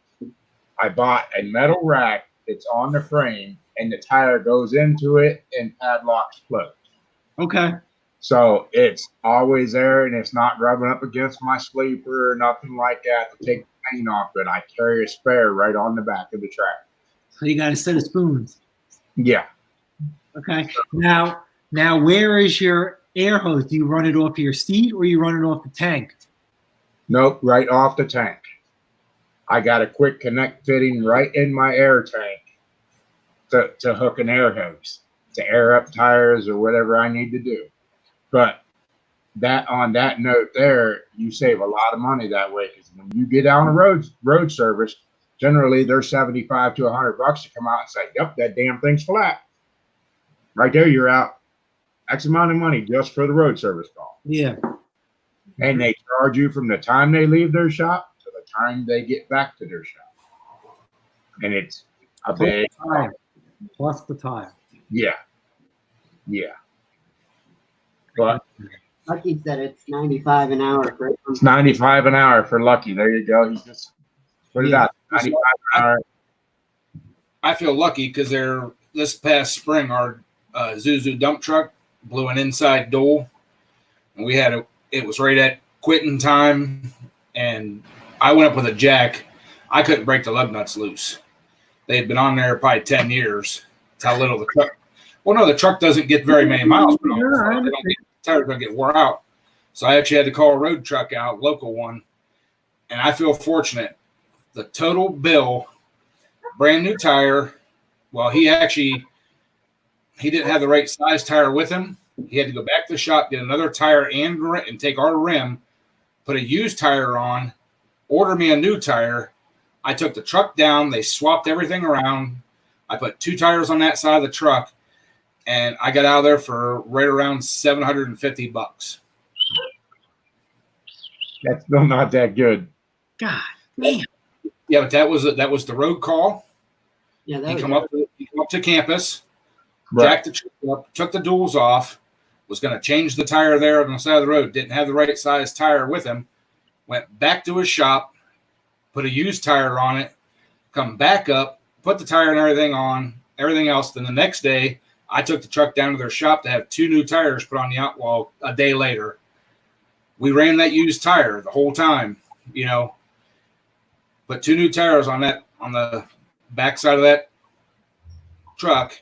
I bought a metal rack that's on the frame, and the tire goes into it and padlocks closed. Okay. So it's always there, and it's not rubbing up against my sleeper or nothing like that to take the paint off. But I carry a spare right on the back of the track. So you got a set of spoons. Yeah. Okay. Now, where is your air hose? Do you run it off your seat or you run it off the tank? Nope, right off the tank. I got a quick connect fitting right in my air tank to hook an air hose to air up tires or whatever I need to do. But on that note there, you save a lot of money that way because when you get on a road service, generally they're $75 to $100 to come out and say, "Yep, that damn thing's flat." Right there, you're out X amount of money just for the road service call. Yeah. And they charge you from the time they leave their shop to the time they get back to their shop. And it's a big tire. Plus the tire. Yeah. Yeah. But Lucky said it's 95 an hour for it's 95 an hour for Lucky. There you go. He just put it out. 95 an hour. I feel lucky because this past spring, our Zuzu dump truck blew an inside door, and it was right at quitting time, and I went up with a jack. I couldn't break the lug nuts loose. They had been on there probably 10 years. That's how little the truck. Well, no, the truck doesn't get very many miles, but the tires don't get wore out. So I actually had to call a road truck out, local one, and I feel fortunate. The total bill, brand new tire. Well, he didn't have the right size tire with him. He had to go back to the shop, get another tire and take our rim, put a used tire on, order me a new tire. I took the truck down. They swapped everything around. I put 2 tires on that side of the truck, and I got out of there for right around $750. That's still not that good. God damn. Yeah, but that was the road call. Yeah, He come up to campus, Right. jacked the truck up, took the duals off, was going to change the tire there on the side of the road, didn't have the right size tire with him, went back to his shop, put a used tire on it, come back up, put the tire and everything else. Then the next day, I took the truck down to their shop to have 2 new tires put on the outwall a day later. We ran that used tire the whole time, put 2 new tires on the backside of that truck.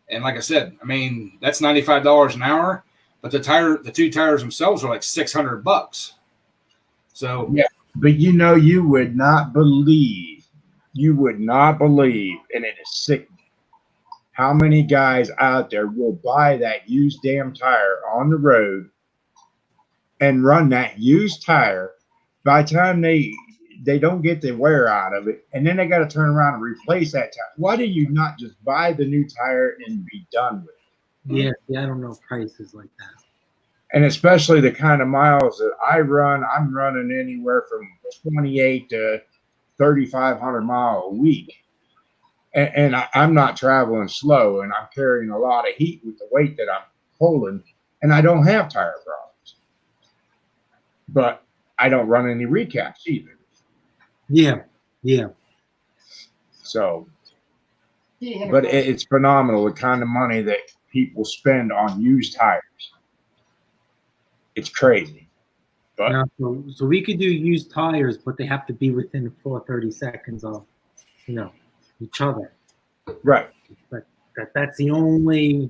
And like I said, that's $95 an hour, but the 2 tires themselves are like $600. So yeah, but you would not believe, and it is sickening how many guys out there will buy that used damn tire on the road and run that used tire. By the time they don't get the wear out of it, and then they got to turn around and replace that tire. Why do you not just buy the new tire and be done with it? Yeah, I don't know prices like that. And especially the kind of miles that I run, I'm running anywhere from 28 to 3,500 miles a week. And I'm not traveling slow, and I'm carrying a lot of heat with the weight that I'm pulling, and I don't have tire problems. But I don't run any recaps either. Yeah. So, but it's phenomenal the kind of money that people spend on used tires. It's crazy. But Now, so we could do used tires, but they have to be within 30 seconds of, each other. right. But that's the only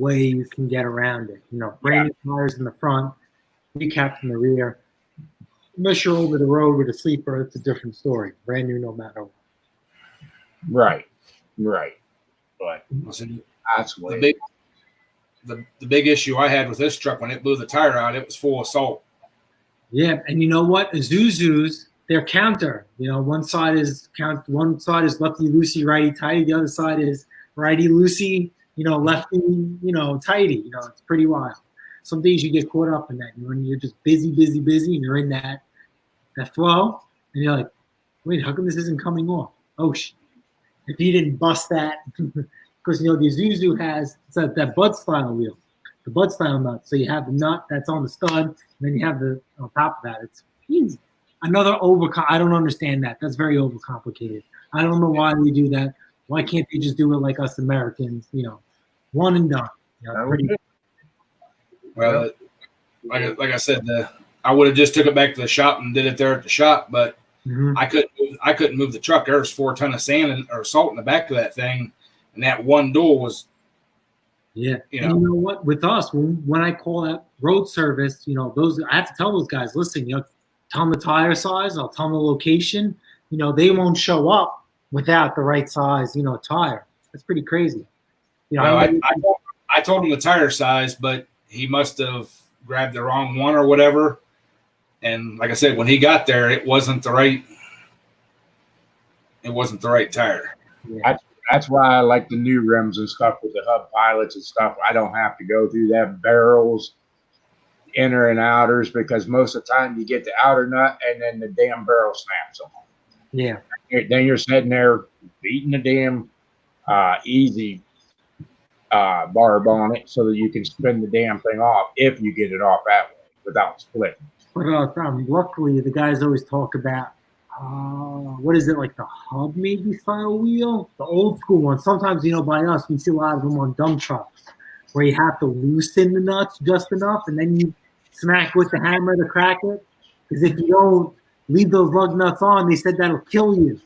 way you can get around it. Brand new tires in the front, recaps in the rear. Unless you're over the road with a sleeper, it's a different story. Brand new no matter what. Right. But Listen, that's what the big issue I had with this truck when it blew the tire out, it was full of salt. Yeah, and you know what? Isuzus, they're counter. One side is lefty loosey, righty tighty. The other side is righty loosey, lefty, tighty. It's pretty wild. Some days you get caught up in that. When you're just busy, and you're in that flow, and you're like, wait, how come this isn't coming off? Oh, if he didn't bust that, because the Isuzu has that Bud style wheel, the Bud style nut. So you have the nut that's on the stud, and then you have the on top of that. It's easy. Another I don't understand that. That's very overcomplicated. I don't know why we do that. Why can't they just do it like us Americans? One and done. Well, like I said, I would have just took it back to the shop and did it there at the shop, but I couldn't move the truck. There was 4 tons of sand or salt in the back of that thing, and that one duel was. Yeah, and you know what? With us, when I call that road service, those I have to tell those guys, listen, tell them the tire size, I'll tell them the location. They won't show up without the right size, tire. That's pretty crazy. I told him the tire size, but he must have grabbed the wrong one or whatever. And like I said, when he got there, it wasn't the right tire. Yeah. That's why I like the new rims and stuff with the hub pilots and stuff. I don't have to go through that barrels, inner and outers, because most of the time you get the outer nut and then the damn barrel snaps off. Yeah. Then you're sitting there beating the damn easy barb on it so that you can spin the damn thing off if you get it off that way without splitting. But luckily, the guys always talk about what is it, like the hub maybe style wheel, the old school one. Sometimes by us we see a lot of them on dump trucks where you have to loosen the nuts just enough and then you smack with the hammer to crack it, because if you don't leave those lug nuts on, they said that'll kill you.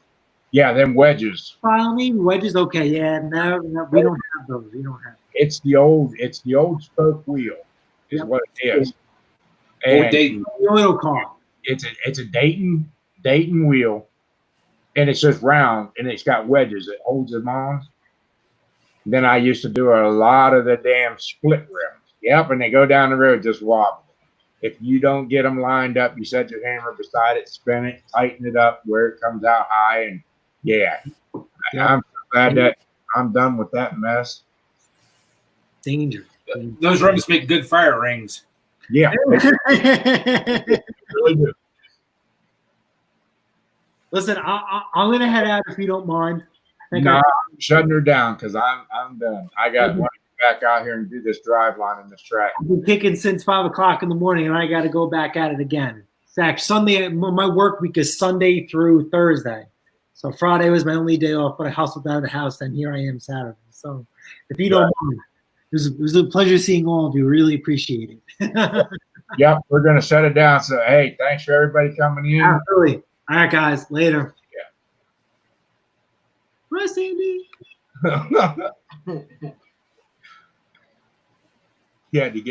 Yeah, them wedges. Wedges. Okay, yeah, no, we don't have those. We don't have. It's the old spoke wheel, is what it is. And Dayton. The oil car. It's a Dayton wheel, and it's just round, and it's got wedges that holds them on. Then I used to do a lot of the damn split rims. Yep, and they go down the road just wobbling. If you don't get them lined up, you set your hammer beside it, spin it, tighten it up where it comes out high, and I'm glad that I'm done with that mess. Danger. Those rims make good fire rings. Yeah, they really do. Listen, I'm gonna head out if you don't mind. I'm shutting her down because I'm done. I got to get back out here and do this drive line in this track. I've been kicking since 5 o'clock in the morning, and I got to go back at it again. Zach, Sunday, my work week is Sunday through Thursday. So Friday was my only day off, but I hustled out of the house, and here I am Saturday. So if you don't mind, it was a pleasure seeing all of you. Really appreciate it. Yep, we're going to shut it down. So, hey, thanks for everybody coming in. Absolutely. All right, guys. Later. Yeah. Bye, Sandy. Yeah, to get